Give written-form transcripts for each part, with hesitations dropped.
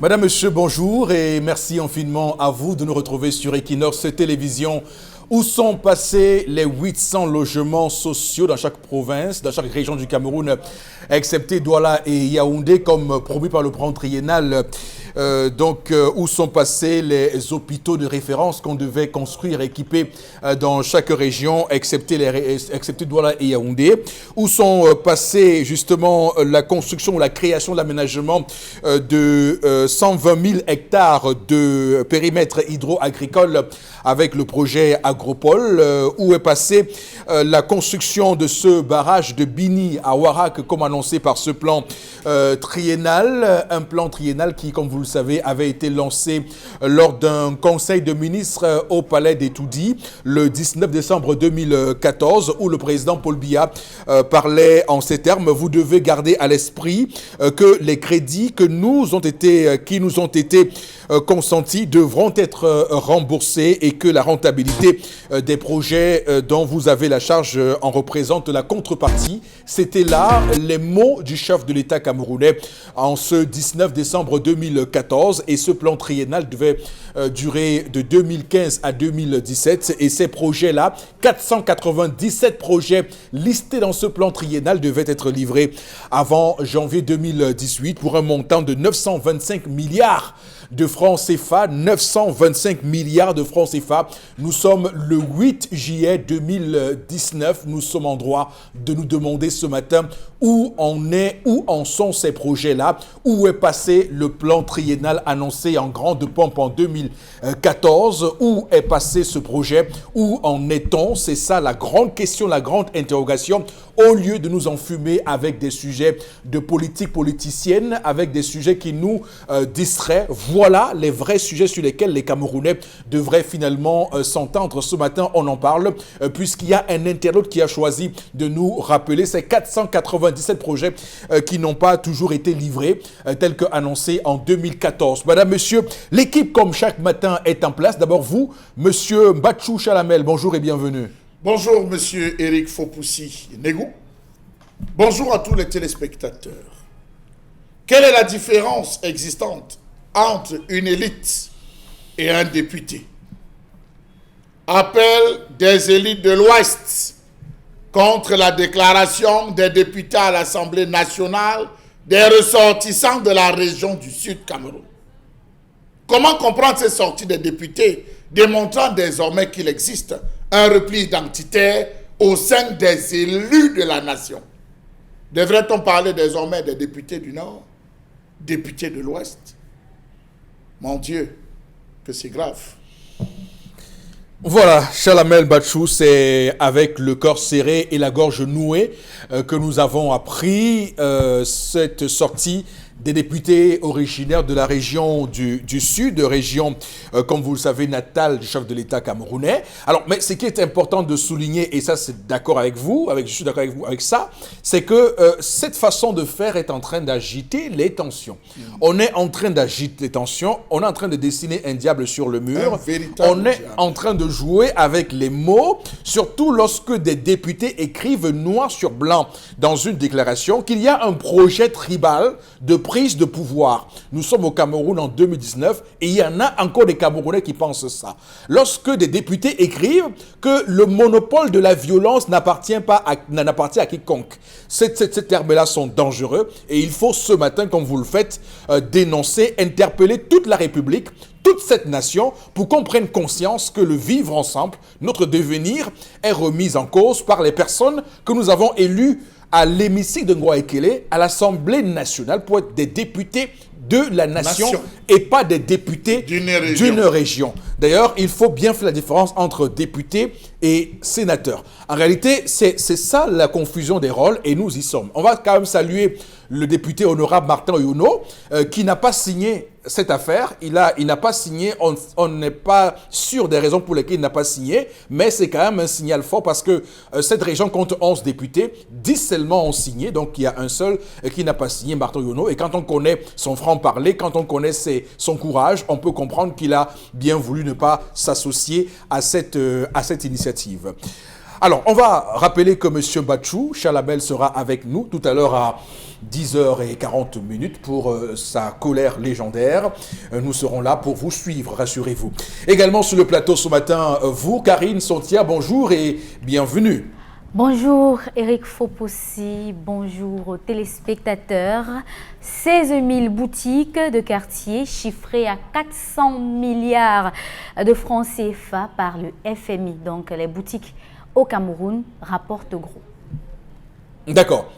Madame, Monsieur, bonjour et merci infiniment à vous de nous retrouver sur Equinox Télévision. Où sont passés les 800 logements sociaux dans chaque province, dans chaque région du Cameroun, excepté Douala et Yaoundé, comme promis par le plan triennal. Où sont passés les hôpitaux de référence qu'on devait construire, équiper dans chaque région, excepté Douala et Yaoundé. Où sont passés justement la construction ou la création de l'aménagement de 120 000 hectares de périmètre hydro-agricole avec le projet Agropole, où est passée la construction de ce barrage de Bini à Warak, comme annoncé par ce plan triennal, un plan triennal qui, comme vous le savez, avait été lancé lors d'un conseil de ministres au Palais des Toudis le 19 décembre 2014, où le président Paul Biya parlait en ces termes: vous devez garder à l'esprit que les crédits qui nous ont été consentis devront être remboursés et que la rentabilité des projets dont vous avez la charge en représente la contrepartie. C'était là les mots du chef de l'État camerounais en ce 19 décembre 2014, et ce plan triennal devait durer de 2015 à 2017, et ces projets-là, 497 projets listés dans ce plan triennal, devaient être livrés avant janvier 2018 pour un montant de 925 milliards de francs CFA, 925 milliards de francs CFA. Nous sommes le 8 juillet 2019. Nous sommes en droit de nous demander ce matin où en sont ces projets-là, où est passé le plan triennal annoncé en grande pompe en 2014, où est passé ce projet, où en est-on? C'est ça la grande question, la grande interrogation, au lieu de nous enfumer avec des sujets de politique politicienne, avec des sujets qui nous distraient. Voilà les vrais sujets sur lesquels les Camerounais devraient finalement s'entendre. Ce matin, on en parle, puisqu'il y a un internaute qui a choisi de nous rappeler ces 497 projets qui n'ont pas toujours été livrés, tels qu'annoncés en 2014. Madame, monsieur, l'équipe, comme chaque matin, est en place. D'abord, vous, monsieur Mbachou Chalamel, bonjour et bienvenue. Bonjour, monsieur Eric Fopoussi Négou. Bonjour à tous les téléspectateurs. Quelle est la différence existante entre une élite et un député? Appel des élites de l'Ouest contre la déclaration des députés à l'Assemblée nationale des ressortissants de la région du Sud Cameroun. Comment comprendre ces sorties des députés démontrant désormais qu'il existe un repli identitaire au sein des élus de la nation? Devrait-on parler désormais des députés du Nord, députés de l'Ouest? Mon Dieu, que c'est grave. Voilà, Chalamel Bachou, c'est avec le corps serré et la gorge nouée que nous avons appris cette sortie des députés originaires de la région du Sud, région, comme vous le savez, natale du chef de l'État camerounais. Alors, mais ce qui est important de souligner, et ça c'est d'accord avec vous, je suis d'accord avec vous avec ça, c'est que cette façon de faire est en train d'agiter les tensions. On est en train d'agiter les tensions, on est en train de dessiner un diable sur le mur, on est en train de jouer avec les mots, surtout lorsque des députés écrivent noir sur blanc dans une déclaration qu'il y a un projet tribal de prise de pouvoir. Nous sommes au Cameroun en 2019 et il y en a encore des Camerounais qui pensent ça. Lorsque des députés écrivent que le monopole de la violence n'appartient à quiconque. Ces termes-là sont dangereux et il faut ce matin, comme vous le faites, dénoncer, interpeller toute la République, toute cette nation, pour qu'on prenne conscience que le vivre ensemble, notre devenir, est remis en cause par les personnes que nous avons élues à l'hémicycle de Ngwa-Ekele, à l'Assemblée nationale, pour être des députés de la nation et pas des députés d'une région. D'ailleurs, il faut bien faire la différence entre députés et sénateurs. En réalité, c'est ça la confusion des rôles et nous y sommes. On va quand même saluer le député honorable Martin Oyuno qui n'a pas signé cette affaire. Il n'a pas signé, on n'est pas sûr des raisons pour lesquelles il n'a pas signé, mais c'est quand même un signal fort parce que cette région compte 11 députés, 10 seulement ont signé, donc il y a un seul qui n'a pas signé, Martin Oyuno. Et quand on connaît son franc-parler, quand on connaît son courage, on peut comprendre qu'il a bien voulu ne pas s'associer à cette initiative. Alors, on va rappeler que M. Batchou Chalabel sera avec nous tout à l'heure à 10h40 pour sa colère légendaire. Nous serons là pour vous suivre, rassurez-vous. Également sur le plateau ce matin, vous, Karine Sontia, bonjour et bienvenue. Bonjour Eric Fopossi, bonjour aux téléspectateurs. 16 000 boutiques de quartier chiffrées à 400 milliards de francs CFA par le FMI. Donc les boutiques au Cameroun rapportent gros. D'accord.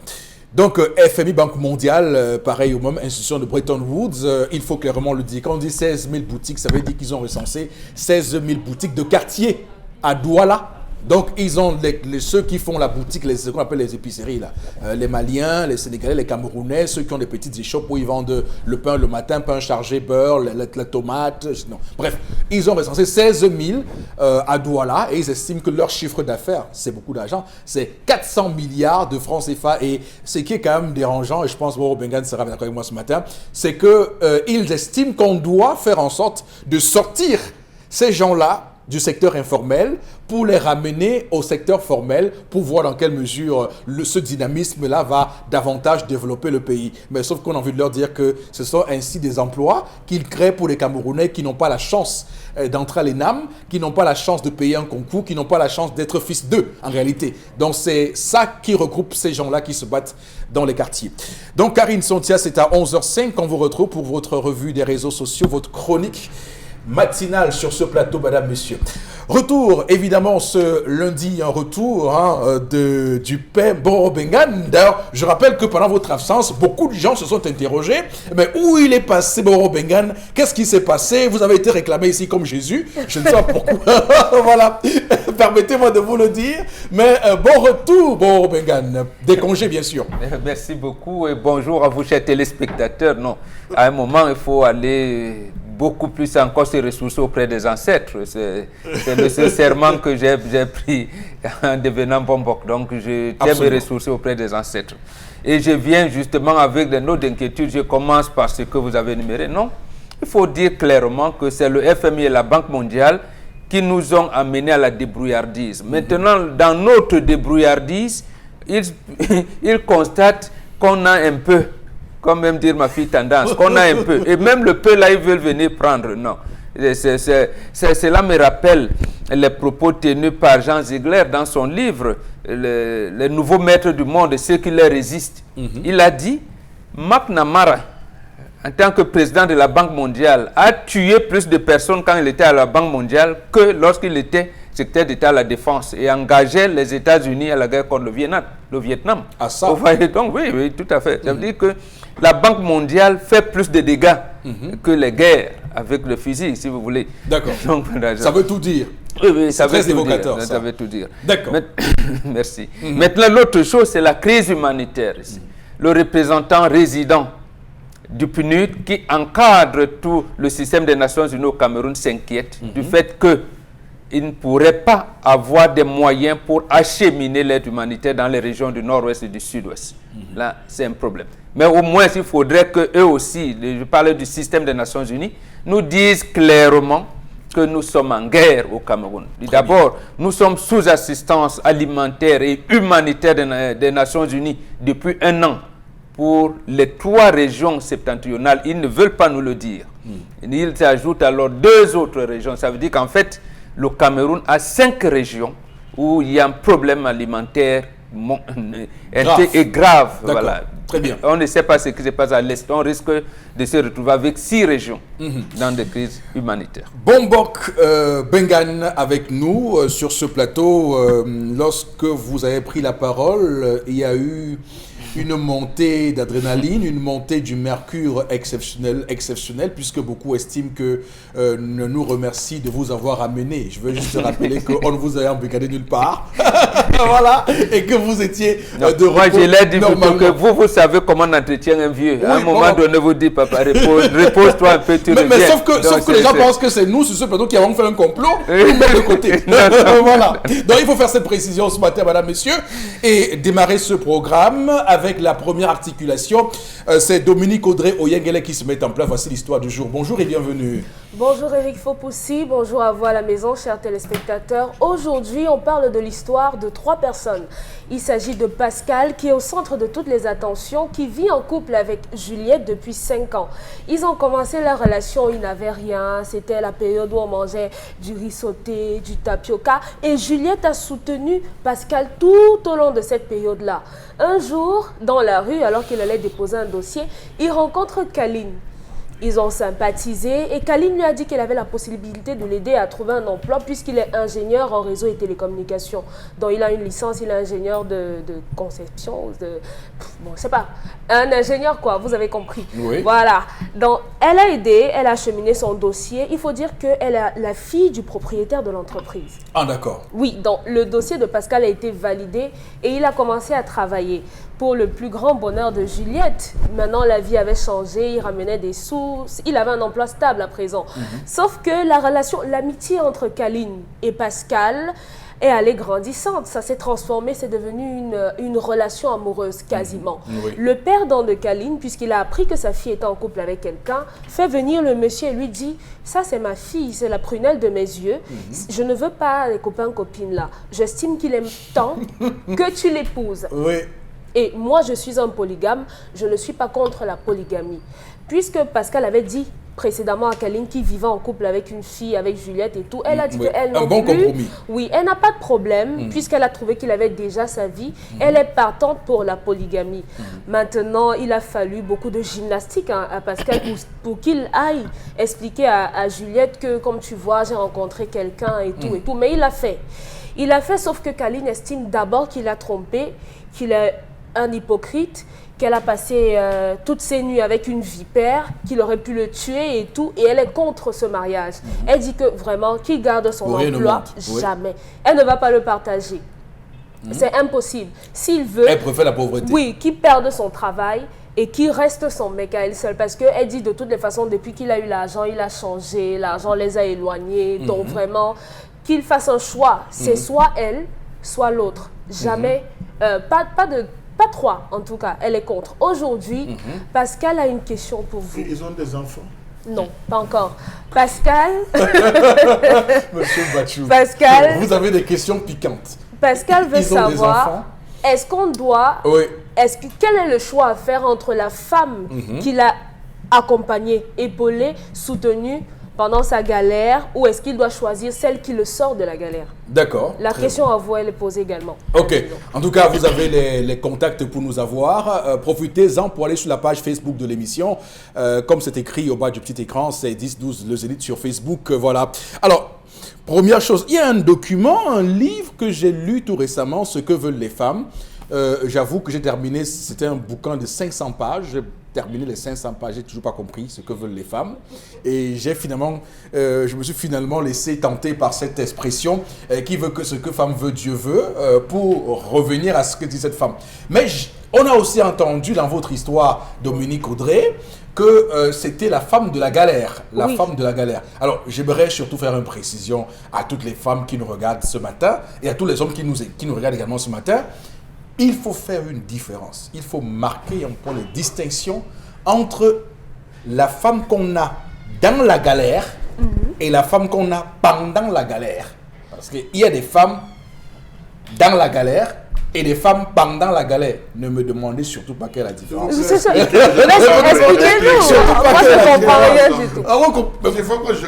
Donc FMI, Banque mondiale, pareil aux mêmes institutions de Bretton Woods, il faut clairement le dire. Quand on dit 16 000 boutiques, ça veut dire qu'ils ont recensé 16 000 boutiques de quartier à Douala. Donc, ils ont ceux qui font la boutique, ce qu'on appelle les épiceries, là. Les Maliens, les Sénégalais, les Camerounais, ceux qui ont des petites échoppes où ils vendent le pain le matin, pain chargé, beurre, la tomate. Non. Bref, ils ont recensé 16 000 à Douala et ils estiment que leur chiffre d'affaires, c'est beaucoup d'argent, c'est 400 milliards de francs CFA. Et ce qui est quand même dérangeant, et je pense que Boro Bengan sera d'accord avec moi ce matin, c'est qu'ils estiment qu'on doit faire en sorte de sortir ces gens-là du secteur informel pour les ramener au secteur formel pour voir dans quelle mesure ce dynamisme-là va davantage développer le pays. Mais sauf qu'on a envie de leur dire que ce sont ainsi des emplois qu'ils créent pour les Camerounais qui n'ont pas la chance d'entrer à l'ENAM, qui n'ont pas la chance de payer un concours, qui n'ont pas la chance d'être fils d'eux en réalité. Donc c'est ça qui regroupe ces gens-là qui se battent dans les quartiers. Donc Karine Sontia, c'est à 11h05 qu'on vous retrouve pour votre revue des réseaux sociaux, votre chronique matinale sur ce plateau, madame, monsieur. Retour, évidemment, ce lundi, un retour du père Boro Bengan. D'ailleurs, je rappelle que pendant votre absence, beaucoup de gens se sont interrogés. Mais où il est passé, Boro Bengan? Qu'est-ce qui s'est passé? Vous avez été réclamé ici comme Jésus. Je ne sais pas pourquoi. Voilà. Permettez-moi de vous le dire. Mais bon retour, Boro Bengan. Des congés, bien sûr. Merci beaucoup et bonjour à vous, chers téléspectateurs. Non, à un moment, il faut aller beaucoup plus encore se ressourcer auprès des ancêtres. C'est le serment que j'ai pris en devenant Bombok. Donc, je tiens à me ressourcer auprès des ancêtres. Et je viens justement avec des notes d'inquiétude. Je commence par ce que vous avez énuméré. Non, il faut dire clairement que c'est le FMI et la Banque mondiale qui nous ont amenés à la débrouillardise. Maintenant, dans notre débrouillardise, ils constatent qu'on a un peu, comme même dire ma fille tendance, qu'on a un peu. Et même le peu là, ils veulent venir prendre. Non. Cela me rappelle les propos tenus par Jean Ziegler dans son livre Les nouveaux maîtres du monde et ceux qui leur résistent. Il a dit, McNamara, en tant que président de la Banque mondiale, a tué plus de personnes quand il était à la Banque mondiale que lorsqu'il était secrétaire d'État à la Défense et engageait les États-Unis à la guerre contre le Vietnam. Ah ça? Vous voyez donc, oui, tout à fait. Ça veut dire que la Banque mondiale fait plus de dégâts que les guerres avec le fusil, si vous voulez. D'accord. Ça veut tout dire. Oui, ça veut très évocateur. Ça veut tout dire. D'accord. Merci. Maintenant, l'autre chose, c'est la crise humanitaire ici. Le représentant résident du PNUD qui encadre tout le système des Nations Unies au Cameroun s'inquiète du fait qu'il ne pourrait pas avoir des moyens pour acheminer l'aide humanitaire dans les régions du nord-ouest et du sud-ouest. Là, c'est un problème. Mais au moins, il faudrait qu'eux aussi, je parlais du système des Nations Unies, nous disent clairement que nous sommes en guerre au Cameroun. D'abord, nous sommes sous assistance alimentaire et humanitaire des Nations Unies depuis 1 an. Pour les 3 régions septentrionales, ils ne veulent pas nous le dire. Ils ajoutent alors 2 autres régions. Ça veut dire qu'en fait, le Cameroun a 5 régions où il y a un problème alimentaire grave. Voilà. Très bien. On ne sait pas ce qui se passe à l'Est. On risque de se retrouver avec 6 régions dans des crises humanitaires. Bombok Bengan avec nous sur ce plateau. Lorsque vous avez pris la parole, il y a eu une montée d'adrénaline, une montée du mercure exceptionnelle, puisque beaucoup estiment que nous remercie de vous avoir amené. Je veux juste rappeler qu'on ne vous a embrigadé nulle part. Voilà, et que vous étiez de repos. Moi, je l'ai dit que vous savez comment on entretient un vieux. À un moment donné, vous dites, papa, repose-toi un peu, tu reviens. Mais sauf que les gens pensent que c'est nous, sur ce plateau, qui avons fait un complot, nous mettre de côté. Voilà. Donc, il faut faire cette précision ce matin, madame, messieurs, et démarrer ce programme avec avec la première articulation. C'est Dominique Audrey Oyengele qui se met en place. Voici l'histoire du jour. Bonjour et bienvenue. Bonjour Eric Fopoussi, bonjour à vous à la maison, chers téléspectateurs. Aujourd'hui, on parle de l'histoire de 3 personnes. Il s'agit de Pascal, qui est au centre de toutes les attentions, qui vit en couple avec Juliette depuis 5 ans. Ils ont commencé leur relation, ils n'avaient rien. C'était la période où on mangeait du riz sauté, du tapioca. Et Juliette a soutenu Pascal tout au long de cette période-là. Un jour, dans la rue, alors qu'il allait déposer un dossier, il rencontre Kaline. Ils ont sympathisé et Kaline lui a dit qu'elle avait la possibilité de l'aider à trouver un emploi puisqu'il est ingénieur en réseau et télécommunications. Donc il a une licence, il est ingénieur de conception, bon je sais pas, un ingénieur quoi, vous avez compris. Oui. Voilà, donc elle a aidé, elle a acheminé son dossier. Il faut dire qu'elle est la fille du propriétaire de l'entreprise. Ah d'accord. Oui, donc le dossier de Pascal a été validé et il a commencé à travailler. Pour le plus grand bonheur de Juliette, maintenant la vie avait changé, il ramenait des sous, il avait un emploi stable à présent. Sauf que la relation, l'amitié entre Kaline et Pascal est allée grandissante. Ça s'est transformé, c'est devenu une relation amoureuse quasiment. Oui. Le père de Kaline, puisqu'il a appris que sa fille était en couple avec quelqu'un, fait venir le monsieur et lui dit « Ça c'est ma fille, c'est la prunelle de mes yeux, je ne veux pas les copains-copines là. J'estime qu'il aime tant que tu l'épouses. » Oui. Et moi, je suis un polygame, je ne suis pas contre la polygamie. Puisque Pascal avait dit précédemment à Kaline qu'il vivait en couple avec une fille, avec Juliette et tout, elle a dit qu'elle non bon plus, compromis. oui, elle n'a pas de problème, puisqu'elle a trouvé qu'il avait déjà sa vie, elle est partante pour la polygamie. Maintenant, il a fallu beaucoup de gymnastique à Pascal pour qu'il aille expliquer à Juliette que, comme tu vois, j'ai rencontré quelqu'un et tout, mais il l'a fait. Il l'a fait, sauf que Kaline estime d'abord qu'il a trompé, qu'il est un hypocrite, qu'elle a passé toutes ses nuits avec une vipère, qu'il aurait pu le tuer et tout, et elle est contre ce mariage. Elle dit que vraiment, qu'il garde son emploi, jamais. Elle ne va pas le partager. C'est impossible. S'il veut... Elle préfère la pauvreté. Oui, qu'il perde son travail et qu'il reste son mec à elle seule. Parce qu'elle dit de toutes les façons, depuis qu'il a eu l'argent, il a changé, l'argent les a éloignés. Donc vraiment, qu'il fasse un choix. C'est soit elle, soit l'autre. Jamais, pas 3 en tout cas, elle est contre. Aujourd'hui, Pascal a une question pour vous. Ils ont des enfants? Non, pas encore. Pascal... Monsieur Bachou, Pascal... vous avez des questions piquantes. Pascal veut savoir, est-ce qu'on doit... Oui. Quel est le choix à faire entre la femme qu'il a accompagnée, épaulée, soutenue pendant sa galère, ou est-ce qu'il doit choisir celle qui le sort de la galère? D'accord. La question à vous, elle est posée également. Ok. En tout cas, vous avez les contacts pour nous avoir. Profitez-en pour aller sur la page Facebook de l'émission. Comme c'est écrit au bas du petit écran, c'est 10-12 Le Zénith sur Facebook. Voilà. Alors, première chose, il y a un document, un livre que j'ai lu tout récemment, Ce que veulent les femmes. J'avoue que j'ai terminé, c'était un bouquin de 500 pages. J'ai terminé les 500 pages, j'ai toujours pas compris ce que veulent les femmes. Et je me suis finalement laissé tenter par cette expression qui veut que ce que femme veut, Dieu veut, pour revenir à ce que dit cette femme. Mais on a aussi entendu dans votre histoire, Dominique Audrey, que c'était la femme de la galère. La femme de la galère. Alors, j'aimerais surtout faire une précision à toutes les femmes qui nous regardent ce matin et à tous les hommes qui nous regardent également ce matin. Il faut faire une différence. Il faut marquer un point de distinction entre la femme qu'on a dans la galère et la femme qu'on a pendant la galère. Parce qu'il y a des femmes dans la galère et des femmes pendant la galère. Ne me demandez surtout pas quelle est la différence. C'est ça. Expliquez-nous. Moi, je ne comprends rien du tout.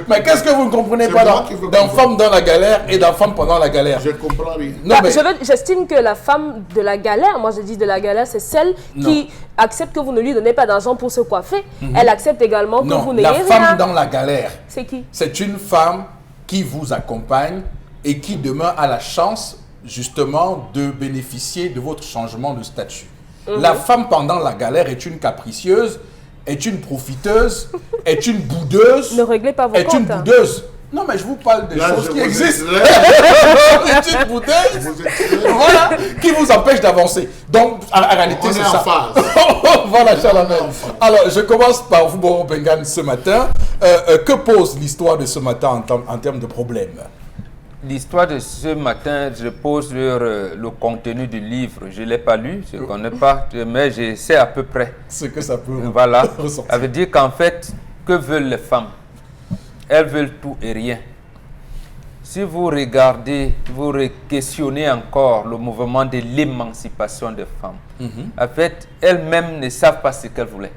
Mais qu'est-ce que vous ne comprenez pas dans femme dans la galère et dans femme pendant la galère? Je ne comprends rien. J'estime que la femme de la galère, moi je dis de la galère, c'est celle qui accepte que vous ne lui donnez pas d'argent pour se coiffer. Elle accepte également que vous n'ayez rien. La femme dans la galère, c'est qui? C'est une femme qui vous accompagne et qui demain a la chance justement de bénéficier de votre changement de statut. La femme pendant la galère est une capricieuse, est une profiteuse, est une boudeuse. Ne réglez pas vos comptes. Est une boudeuse. Non, mais je vous parle des choses qui existent. C'est une boudeuse, voilà, qui vous empêche d'avancer. Donc, en réalité, c'est ça. Voilà, Chalamel. Alors, je commence par vous, Boro Bengan, ce matin. Que pose l'histoire de ce matin en termes de problèmes? l'histoire de ce matin repose sur le contenu du livre. Je ne l'ai pas lu, je ne connais pas, mais je sais à peu près. Ce que ça peut voilà. ressortir. Ça veut dire qu'en fait, que veulent les femmes? Elles veulent tout et rien. Si vous regardez, vous questionnez encore le mouvement de l'émancipation des femmes, en fait, elles-mêmes ne savent pas ce qu'elles voulaient.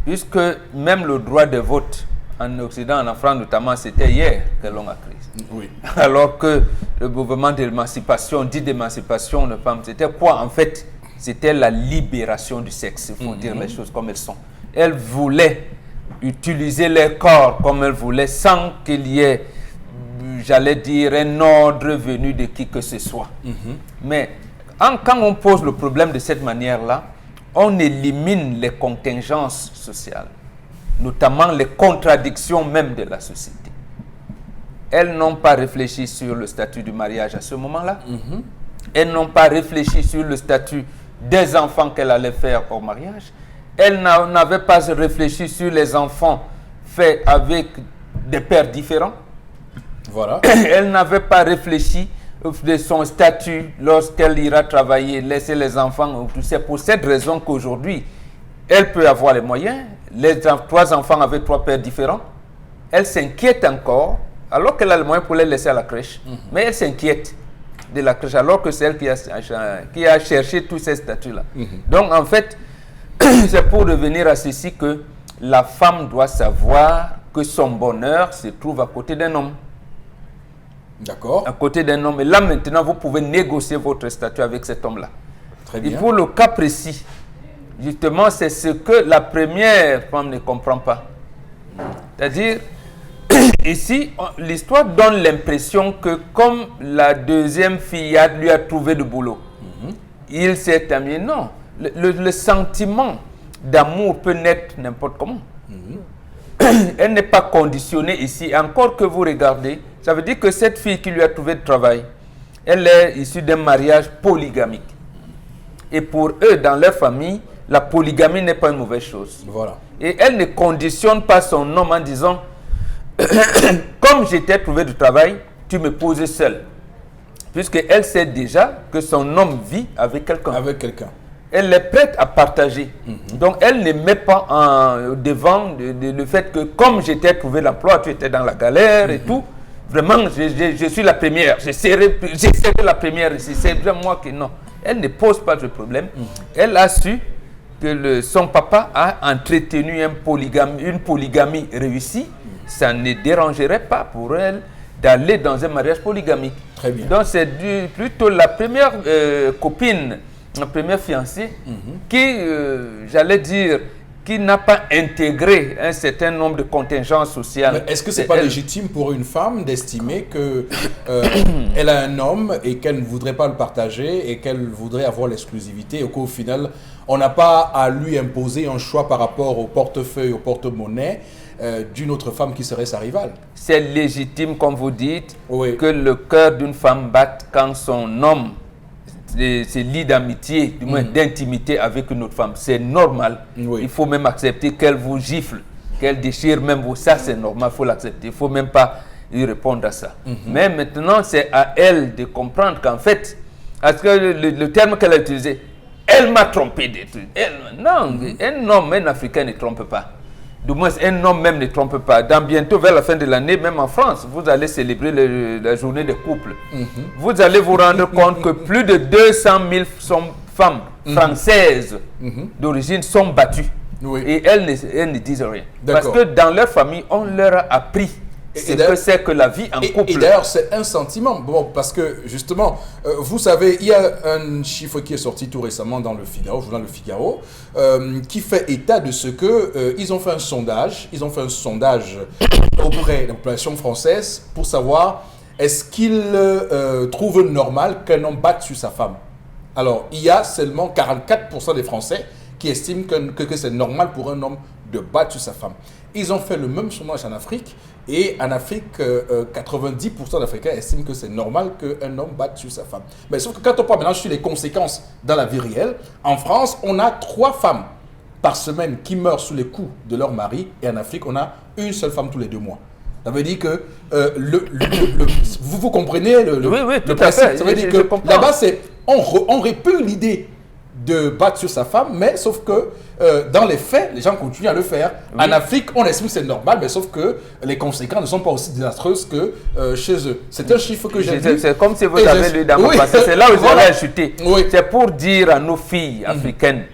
Puisque même le droit de vote en Occident, en France notamment, c'était hier que l'on a créé. Oui. Alors que le mouvement d'émancipation, dit d'émancipation de femmes, c'était quoi en fait? C'était la libération du sexe, il faut dire les choses comme elles sont. Elles voulaient utiliser leur corps comme elles voulaient sans qu'il y ait, j'allais dire, un ordre venu de qui que ce soit. Mais quand on pose le problème de cette manière-là, on élimine les contingences sociales, notamment les contradictions même de la société. Elles n'ont pas réfléchi sur le statut du mariage à ce moment-là. Elles n'ont pas réfléchi sur le statut des enfants qu'elles allaient faire au mariage. Elles n'avaient pas réfléchi sur les enfants faits avec des pères différents. Voilà. Elle n'avait pas réfléchi de son statut lorsqu'elle ira travailler, laisser les enfants. C'est pour cette raison qu'aujourd'hui, elle peut avoir les moyens. Les 3 enfants avec 3 pères différents. Elle s'inquiète encore, alors qu'elle a les moyens pour les laisser à la crèche. Mais elle s'inquiète de la crèche, alors que c'est elle qui a cherché tous ces statuts-là. Donc, en fait, c'est pour revenir à ceci que la femme doit savoir que son bonheur se trouve à côté d'un homme. D'accord. À côté d'un homme. Et là, maintenant, vous pouvez négocier votre statut avec cet homme-là. Très bien. Et pour le cas précis, justement, c'est ce que la première femme ne comprend pas. C'est-à-dire, ici, l'histoire donne l'impression que comme la deuxième fillade lui a trouvé du boulot, il s'est amis. Non. Le sentiment d'amour peut naître n'importe comment. Elle n'est pas conditionnée ici. Encore que vous regardez, ça veut dire que cette fille qui lui a trouvé de travail, elle est issue d'un mariage polygamique. Et pour eux, dans leur famille, la polygamie n'est pas une mauvaise chose. Voilà. Et elle ne conditionne pas son homme en disant comme je t'ai trouvé du travail, tu me poses seul. Puisqu'elle sait déjà que son homme vit avec quelqu'un. Avec quelqu'un. Elle est prête à partager. Donc, elle ne met pas devant le fait que comme je t'ai trouvé l'emploi, tu étais dans la galère et tout. Vraiment, je suis la première. Je serai la première ici. C'est vraiment moi qui... Non. Elle ne pose pas de problème. Elle a su que son papa a entretenu une polygamie réussie. Ça ne dérangerait pas pour elle d'aller dans un mariage polygamique. Très bien. Donc, c'est plutôt la première copine, la première fiancée, qui, j'allais dire, qui n'a pas intégré un certain nombre de contingences sociales. Mais est-ce que ce n'est pas légitime pour une femme d'estimer qu'elle a un homme et qu'elle ne voudrait pas le partager et qu'elle voudrait avoir l'exclusivité et qu'au final, on n'a pas à lui imposer un choix par rapport au portefeuille, au porte-monnaie d'une autre femme qui serait sa rivale? C'est légitime, comme vous dites, oui, que le cœur d'une femme batte quand son homme se lie d'amitié, du moins d'intimité avec une autre femme. C'est normal. Oui. Il faut même accepter qu'elle vous gifle, qu'elle déchire même vous. Ça, c'est normal, il faut l'accepter. Il ne faut même pas y répondre à ça. Mais maintenant, c'est à elle de comprendre qu'en fait, parce que le terme qu'elle a utilisé, elle m'a trompé des trucs. Non, un homme, un Africain ne trompe pas. Du moins, un homme même ne trompe pas. Bientôt, vers la fin de l'année, même en France, vous allez célébrer la journée des couples. Vous allez vous rendre compte que plus de 200 000 femmes françaises d'origine sont battues. Oui. Et elles ne disent rien. Parce D'accord. que dans leur famille, on leur a appris ce que c'est que la vie en couple. Et d'ailleurs, c'est un sentiment. Bon, parce que justement, vous savez, il y a un chiffre qui est sorti tout récemment dans le Figaro, journal Le Figaro, qui fait état de ce que ils ont fait un sondage. Ils ont fait un sondage auprès de la population française pour savoir est-ce qu'ils trouvent normal qu'un homme batte sur sa femme. Alors, il y a seulement 44% des Français qui estiment que c'est normal pour un homme de battre sur sa femme. Ils ont fait le même sondage en Afrique et en Afrique, 90% d'Africains estiment que c'est normal qu'un homme batte sur sa femme. Mais sauf que quand on parle maintenant sur les conséquences dans la vie réelle, en France, on a 3 femmes par semaine qui meurent sous les coups de leur mari et en Afrique, on a une seule femme tous les 2 mois. Ça veut dire que vous comprenez Oui, tout le à principe. fait. Ça veut dire Je que comprends. là-bas, on répugne l'idée de battre sur sa femme, mais sauf que dans les faits, les gens continuent à le faire. Oui. En Afrique, on estime que c'est normal, mais sauf que les conséquences ne sont pas aussi désastreuses que chez eux. C'est un chiffre que j'ai vu. C'est comme si vous Et avez lu dans mon oui. passé. C'est là où Voilà. j'avais chuté. Oui. C'est pour dire à nos filles africaines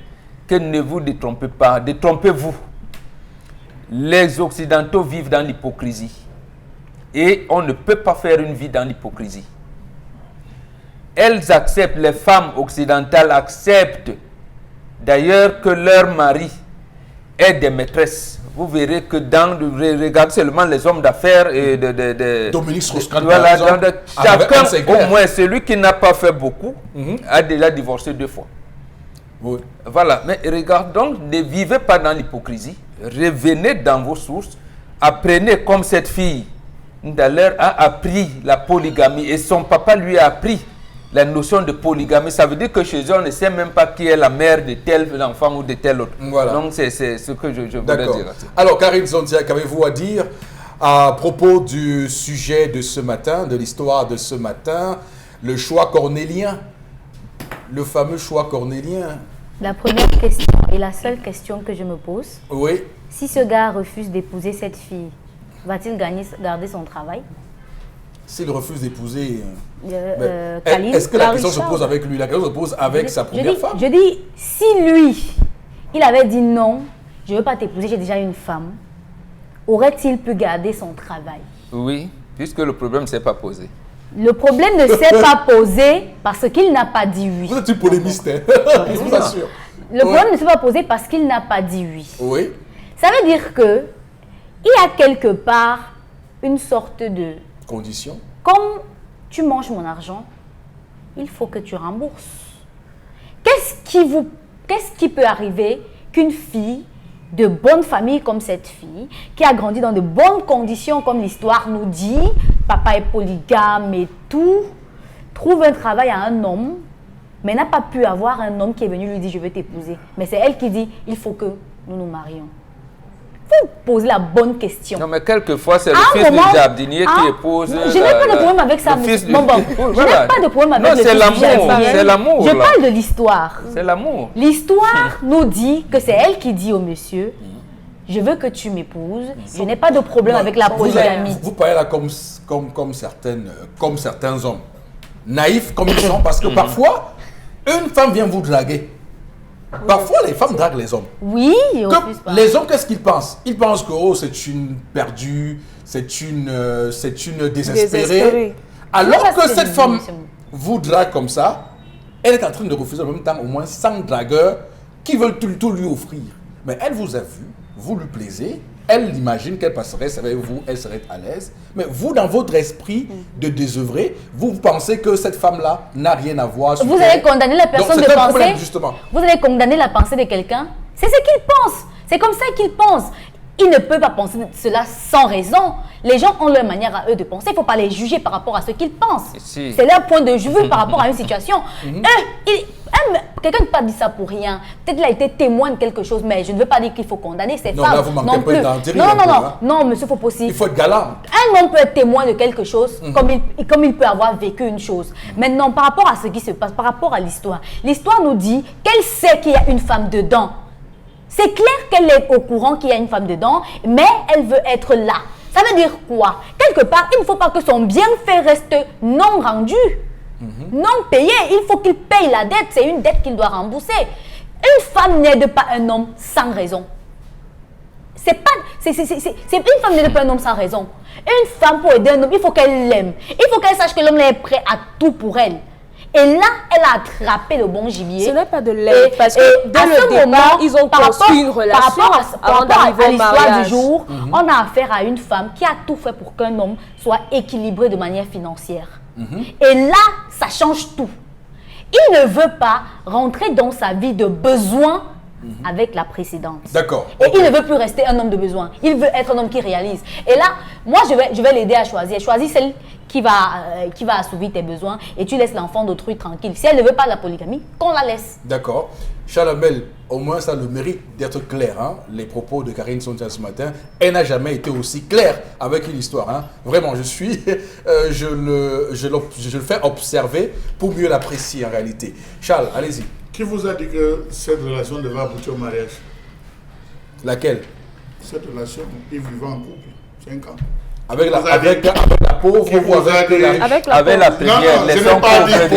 que ne vous détrompez pas, détrompez-vous. Les Occidentaux vivent dans l'hypocrisie. Et on ne peut pas faire une vie dans l'hypocrisie. Elles acceptent, les femmes occidentales acceptent d'ailleurs que leur mari ait des maîtresses. Vous verrez que regardez seulement les hommes d'affaires et Dominique Strauss-Kahn, voilà, par exemple, avec chacun, Hans Egger. au moins celui qui n'a pas fait beaucoup, a déjà divorcé 2 fois. Oui. Voilà, mais regardons, ne vivez pas dans l'hypocrisie, revenez dans vos sources, apprenez comme cette fille d'ailleurs a appris la polygamie et son papa lui a appris la notion de polygamie. Ça veut dire que chez eux, on ne sait même pas qui est la mère de tel enfant ou de tel autre. Voilà. Donc c'est ce que je voulais D'accord. dire. Alors, Karine Zondia, qu'avez-vous à dire à propos du sujet de ce matin, de l'histoire de ce matin, le choix cornélien, le fameux choix cornélien? La première question et la seule question que je me pose, Oui. si ce gars refuse d'épouser cette fille, va-t-il garder son travail? S'il refuse d'épouser... Khalil, est-ce que la question se Richard. pose avec lui? La question se pose avec sa première femme? Je dis, si lui, il avait dit non, je ne veux pas t'épouser, j'ai déjà une femme, aurait-il pu garder son travail? Oui, puisque le problème ne s'est pas posé. Le problème ne s'est pas posé parce qu'il n'a pas dit oui. Vous êtes une polémiste, hein? Je vous assure. Le problème ne s'est pas posé parce qu'il n'a pas dit oui. Oui. Ça veut dire que il y a quelque part une sorte de... Condition. Comme tu manges mon argent, il faut que tu rembourses. Qu'est-ce qui peut arriver qu'une fille de bonne famille comme cette fille, qui a grandi dans de bonnes conditions comme l'histoire nous dit, papa est polygame et tout, trouve un travail à un homme, mais n'a pas pu avoir un homme qui est venu lui dire je veux t'épouser. Mais c'est elle qui dit il faut que nous nous marions. Vous posez la bonne question. Non, mais quelquefois, c'est le À un fils moment- du jardinier qui épouse... Je n'ai pas de problème avec ça. le fils du- Bon, Oui, je voilà. n'ai pas de problème avec Non, le c'est fils du l'amour, jardinier. c'est l'amour, Je là. parle de l'histoire. C'est l'amour. L'histoire nous dit que c'est elle qui dit au monsieur je veux que tu m'épouses. Je n'ai pas de problème Non, avec la polygamie. Vous parlez là comme certains hommes. Naïfs comme ils sont, parce que parfois, une femme vient vous draguer. Parfois, les femmes draguent les hommes. Oui, ils refusent pas. Les hommes, qu'est-ce qu'ils pensent? Ils pensent que oh, c'est une perdue, c'est une désespérée. Désespérée. Alors Parce que que cette je femme dis, c'est bon. vous drague comme ça, elle est en train de refuser en même temps au moins 100 dragueurs qui veulent tout lui offrir. Mais elle vous a vu, vous lui plaisez, elle imagine qu'elle passerait avec vous, elle serait à l'aise. Mais vous, dans votre esprit de désœuvré, vous pensez que cette femme-là n'a rien à voir. Vous allez condamner la personne Donc, de c'est un penser. problème, justement. Vous allez condamner la pensée de quelqu'un. C'est ce qu'il pense. C'est comme ça qu'il pense. Il ne peut pas penser cela sans raison. Les gens ont leur manière à eux de penser. Il ne faut pas les juger par rapport à ce qu'ils pensent. Si. C'est leur point de vue par rapport à une situation. Quelqu'un ne peut pas dire ça pour rien. Peut-être qu'il a été témoin de quelque chose, mais je ne veux pas dire qu'il faut condamner ces Non, femmes. là, vous manquez non un peu plus. d'intérêt, Non, un peu, non, hein. non, monsieur Fopossi. Il faut être galant. Un homme peut être témoin de quelque chose comme il peut avoir vécu une chose. Maintenant, par rapport à ce qui se passe, par rapport à l'histoire nous dit qu'elle sait qu'il y a une femme dedans. C'est clair qu'elle est au courant qu'il y a une femme dedans, mais elle veut être là. Ça veut dire quoi? Quelque part, il ne faut pas que son bienfait reste non rendu, non payé. Il faut qu'il paye la dette. C'est une dette qu'il doit rembourser. Une femme n'aide pas un homme sans raison. C'est une femme n'aide pas un homme sans raison. Une femme pour aider un homme, il faut qu'elle l'aime. Il faut qu'elle sache que l'homme est prêt à tout pour elle. Et là, elle a attrapé le bon gibier. Ce n'est pas de l'aide, Et- parce et que dès à le ce départ, moment, ils ont par construit une rapport relation par avant rapport d'arriver à au l'histoire mariage. du jour, on a affaire à une femme qui a tout fait pour qu'un homme soit équilibré de manière financière. Et là, ça change tout. Il ne veut pas rentrer dans sa vie de besoin avec la précédente. D'accord. Et il ne veut plus rester un homme de besoin. Il veut être un homme qui réalise. Et là, moi, je vais l'aider à choisir. Choisis celle qui va assouvir tes besoins et tu laisses l'enfant d'autrui tranquille. Si elle ne veut pas la polygamie, qu'on la laisse. D'accord. Chalamel, au moins ça a le mérite d'être clair. Hein? Les propos de Karine Sontia ce matin, elle n'a jamais été aussi claire avec une histoire. Hein? Vraiment, je le fais observer pour mieux l'apprécier en réalité. Charles, allez-y. Qui vous a dit que cette relation devait aboutir au mariage? Laquelle? Cette relation, ils vivent en couple, 5 ans. Avec la pauvre ou avec la... Avec la première, non, les je n'ai femmes pas pauvres dit.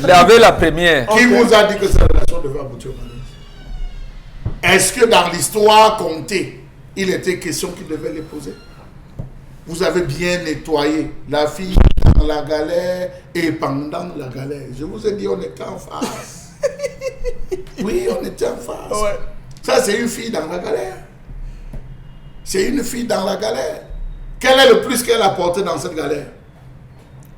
de avec la première. Qui vous a dit que cette relation devait aboutir au mariage? Est-ce que dans l'histoire contée, il était question qu'il devait l'épouser? Vous avez bien nettoyé la fille dans la galère et pendant la galère. Je vous ai dit, on était en face. Oui, on était en face. Ouais. Ça, c'est une fille dans la galère. C'est une fille dans la galère. Quel est le plus qu'elle a apporté dans cette galère?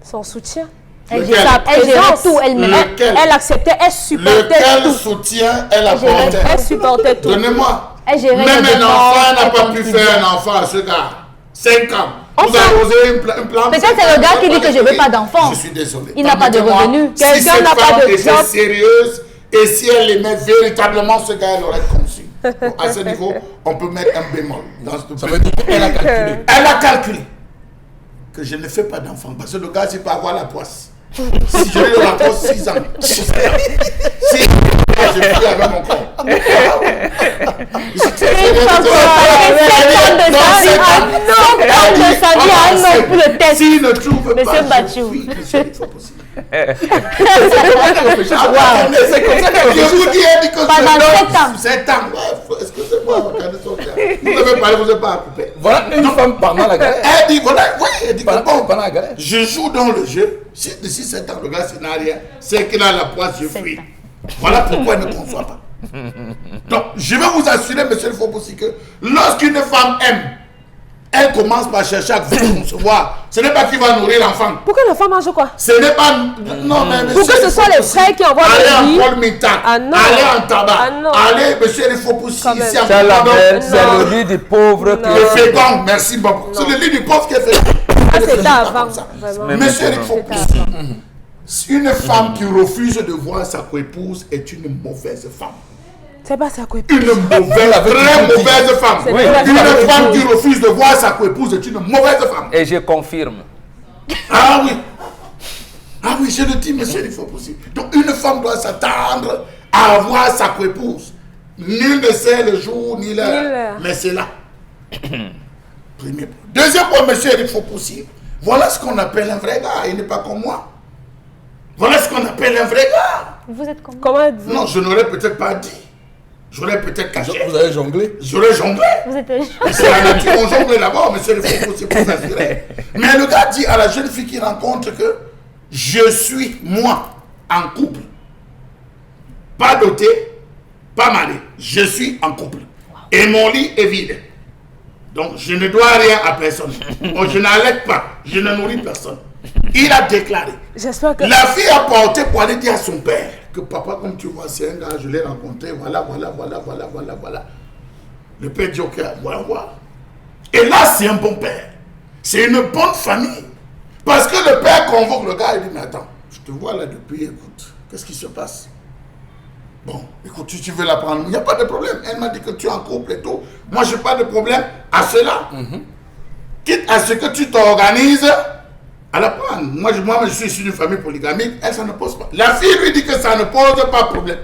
Son soutien. Elle Lequel? gérait tout elle-même. Lequel? Elle acceptait, elle supportait Lequel tout. soutien elle apportait? Elle supportait tout. Donnez-moi. Elle gérait Même les un enfant dépenses, n'a pas elle pu contribuait. faire un enfant à ce gars. 5 ans. Vous Enfin, arrosez une plante. Peut-être c'est le gars qui dit que je veux pas d'enfant. Je suis désolé. Il n'a pas de Permettez-moi, revenus. Si Quelqu'un cette n'a pas femme de était job. sérieuse et si elle aimait véritablement ce gars, elle aurait conçu. Donc, à ce niveau, on peut mettre un bémol. Ça veut dire qu'elle a calculé. Elle a calculé que je ne fais pas d'enfant parce que le gars, il peut avoir la poisse. Si je lui rapporte 6 ans, si je suis avec mon corps. S'il ne trouve pas, Monsieur Bachou. c'est possible. Je vous dis, elle dit que Pendant 7 ans. Excusez-moi, vous n'avez pas, vous n'avez pas à couper. Voilà une femme pendant la galère. Elle dit, voilà, oui, elle dit que bon, Pendant la galère. je joue dans le jeu. Si d'ici 7 ans, le gars, c'est n'a rien, c'est qu'il a la poisse, je fuis. Voilà pourquoi elle ne conçoit pas. Donc, je vais vous assurer, monsieur le Fopoussi, que lorsqu'une femme aime, elle commence par chercher à vous concevoir. Ce n'est pas qui va nourrir l'enfant. Pourquoi la femme mange quoi? Ce n'est pas... Non, mais monsieur... Pour que ce soit les frères qui envoient Allez le en riz. Paul Mintac, Ah non. allez en tabac, Ah non. allez, monsieur le Fopoussi, Quand même. ici à C'est la Pardon. belle, c'est le lit du pauvre Non. Le que... fécond, merci beaucoup. C'est le lit du pauvre qui est fécond. Ah, Ne c'était faisons pas avant. comme ça. Vraiment. Mais Monsieur le maintenant. Fopoussi, une femme qui refuse de voir sa coépouse est une mauvaise femme. C'est pas ça quoi. Une mauvaise, très mauvaise femme. C'est Oui. pas Une ça. femme qui refuse de voir sa coépouse est une mauvaise femme. Et je confirme. Ah oui. Ah oui, je le dis, monsieur, il faut possible. Donc une femme doit s'attendre à avoir sa coépouse. Nul ne sait le jour ni Ni l'heure. l'heure. Mais c'est là. Premier point. Deuxième point, monsieur, il faut possible. Voilà ce qu'on appelle un vrai gars. Il n'est pas comme moi. Voilà ce qu'on appelle un vrai gars. Vous êtes comment? Comment êtes-vous? Non, je n'aurais peut-être pas dit. J'aurais peut-être caché. Vous avez jonglé. J'aurais jonglé. Vous êtes C'est la nature, on jongle d'abord, monsieur le Foucault, c'est pour s'assurer. Mais le gars dit à la jeune fille qu'il rencontre que je suis, moi, en couple. Pas doté, pas marié. Je suis en couple. Et mon lit est vide. Donc, je ne dois rien à personne. Donc, je n'allais pas. Je ne nourris personne. Il a déclaré. J'espère que... La fille a porté pour aller dire à son père que papa, comme tu vois, c'est un gars, je l'ai rencontré, voilà. Le père dit, ok, voilà. Et là, c'est un bon père. C'est une bonne famille. Parce que le père convoque le gars et dit, mais attends, je te vois là depuis, écoute, qu'est-ce qui se passe? Bon, écoute, tu veux la prendre, il n'y a pas de problème. Elle m'a dit que tu es en couple et tout. Moi, je n'ai pas de problème à cela. Quitte à ce que tu t'organises à la prendre. Moi, je suis issu d'une famille polygamique, elle, ça ne pose pas. La fille lui dit que ça ne pose pas de problème.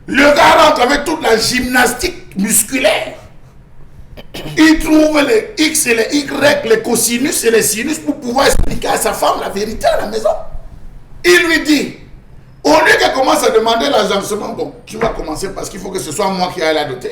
Le gars rentre avec toute la gymnastique musculaire. Il trouve les X et les Y, les cosinus et les sinus pour pouvoir expliquer à sa femme la vérité à la maison. Il lui dit, au lieu qu'elle commence à demander l'agencement, bon, tu vas commencer parce qu'il faut que ce soit moi qui aille la doter.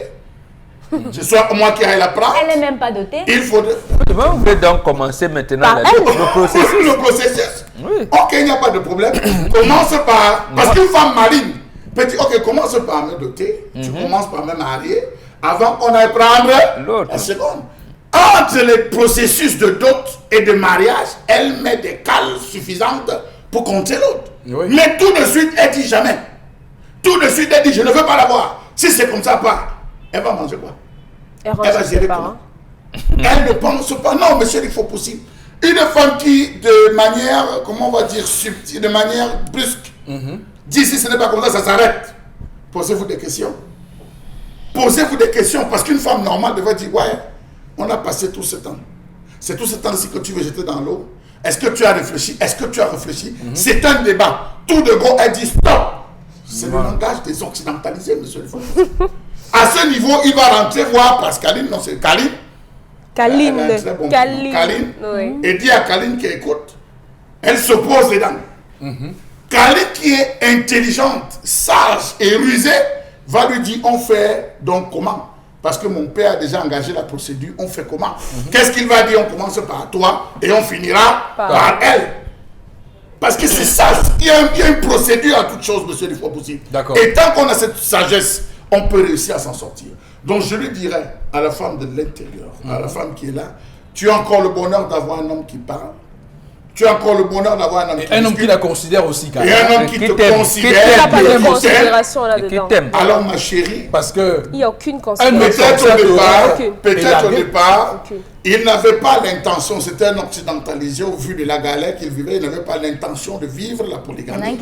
Ce soit moi qui aille la prendre. Elle n'est même pas dotée. Il faudrait... Vous voulez donc commencer maintenant Par elle. le processus. Le processus. Oui. Ok, il n'y a pas de problème. Commence par... Parce qu'une femme marine peut dire, ok, commence par me doter. Tu commences par me marier avant qu'on aille prendre L'autre. la seconde. Entre les processus de dot et de mariage, elle met des cales suffisantes pour compter l'autre. Oui. Mais tout de suite, elle dit jamais. Tout de suite, elle dit, je ne veux pas l'avoir. Si c'est comme ça, elle va manger quoi? Elle Elle va gérer comment? Elle ne pense pas. Non, monsieur, il faut possible. Une femme qui, de manière, comment on va dire, subtile, de manière brusque, dit si ce n'est pas comme ça s'arrête. Posez-vous des questions. Posez-vous des questions, parce qu'une femme normale devrait dire, ouais, on a passé tout ce temps. C'est tout ce temps-ci que tu veux jeter dans l'eau. Est-ce que tu as réfléchi? Est-ce que tu as réfléchi? C'est un débat. Tout de gros, elle dit stop. C'est le langage des occidentalisés, monsieur le Fond. À ce niveau, il va rentrer voir Pascaline, non, c'est Kaline. Kaline. Kaline. Oui. Et dit à Kaline qui écoute, elle se pose dedans. Kaline qui est intelligente, sage et rusée, va lui dire, on fait donc comment? Parce que mon père a déjà engagé la procédure, on fait comment? Qu'est-ce qu'il va dire? On commence par toi et on finira par elle. Parce que c'est ça, il y a une procédure à toute chose, monsieur Lifo-Poussi. Et tant qu'on a cette sagesse, on peut réussir à s'en sortir. Donc je lui dirais à la femme de l'intérieur, à la femme qui est là, tu as encore le bonheur d'avoir un homme qui parle. Tu as encore le bonheur d'avoir un homme qui un homme qui la considère aussi. Et un homme qui te considère. Il n'y a pas de considération là-dedans. Alors ma chérie, parce que il n'y a aucune considération. Peut-être au départ, il n'avait pas l'intention, c'était un occidentalisé au vu de la galère qu'il vivait, il n'avait pas l'intention de vivre la polygamie.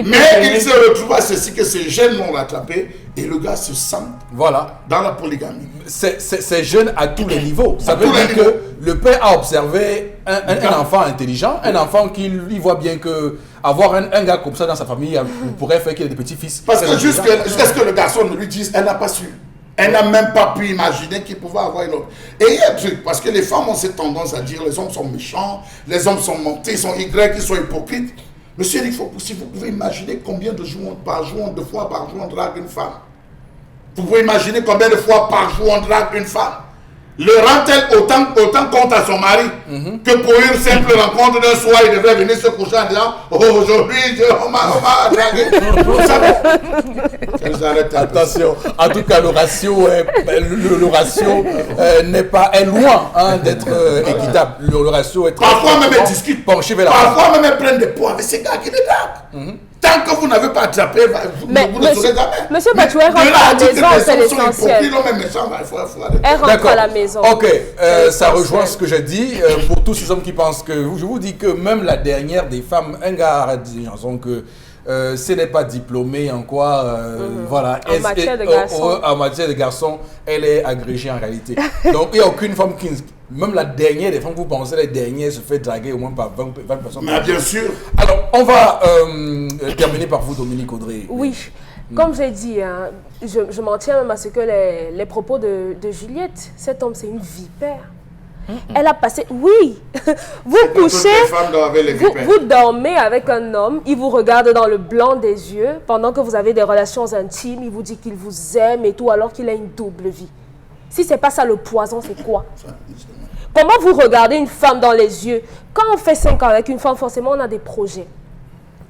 Mais il se retrouve à ceci que ces jeunes l'ont rattrapé et le gars se sent dans la polygamie. C'est jeune à tous les niveaux. Ça veut dire que le père a observé un enfant intelligent, un enfant qui lui voit bien que avoir un gars comme ça dans sa famille pourrait faire qu'il ait des petits-fils. Parce que jusqu'à ce que le garçon ne lui dise, elle n'a pas su. Elle n'a même pas pu imaginer qu'il pouvait avoir une autre. Et il y a un truc, parce que les femmes ont cette tendance à dire les hommes sont méchants, les hommes sont mentés, ils sont Y, ils sont hypocrites. Monsieur, il faut, si vous pouvez imaginer combien de jours par jour, de fois par jour, on drague une femme. Vous pouvez imaginer combien de fois par jour on drague une femme. Le rend-elle autant compte à son mari que pour une simple rencontre d'un soir, il devrait venir se coucher en disant aujourd'hui, on m'a dragué. Vous savez. Attention, en tout cas, le ratio est loin d'être équitable. Le ratio est parfois même ils discutent. Parfois même ils prennent des points avec ces gars qui les draguent. Tant que vous n'avez pas attrapé, vous ne saurez jamais. Monsieur Batoué rentre à la maison, c'est l'essentiel. Elle rentre à la maison. Ok, ça rejoint ce que j'ai dit. Pour tous ces hommes qui pensent que, je vous dis que même la dernière des femmes, un gars a dit une chanson que ce n'est pas diplômé en quoi, voilà. En matière de garçons. En matière de garçons, elle est agrégée en réalité. Donc il n'y a aucune femme qui... Même la dernière des femmes, vous pensez, la dernière se fait draguer au moins par 20 personnes. Mais bien sûr. Alors, on va terminer par vous, Dominique Audrey. Oui. Comme j'ai dit, hein, je m'en tiens même à ce que les propos de Juliette, cet homme, c'est une vipère. Elle a passé... Oui. Vous couchez, vous dormez avec un homme, il vous regarde dans le blanc des yeux, pendant que vous avez des relations intimes, il vous dit qu'il vous aime et tout, alors qu'il a une double vie. Si ce n'est pas ça le poison, c'est quoi? Comment vous regardez une femme dans les yeux? Quand on fait 5 ans avec une femme, forcément, on a des projets.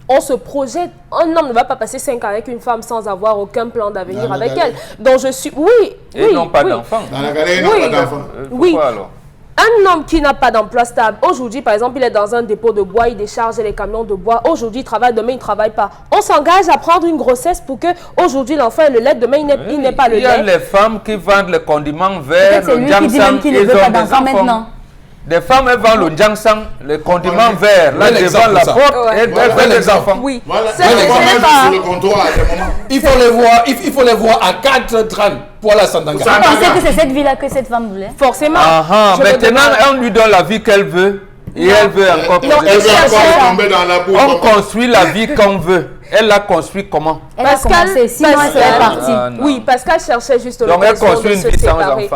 On se projette. Un homme ne va pas passer 5 ans avec une femme sans avoir aucun plan d'avenir avec elle. Donc je suis... Oui. Et non pas d'enfant. Dans la galère, ils n'ont pas d'enfant. Oui. Alors? Un homme qui n'a pas d'emploi stable, aujourd'hui, par exemple, il est dans un dépôt de bois, il décharge les camions de bois. Aujourd'hui, il travaille, demain, il ne travaille pas. On s'engage à prendre une grossesse pour que aujourd'hui l'enfant ait le lait, demain, il n'est pas le lait. Il y a les femmes qui vendent les condiments verts, le jangsang, qui ne veut pas d'enfant maintenant. Des femmes, elles vendent le jangsang, les condiments verts. Là, devant la porte, elles veulent les enfants. Oui. Voilà. Sur le comptoir à des moments. Il faut les voir à 4,30 pour la Sandanga. Vous pensez que c'est cette vie-là que cette femme voulait? Forcément. Maintenant, on lui donne la vie qu'elle veut. Et elle veut encore tomber dans la boue. On construit la vie qu'on veut. Elle l'a construit comment? Pascal, oui, Pascal cherchait juste l'occasion de se séparer.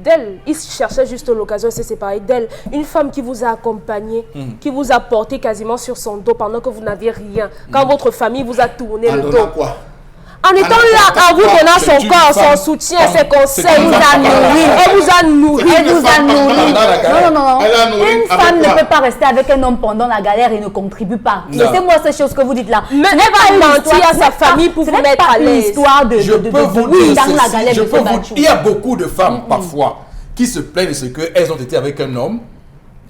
D'elle, il cherchait juste l'occasion de se séparer d'elle. Une femme qui vous a accompagné, qui vous a porté quasiment sur son dos pendant que vous n'aviez rien. Quand votre famille vous a tourné le dos. En étant là, en vous donnant son corps, son soutien, ses conseils, elle vous a nourri. Elle vous a nourri. Non. Une femme ne peut pas rester avec un homme pendant la galère et ne contribue pas. Laissez-moi ces choses que vous dites là. Mais elle va mentir à sa famille pour vous mettre à l'aise. L'histoire de oui, dans la galère de il y a beaucoup de femmes parfois qui se plaignent de ce qu'elles ont été avec un homme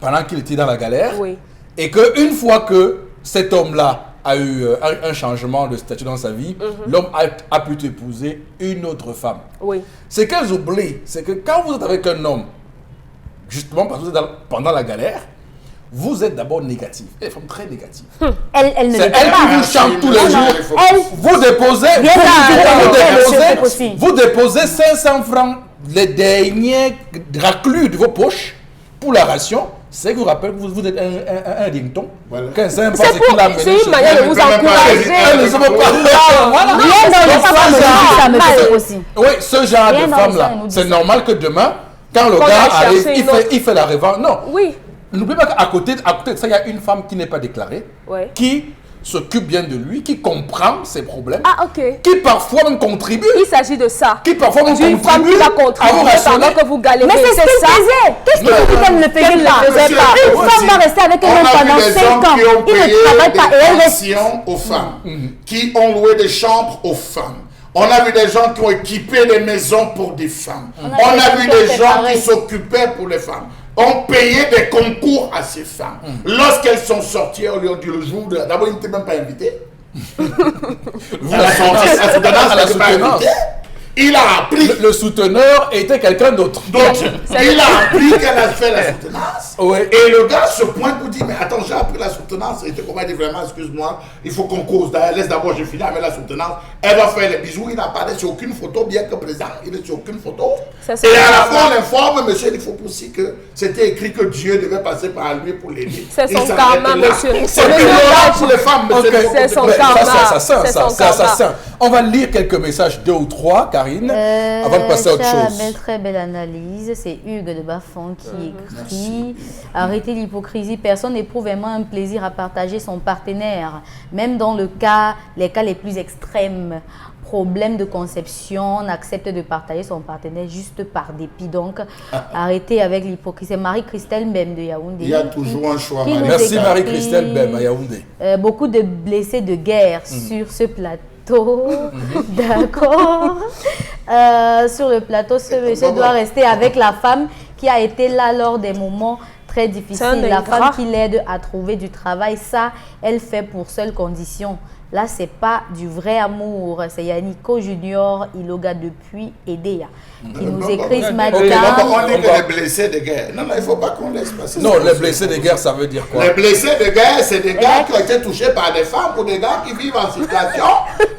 pendant qu'il était dans la galère. Et qu'une fois que cet homme-là a eu un changement de statut dans sa vie, l'homme a pu épouser une autre femme. Oui. Ce qu'elles oublient, c'est que quand vous êtes avec un homme, justement parce que vous êtes pendant la galère, vous êtes d'abord négatif. Elle est une femme très négative. Elle ne C'est le elle fait qui pas. vous chante tous les jours. Elle, Vous déposez, vous déposez 500 francs, les derniers raclus de vos poches pour la ration. C'est que vous rappelez que vous êtes un ding-dong. Voilà. C'est une manière de vous encourager. Elle ne se veut pas. Voilà. rien dans l'histoire me dit ça me fait aussi. Oui, ce genre Rien de dans femme-là, l'histoire nous dit c'est ça. normal que demain, quand le Qu'on gars aille arrive, chercher une autre. il fait la revente. Non, Oui. n'oubliez pas qu'à côté de ça, il y a une femme qui n'est pas déclarée, Ouais. qui s'occupe bien de lui, qui comprend ses problèmes, Ah, ok. qui parfois même contribue, Il s'agit de ça. qui parfois même D'une femme contribue qui va à vous contribuer rationner. pendant que vous galérez. Mais c'est ce qu'elle faisait. Qu'est-ce qui vous dit qu'elle ne le faisait pas? faisait pas. Une femme va rester avec un homme pendant 5 ans. Il ne travaille pas et elle reste. aux femmes, qui ont loué des chambres aux femmes. On a vu des gens qui ont équipé des maisons pour des femmes. On a vu des gens qui s'occupaient pour les femmes. On payait des concours à ces femmes. Lorsqu'elles sont sorties, on lui a dit le jour de... D'abord, ils n'étaient même pas invités. Vous, À la sortie, à la soutenance, à la ils n'étaient pas soutenance. invités. Il a appris... Le souteneur était quelqu'un d'autre. Donc, il a appris qu'elle a fait la soutenance. Ouais. Et le gars se pointe pour dire, mais attends, j'ai appris la soutenance. Et comment il dit vraiment, excuse-moi, il faut qu'on cause. Laisse d'abord, je finis avec la soutenance. Elle va faire les bisous. Il n'apparaît sur aucune photo, bien que présent. Il est sur aucune photo. Ça, c'est Et à la grave. fois, on informe monsieur il faut aussi que c'était écrit que Dieu devait passer par lui pour l'aider. C'est Il son s'arrête karma, là. monsieur. C'est Le violent pour les femmes, monsieur. Ok. C'est son Mais karma. ça, c'est assassin, C'est ça, son c'est karma. assassin. On va lire quelques messages, 2 ou 3, Karine, avant de passer à autre Cher chose. Abel, très belle analyse. C'est Hugues de Bafon qui écrit arrêtez l'hypocrisie. Personne n'éprouve vraiment un plaisir à partager son partenaire, même dans les cas les plus extrêmes. Problème de conception, on accepte de partager son partenaire juste par dépit. Donc, arrêtez avec l'hypocrisie. C'est Marie-Christelle Mbem de Yaoundé. Il y a toujours un choix. Qui nous Merci écrit, Marie-Christelle Bem à Yaoundé. beaucoup de blessés de guerre sur ce plateau. D'accord. Sur le plateau, ce monsieur doit rester avec la femme qui a été là lors des moments très C'est un difficiles. La ingrat. femme qui l'aide à trouver du travail, ça, elle fait pour seule condition. Là, c'est pas du vrai amour. C'est Yannico Junior Iloga depuis Edea qui nous écrit ce matin. Ok, donc on dit que les blessés de guerre. Non, non, il ne faut pas qu'on laisse passer. Non, les blessés de guerre, ça veut dire quoi? Les blessés de guerre, c'est des gars qui ont été touchés par des femmes ou des gars qui vivent en situation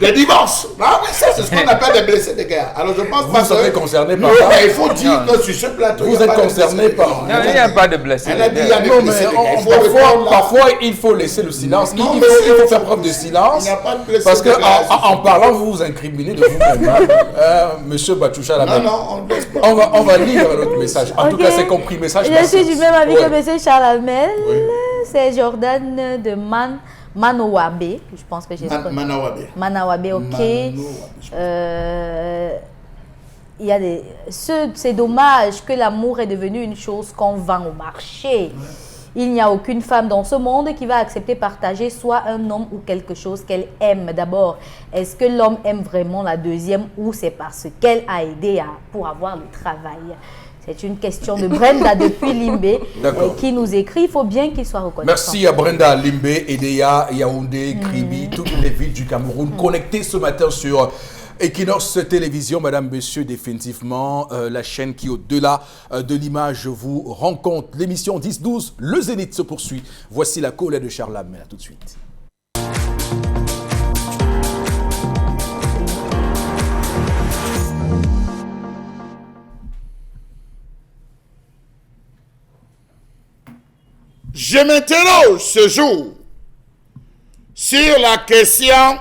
de divorce. Ah oui, ça, c'est ce qu'on appelle les blessés de guerre. Alors, je pense pas Vous serez concerné par Non, ça? mais il faut dire que sur ce plateau, Vous il y a êtes pas de concerné blessés de par- guerre. Non, il n'y a pas de blessés. Elle a dit, il y a des Non, blessés mais de guerre. Il faut répondre là. parfois, il faut laisser le silence. Non, Il mais faut il faire faut- preuve de silence. il n'y a pas de blessés Parce que de guerre. en parlant, vous vous incriminez de vous-même. Monsieur Batoucha, là Non, non, on ne laisse pas. on va lire notre message. En tout Ok. cas, c'est compris. Message Je passé. suis du même avis Ouais. que M. Charles Amel. Oui. C'est Jordan de Manowabe. Je pense que j'ai Manawabe. Manawabe, ok. Manawabe. Il y a c'est dommage que l'amour est devenu une chose qu'on vend au marché. Il n'y a aucune femme dans ce monde qui va accepter partager soit un homme ou quelque chose qu'elle aime. D'abord, est-ce que l'homme aime vraiment la deuxième ou c'est parce qu'elle a aidé pour avoir le travail? C'est une question de Brenda depuis Limbé D'accord. qui nous écrit. Il faut bien qu'il soit reconnaissant. Merci à Brenda Limbé, Edea, Yaoundé, Kribi, toutes les villes du Cameroun connectées ce matin sur Equinox Télévision. Madame, Monsieur, définitivement, la chaîne qui, au-delà de l'image, vous rencontre. L'émission 10-12, le Zénith se poursuit. Voici la colère de Charles Lamel. À tout de suite. Je m'interroge ce jour sur la question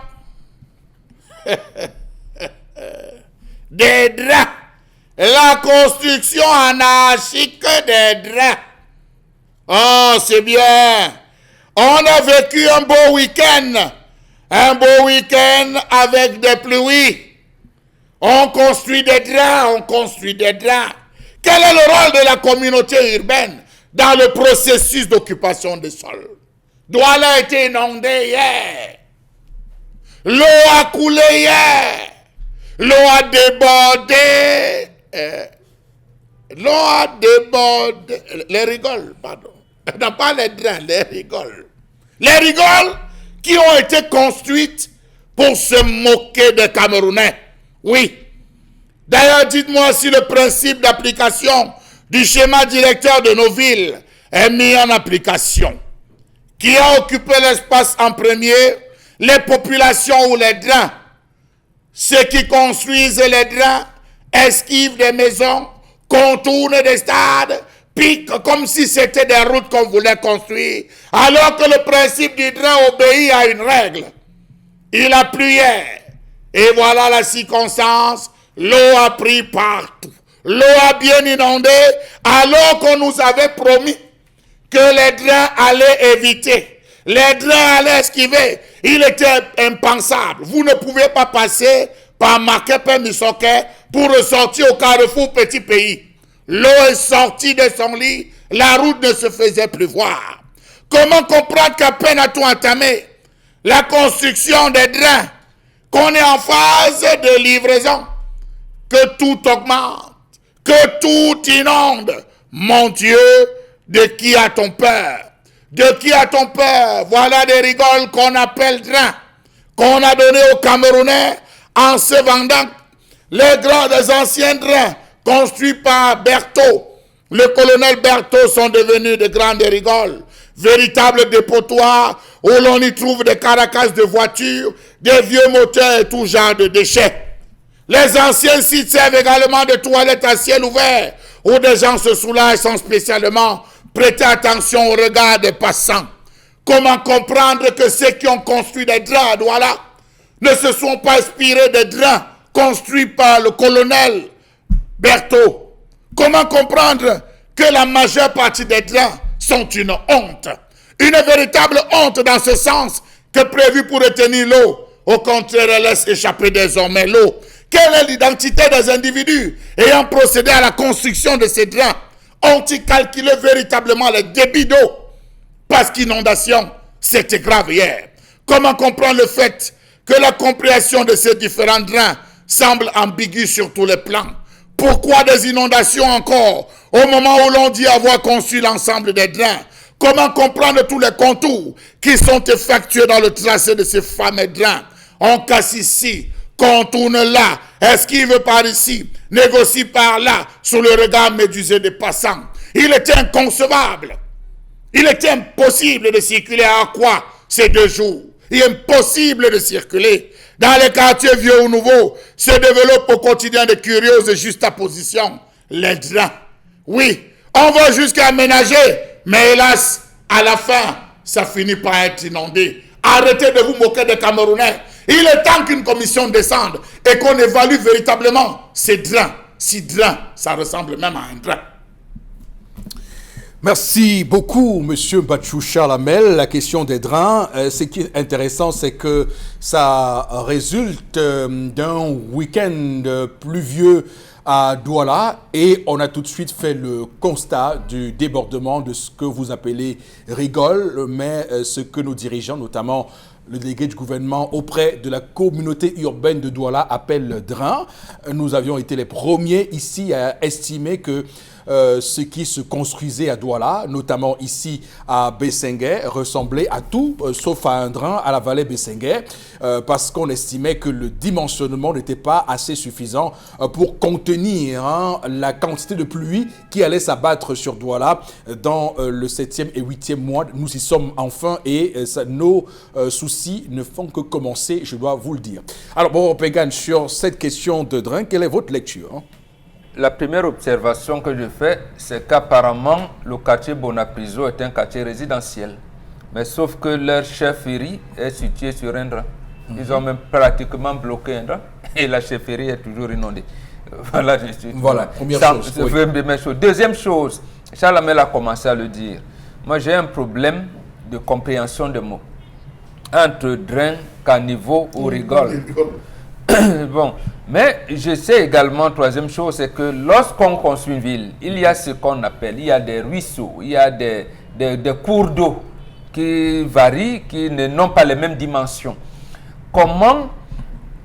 des draps, la construction anarchique des draps. Oh, c'est bien. On a vécu un beau week-end avec des pluies. On construit des draps, on construit des draps. Quel est le rôle de la communauté urbaine dans le processus d'occupation des sols? Douala a été inondé hier. L'eau a coulé hier. L'eau a débordé. L'eau a débordé. Les rigoles, pardon. Non, pas les drains, les rigoles. Les rigoles qui ont été construites pour se moquer des Camerounais. Oui. D'ailleurs, dites-moi si le principe d'application du schéma directeur de nos villes est mis en application. Qui a occupé l'espace en premier? Les populations ou les drains? Ceux qui construisent les drains esquivent des maisons, contournent des stades, piquent comme si c'était des routes qu'on voulait construire, alors que le principe du drain obéit à une règle. Il a plu hier, et voilà la circonstance, l'eau a pris partout. L'eau a bien inondé, alors qu'on nous avait promis que les drains allaient éviter, les drains allaient esquiver. Il était impensable. Vous ne pouvez pas passer par Makepe-Misoke pour ressortir au carrefour Petit Pays. L'eau est sortie de son lit, la route ne se faisait plus voir. Comment comprendre qu'à peine a tout entamé la construction des drains, qu'on est en phase de livraison, que tout augmente, que tout inonde? Mon Dieu, de qui a-t-on peur? De qui a-t-on peur? Voilà des rigoles qu'on appelle drains, qu'on a donné aux Camerounais en se vendant les grands des anciens drains construits par Berthaud. Le colonel Berthaud sont devenus de grandes rigoles, véritables dépotoirs où l'on y trouve des carcasses de voitures, des vieux moteurs et tout genre de déchets. Les anciens sites servent également de toilettes à ciel ouvert où des gens se soulagent sans spécialement prêter attention au regard des passants. Comment comprendre que ceux qui ont construit des drains à Douala ne se sont pas inspirés des drains construits par le colonel Berthaud? Comment comprendre que la majeure partie des drains sont une honte? Une véritable honte dans ce sens que prévu pour retenir l'eau. Au contraire, elle laisse échapper désormais l'eau. Quelle est l'identité des individus ayant procédé à la construction de ces drains? Ont-ils calculé véritablement les débits d'eau? Parce qu'inondation, c'était grave hier. Comment comprendre le fait que la compréhension de ces différents drains semble ambiguë sur tous les plans? Pourquoi des inondations encore au moment où l'on dit avoir conçu l'ensemble des drains? Comment comprendre tous les contours qui sont effectués dans le tracé de ces fameux drains? On casse ici, contourne là, esquive par ici, négocie par là, sous le regard médusé des passants. Il était inconcevable. Il était impossible de circuler à quoi ces 2 jours? Il est impossible de circuler. Dans les quartiers vieux ou nouveaux, se développent au quotidien de curieuses juxtapositions. Les drains. Oui, on va jusqu'à aménager, mais hélas, à la fin, ça finit par être inondé. Arrêtez de vous moquer des Camerounais. Il est temps qu'une commission descende et qu'on évalue véritablement ces drains. Si drains, ça ressemble même à un drain. Merci beaucoup, Monsieur Bachoucha Lamel. La question des drains, ce qui est intéressant, c'est que ça résulte d'un week-end pluvieux à Douala et on a tout de suite fait le constat du débordement de ce que vous appelez rigole, mais ce que nos dirigeants, notamment le délégué du gouvernement auprès de la communauté urbaine de Douala appelle le drain. Nous avions été les premiers ici à estimer que ce qui se construisait à Douala, notamment ici à Bessengué, ressemblait à tout, sauf à un drain à la vallée Bessengué, parce qu'on estimait que le dimensionnement n'était pas assez suffisant pour contenir la quantité de pluie qui allait s'abattre sur Douala dans le 7e et 8e mois. Nous y sommes enfin et nos soucis ne font que commencer, je dois vous le dire. Alors, bon, Pégan, sur cette question de drain, quelle est votre lecture? La première observation que je fais, c'est qu'apparemment, le quartier Bonapriso est un quartier résidentiel. Mais sauf que leur chefferie est située sur un drain. Ils ont même pratiquement bloqué un drain et la chefferie est toujours inondée. Voilà, première chose. Deuxième chose, Charles Amel a commencé à le dire. Moi, j'ai un problème de compréhension des mots. Entre drain, caniveau ou rigole. Bon, mais je sais également, troisième chose, c'est que lorsqu'on construit une ville, il y a ce qu'on appelle, il y a des ruisseaux, il y a des cours d'eau qui varient, qui n'ont pas les mêmes dimensions. Comment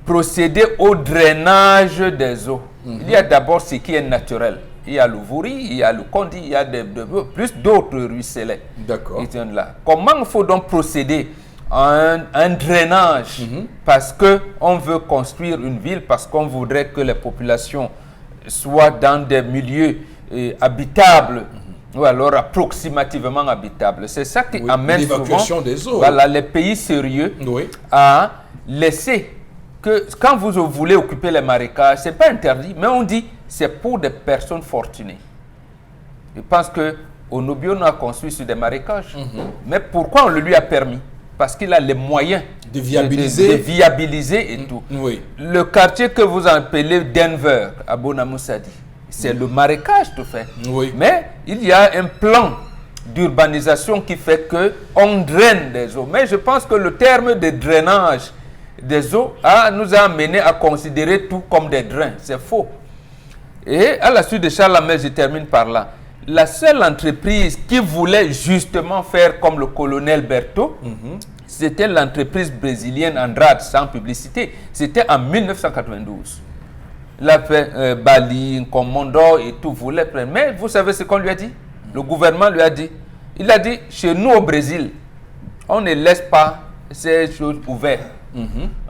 procéder au drainage des eaux? Il y a d'abord ce qui est naturel. Il y a le Vouri, il y a le Kondi, il y a plus d'autres ruisselets. D'accord. Comment il faut donc procéder un drainage, parce qu'on veut construire une ville, parce qu'on voudrait que les populations soient dans des milieux habitables, ou alors approximativement habitables. C'est ça qui amène souvent des eaux. Voilà, les pays sérieux à laisser que quand vous voulez occuper les marécages, ce n'est pas interdit, mais on dit c'est pour des personnes fortunées. Je pense que Onobio a construit sur des marécages. Mais pourquoi on le lui a permis? Parce qu'il a les moyens de viabiliser, et tout. Le quartier que vous appelez Denver, à Bonamoussadi, c'est le marécage tout fait. Mais il y a un plan d'urbanisation qui fait qu'on draine des eaux. Mais je pense que le terme de drainage des eaux nous a amené à considérer tout comme des drains. C'est faux. Et à la suite de Charles Lamel, je termine par là. La seule entreprise qui voulait justement faire comme le colonel Berthaud, c'était l'entreprise brésilienne Andrade, sans publicité. C'était en 1992. La Bali, Commando et tout voulait prendre. Mais vous savez ce qu'on lui a dit? Le gouvernement lui a dit. Il a dit, chez nous au Brésil, on ne laisse pas ces choses ouvertes.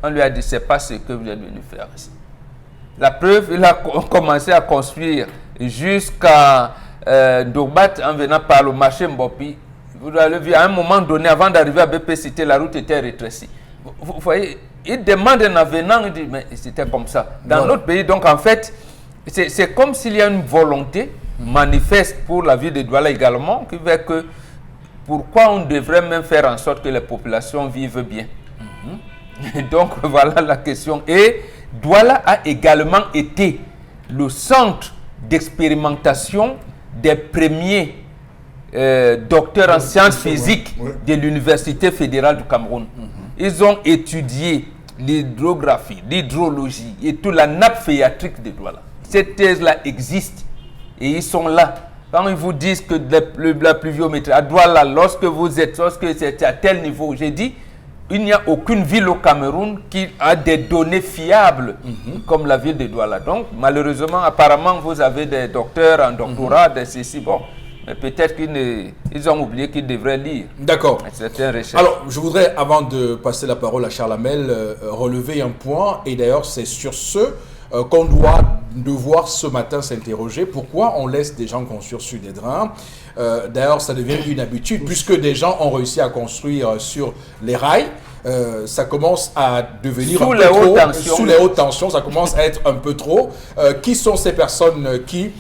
On lui a dit, c'est pas ce que vous êtes venu faire ici. La preuve, il a commencé à construire jusqu'à Dogbat en venant par le marché Mbopi. Vous avez vu, à un moment donné, avant d'arriver à BP Cité, la route était rétrécie. Vous voyez, il demande un avenant, il dit, mais c'était comme ça. Dans notre pays, donc en fait, c'est comme s'il y a une volonté manifeste pour la ville de Douala également, qui fait que pourquoi on devrait même faire en sorte que les populations vivent bien. Et donc voilà la question. Et Douala a également été le centre d'expérimentation des premiers docteurs en sciences physiques de l'Université fédérale du Cameroun. Ils ont étudié l'hydrographie, l'hydrologie et toute la nappe phréatrique de Douala. Cette thèse-là existe et ils sont là. Quand ils vous disent que la pluviométrie à Douala, lorsque c'est à tel niveau, j'ai dit, il n'y a aucune ville au Cameroun qui a des données fiables comme la ville de Douala. Donc, malheureusement, apparemment, vous avez des docteurs en doctorat, des ceci, bon. Mais peut-être qu'ils ont oublié qu'ils devraient lire. D'accord. Certaines recherches. Alors, je voudrais, avant de passer la parole à Charles Lamel, relever un point. Et d'ailleurs, c'est sur ce qu'on doit devoir ce matin s'interroger. Pourquoi on laisse des gens construire sur des drains? D'ailleurs, ça devient une habitude, puisque des gens ont réussi à construire sur les rails. Ça commence à devenir un peu trop. Sous les hautes tensions, ça commence à être un peu trop. Qui sont ces personnes qui,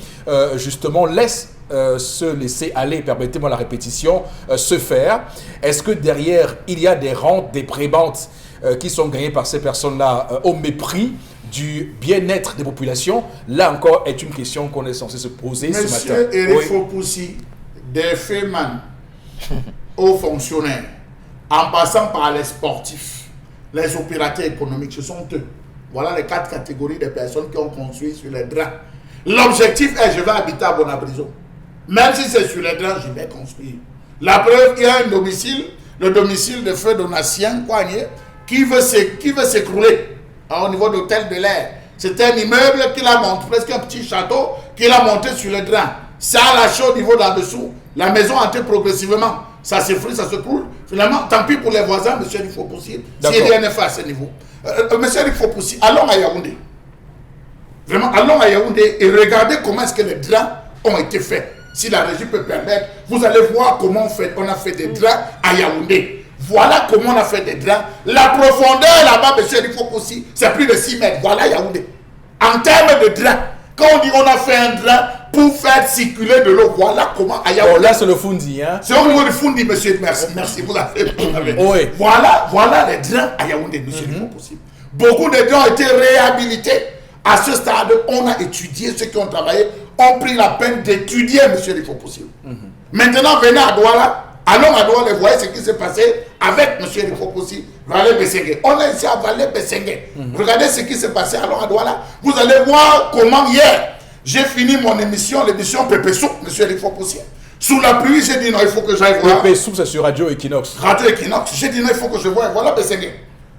justement, laissent se laisser aller, permettez-moi la répétition, se faire? Est-ce que derrière, il y a des rentes, des prébendes qui sont gagnées par ces personnes-là au mépris du bien-être des populations? Là encore est une question qu'on est censé se poser ce matin. Monsieur Eric Fopoussi, des fémans aux fonctionnaires, en passant par les sportifs, les opérateurs économiques, ce sont eux. Voilà les 4 catégories de personnes qui ont construit sur les draps. L'objectif est, je vais habiter à Bonabrison. Même si c'est sur les draps, je vais construire. La preuve, il y a un domicile, le domicile de feu Donatien Coignet, qui veut s'écrouler au niveau de l'hôtel de l'air. C'est un immeuble qu'il a monté, presque un petit château, qu'il a monté sur le drain. Ça a lâché au niveau d'en dessous. La maison a été progressivement. Ça s'effrite, ça se coule. Finalement, tant pis pour les voisins, monsieur il faut possible. Si rien n'est fait à ce niveau. Monsieur il faut possible. Allons à Yaoundé. Vraiment, allons à Yaoundé et regardez comment est-ce que les draps ont été faits. Si la régie peut permettre, vous allez voir comment on a fait des draps à Yaoundé. Voilà comment on a fait des draps. La profondeur là-bas, monsieur il faut possible, c'est plus de 6 mètres. Voilà Yaoundé. En termes de draps, quand on dit on a fait un drap pour faire circuler de l'eau, voilà comment à Yaoundé. Oh, là, c'est le Fundi, hein? C'est au niveau du Fundi, monsieur. Merci, vous avez. Oui. Voilà les draps à Yaoundé, monsieur, il faut possible. Beaucoup de draps ont été réhabilités. À ce stade, on a étudié, ceux qui ont travaillé ont pris la peine d'étudier, monsieur, il faut possible. Maintenant, venez à Douala. Allons à Douala et voyez ce qui s'est passé avec monsieur il faut possible, Valais Bessengue. On est ici à Valais Bessengue. Regardez ce qui s'est passé. Allons à Douala. Vous allez voir comment hier, j'ai fini mon émission, l'émission Pépé Soup, monsieur il faut possible. Sous la pluie, j'ai dit non, il faut que j'aille voir. Pépé Soup, c'est sur Radio Equinox. Radio Equinox. J'ai dit non, il faut que je voie. Voilà Bessengue.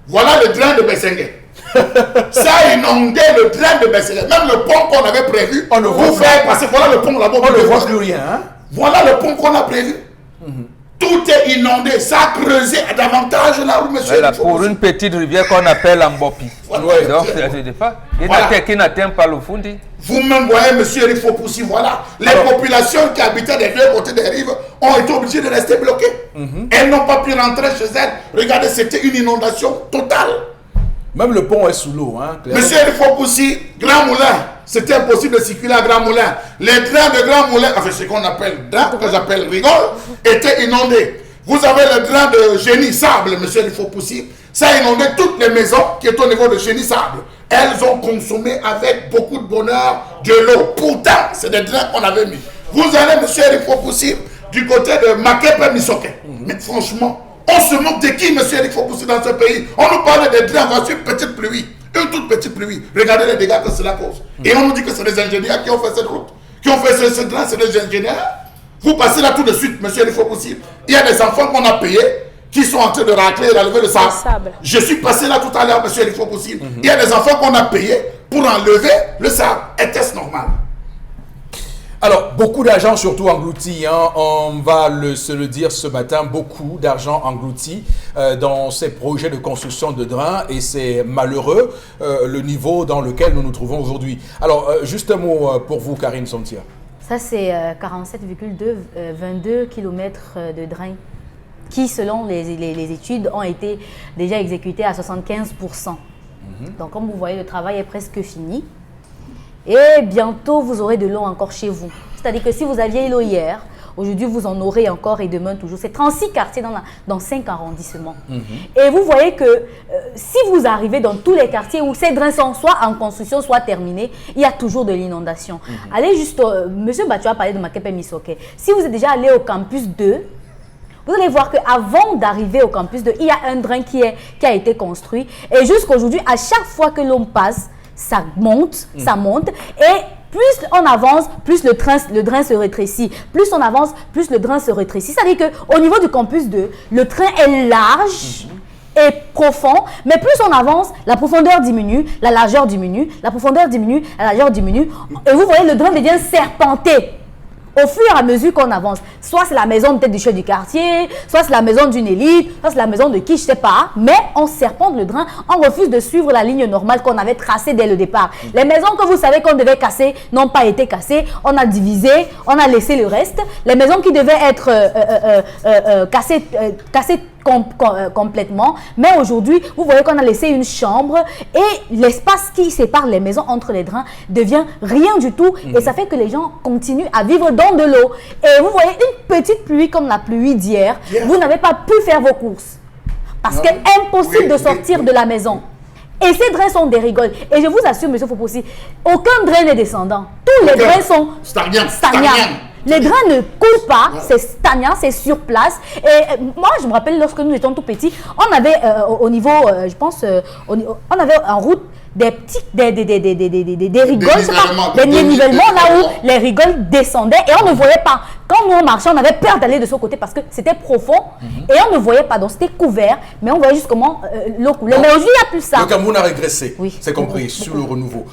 Voilà le drain de Bessengue. Ça a inondé le drain de Bessengue. Même le pont qu'on avait prévu, on ne voit faire passer. Voilà le pont là-bas. On ne voit plus rien. Hein? Voilà le pont qu'on a prévu. Tout est inondé. Ça a creusé davantage la rue, monsieur. Voilà, pour une petite rivière qu'on appelle Ambopi. Voilà. Donc, je ne sais pas. Qui n'atteint pas le fond. Vous-même voyez, monsieur Rifopoussi, voilà. Les populations qui habitaient des deux côtés des rives ont été obligées de rester bloquées. Elles n'ont pas pu rentrer chez elles. Regardez, c'était une inondation totale. Même le pont est sous l'eau. Hein, monsieur Rifopoussi, Grand Moulin, c'était impossible de circuler à Grand Moulin. Les trains de Grand Moulin, enfin ce qu'on appelle train, que j'appelle rigole, étaient inondés. Vous avez le train de Génie Sable, monsieur Rifopoussi. Ça a inondé toutes les maisons qui étaient au niveau de Génie Sable. Elles ont consommé avec beaucoup de bonheur de l'eau. Pourtant, c'est des drains qu'on avait mis. Vous allez, monsieur Rifopoussi, du côté de Makepe Misoke. Mais franchement, on se moque de qui, monsieur Rifopoussi, dans ce pays? On nous parle des drains, voici une petite pluie. Une toute petite pluie. Regardez les dégâts que cela cause. Et on nous dit que c'est des ingénieurs qui ont fait cette route. Qui ont fait ce drain, c'est des ingénieurs. Vous passez là tout de suite, monsieur Rifopoussi. Il y a des enfants qu'on a payés qui sont en train de racler et d'enlever le sable. Je suis passé là tout à l'heure, monsieur Rifopoussi. Il y a des enfants qu'on a payés pour enlever le sable. Était-ce normal? Alors, beaucoup d'argent surtout englouti, hein, on va se le dire ce matin, beaucoup d'argent englouti dans ces projets de construction de drains et c'est malheureux le niveau dans lequel nous nous trouvons aujourd'hui. Alors, juste un mot pour vous, Karine Somtia. Ça, c'est 47,22 km de drains qui, selon les études, ont été déjà exécutés à 75%. Donc, comme vous voyez, le travail est presque fini. Et bientôt, vous aurez de l'eau encore chez vous. C'est-à-dire que si vous aviez l'eau hier, aujourd'hui, vous en aurez encore et demain toujours. C'est 36 quartiers dans 5 arrondissements. Et vous voyez que si vous arrivez dans tous les quartiers où ces drains sont soit en construction, soit terminés, il y a toujours de l'inondation. Allez juste, monsieur Batua a parlé de Makepe Misoke. Si vous êtes déjà allé au campus 2, vous allez voir qu'avant d'arriver au campus 2, il y a un drain qui a été construit. Et jusqu'aujourd'hui, à chaque fois que l'on passe, ça monte, et plus on avance, plus le drain se rétrécit. Plus on avance, plus le drain se rétrécit. C'est-à-dire qu'au niveau du campus 2, le train est large et profond, mais plus on avance, la profondeur diminue, la largeur diminue, la profondeur diminue, la largeur diminue. Et vous voyez, le drain devient serpenté. Au fur et à mesure qu'on avance, soit c'est la maison de tête du chef du quartier, soit c'est la maison d'une élite, soit c'est la maison de qui, je ne sais pas, mais on serpente le drain, on refuse de suivre la ligne normale qu'on avait tracée dès le départ. Les maisons que vous savez qu'on devait casser n'ont pas été cassées, on a divisé, on a laissé le reste. Les maisons qui devaient être cassées complètement, mais aujourd'hui, vous voyez qu'on a laissé une chambre et l'espace qui sépare les maisons entre les drains devient rien du tout et ça fait que les gens continuent à vivre dans de l'eau. Et vous voyez, une petite pluie comme la pluie d'hier, vous n'avez pas pu faire vos courses parce que impossible de sortir de la maison. Et ces drains sont des rigoles. Et je vous assure, monsieur Fopossi, aucun drain n'est descendant. Tous les drains sont stagnants. Les drains ne coulent pas, c'est stagnant, c'est sur place. Et moi, je me rappelle lorsque nous étions tout petits, on avait au niveau, je pense, on avait en route des petits, des rigoles, des nivellements là où les rigoles descendaient et on ne voyait pas. Quand nous on marchait, on avait peur d'aller de ce côté parce que c'était profond et on ne voyait pas. Donc c'était couvert, mais on voyait juste comment l'eau coulait. Mais aujourd'hui, il n'y a plus ça. Le Cameroun a régressé, oui, c'est compris, sur le renouveau.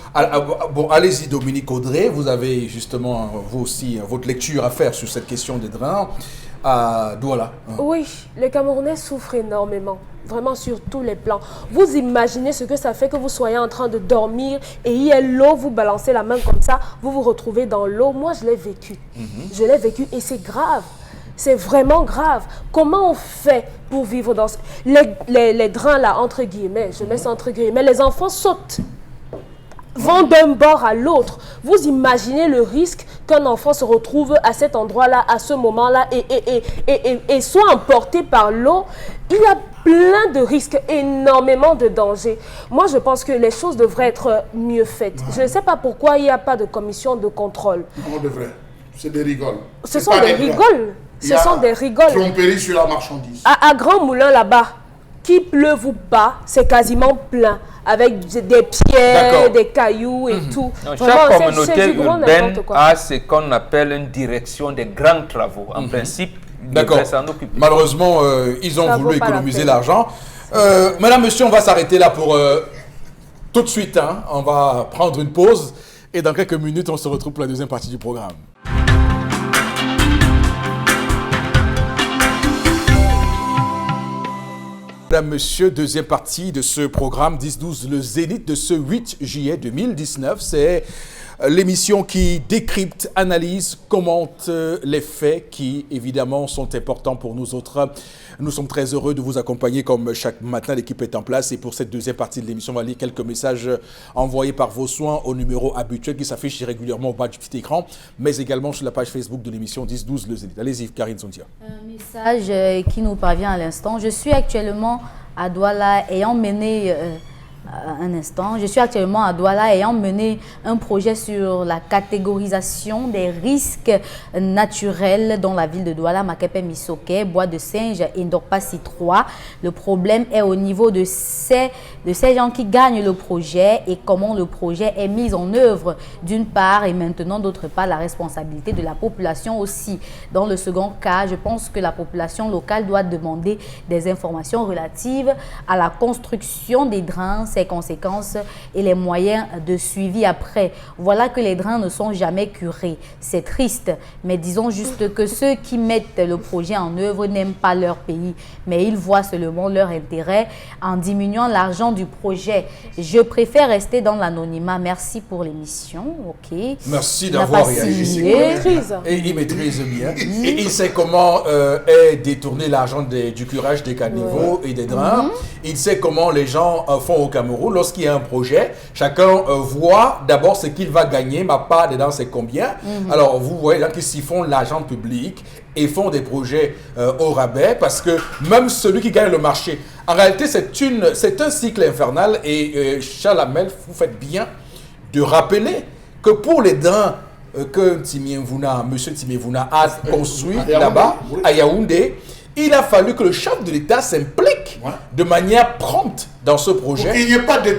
Bon, allez-y, Dominique Audrey, vous avez justement, vous aussi, votre lecture à faire sur cette question des drains à Douala. Oui, les Camerounais souffrent énormément. Vraiment sur tous les plans. Vous imaginez ce que ça fait que vous soyez en train de dormir et il y a l'eau, vous balancez la main comme ça, vous vous retrouvez dans l'eau. Moi, je l'ai vécu. Je l'ai vécu et c'est grave. C'est vraiment grave. Comment on fait pour vivre dans... Les drains là, entre guillemets, je mets ça entre guillemets, les enfants sautent. Vont d'un bord à l'autre. Vous imaginez le risque qu'un enfant se retrouve à cet endroit-là, à ce moment-là, et soit emporté par l'eau. Il y a plein de risques, énormément de dangers. Moi, je pense que les choses devraient être mieux faites. Je ne sais pas pourquoi il n'y a pas de commission de contrôle. On devrait. C'est des rigoles. Ce sont des rigoles. Ce sont des rigoles. Tromperie sur la marchandise. À Grand Moulin, là-bas, qu'il pleuve ou pas, c'est quasiment plein. Avec des pierres, des cailloux et tout. Non, chaque communauté urbaine a ce qu'on appelle une direction des grands travaux. En principe, d'accord. Malheureusement, ils ont voulu économiser l'argent. Madame, monsieur, on va s'arrêter là pour tout de suite. Hein. On va prendre une pause et dans quelques minutes, on se retrouve pour la deuxième partie du programme. Madame, monsieur, deuxième partie de ce programme 10-12, le Zénith de ce 8 juillet 2019. C'est l'émission qui décrypte, analyse, commente les faits qui, évidemment, sont importants pour nous autres. Nous sommes très heureux de vous accompagner comme chaque matin. L'équipe est en place et pour cette deuxième partie de l'émission, on va lire quelques messages envoyés par vos soins au numéro habituel qui s'affiche régulièrement au bas du petit écran, mais également sur la page Facebook de l'émission 10-12 le Zénith. Allez-y, Karine Sontia. Un message qui nous parvient à l'instant. Je suis actuellement à Douala ayant mené un projet sur la catégorisation des risques naturels dans la ville de Douala, Makepe Misoke, Bois de Singe et Ndokpasi 3. Le problème est au niveau de ces gens qui gagnent le projet et comment le projet est mis en œuvre d'une part et maintenant d'autre part la responsabilité de la population aussi. Dans le second cas, je pense que la population locale doit demander des informations relatives à la construction des drains, ses conséquences et les moyens de suivi après. Voilà que les drains ne sont jamais curés. C'est triste, mais disons juste que ceux qui mettent le projet en œuvre n'aiment pas leur pays, mais ils voient seulement leur intérêt en diminuant l'argent du projet. Je préfère rester dans l'anonymat. Merci pour l'émission. Ok. Merci d'avoir réagi. Et il maîtrise bien. Et il sait comment est détourné l'argent du curage des caniveaux et des drains. Il sait comment les gens font au Cameroun. Lorsqu'il y a un projet, chacun voit d'abord ce qu'il va gagner. Ma part dedans, c'est combien. Alors, vous voyez là qu'ils siphonnent l'argent public et font des projets au rabais parce que même celui qui gagne le marché, en réalité, c'est un cycle infernal. Et Charles Hamel, vous faites bien de rappeler que pour les drains que M. Timiévouna a construit là-bas, à Yaoundé, il a fallu que le chef de l'État s'implique de manière prompte dans ce projet.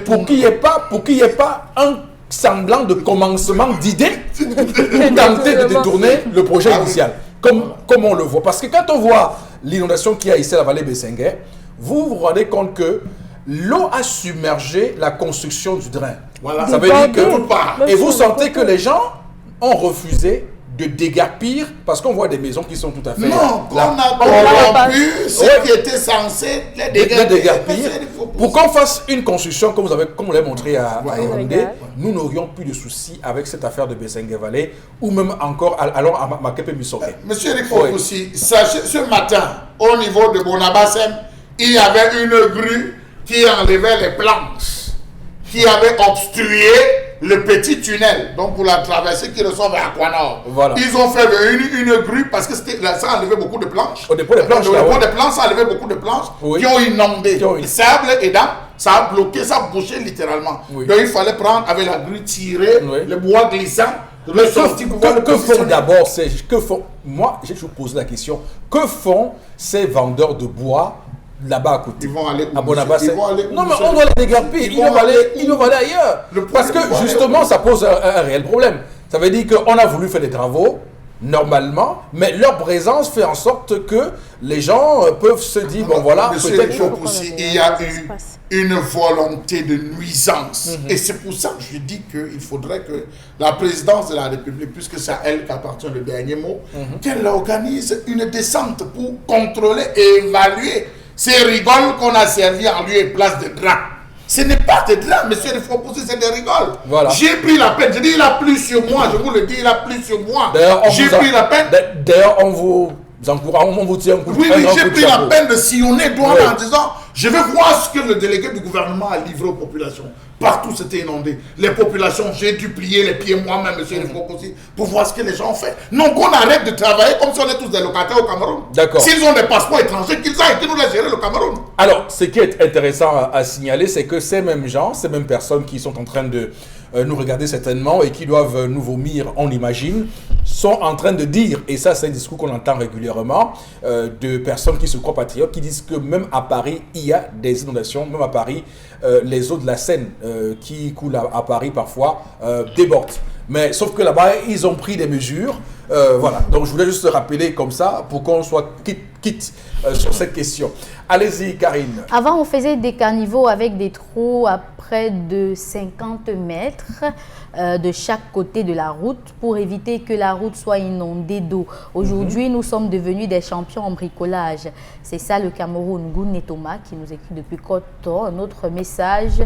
Pour qu'il n'y ait pas un semblant de commencement d'idée pour tenter de détourner le projet initial. Comme on le voit. Parce que quand on voit l'inondation qu'il y a ici à la vallée Bessengue, vous vous rendez compte que l'eau a submergé la construction du drain. Voilà. Ça veut dire que... Et vous sentez que les gens ont refusé de déguerpir parce qu'on voit des maisons qui sont tout à fait... Non, qu'on a corrompu ce qui était censé les déguerpir. Pour qu'on fasse une construction, comme vous l'avez montré à Yaoundé, nous n'aurions plus de soucis avec cette affaire de Bessengue Valley ou même encore allons à Makepe Misoke. Monsieur Eric Fokoussi, sachez, ce matin, au niveau de Bonabassem, il y avait une grue qui enlevait les planches, qui avait obstrué le petit tunnel, donc pour la traversée qui ressort vers Aquanor. Voilà. Ils ont fait une grue parce que ça a enlevé beaucoup de planches. Au dépôt des planches, ça a enlevé beaucoup de planches qui ont inondé. Le sable et ça a bloqué, ça a bouché littéralement. Donc il fallait prendre avec la grue, tirer le bois glissant. Que font d'abord moi, j'ai toujours posé la question, que font ces vendeurs de bois là-bas à côté? Ils vont aller à Bonabassem. Non, mais on doit les déguerpir. Ils vont aller ailleurs. Parce que justement, ça pose un réel problème. Ça veut dire qu'on a voulu faire des travaux normalement, mais leur présence fait en sorte que les gens peuvent se dire, bon voilà, peut-être il y a eu une volonté de nuisance. Et c'est pour ça que je dis qu'il faudrait que la présidence de la République, puisque c'est à elle qu'appartient le dernier mot, qu'elle organise une descente pour contrôler et évaluer ces rigoles qu'on a servi en lieu et place de draps. Ce n'est pas des draps, monsieur il faut poser, c'est des rigoles. Voilà. J'ai pris la peine, je dis il a plu sur moi, je vous le dis, il a plu sur moi. J'ai pris la peine. D'ailleurs, on vous encourage, on vous tient un coup de Oui, j'ai pris la peine de sillonner Douala en disant, je veux voir ce que le délégué du gouvernement a livré aux populations. Partout c'était inondé. Les populations, j'ai dû plier les pieds moi-même, monsieur le aussi, pour voir ce que les gens ont fait. Non, qu'on arrête de travailler comme si on est tous des locataires au Cameroun. D'accord. S'ils ont des passeports étrangers, qu'ils aillent, qu'ils nous laissent gérer le Cameroun. Alors, ce qui est intéressant à signaler, c'est que ces mêmes gens, ces mêmes personnes qui sont en train de nous regarder certainement et qui doivent nous vomir, on l'imagine, sont en train de dire, et ça c'est un discours qu'on entend régulièrement, de personnes qui se croient patriotes, qui disent que même à Paris, il y a des inondations, même à Paris, les eaux de la Seine qui coulent à Paris parfois débordent. Mais sauf que là-bas, ils ont pris des mesures. Voilà, donc je voulais juste rappeler comme ça pour qu'on soit quitte quitte sur cette question. Allez-y, Karine. Avant, on faisait des caniveaux avec des trous à près de 50 mètres de chaque côté de la route pour éviter que la route soit inondée d'eau. Aujourd'hui, nous sommes devenus des champions en bricolage. C'est ça le Cameroun. Gouné Thomas qui nous écrit depuis Koto, un autre message.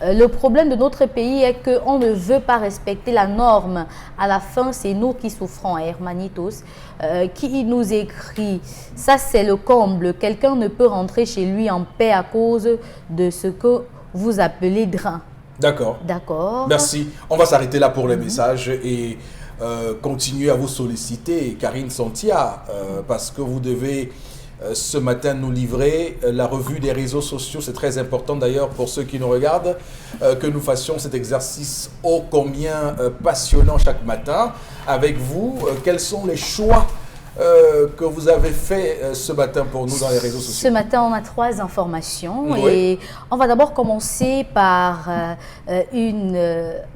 Le problème de notre pays est qu'on ne veut pas respecter la norme. À la fin, c'est nous qui souffrons. Hermanitos qui nous écrit, ça c'est le comble. Quelqu'un ne peut rentrer chez lui en paix à cause de ce que vous appelez drain. D'accord. D'accord. Merci. On va s'arrêter là pour les messages et continuer à vous solliciter, Karine Santia, parce que vous devez ce matin nous livrer la revue des réseaux sociaux. C'est très important d'ailleurs pour ceux qui nous regardent que nous fassions cet exercice ô combien passionnant chaque matin avec vous. Quels sont les choix que vous avez fait ce matin pour nous dans les réseaux sociaux? Ce matin, on a 3 informations. Oui. Et on va d'abord commencer par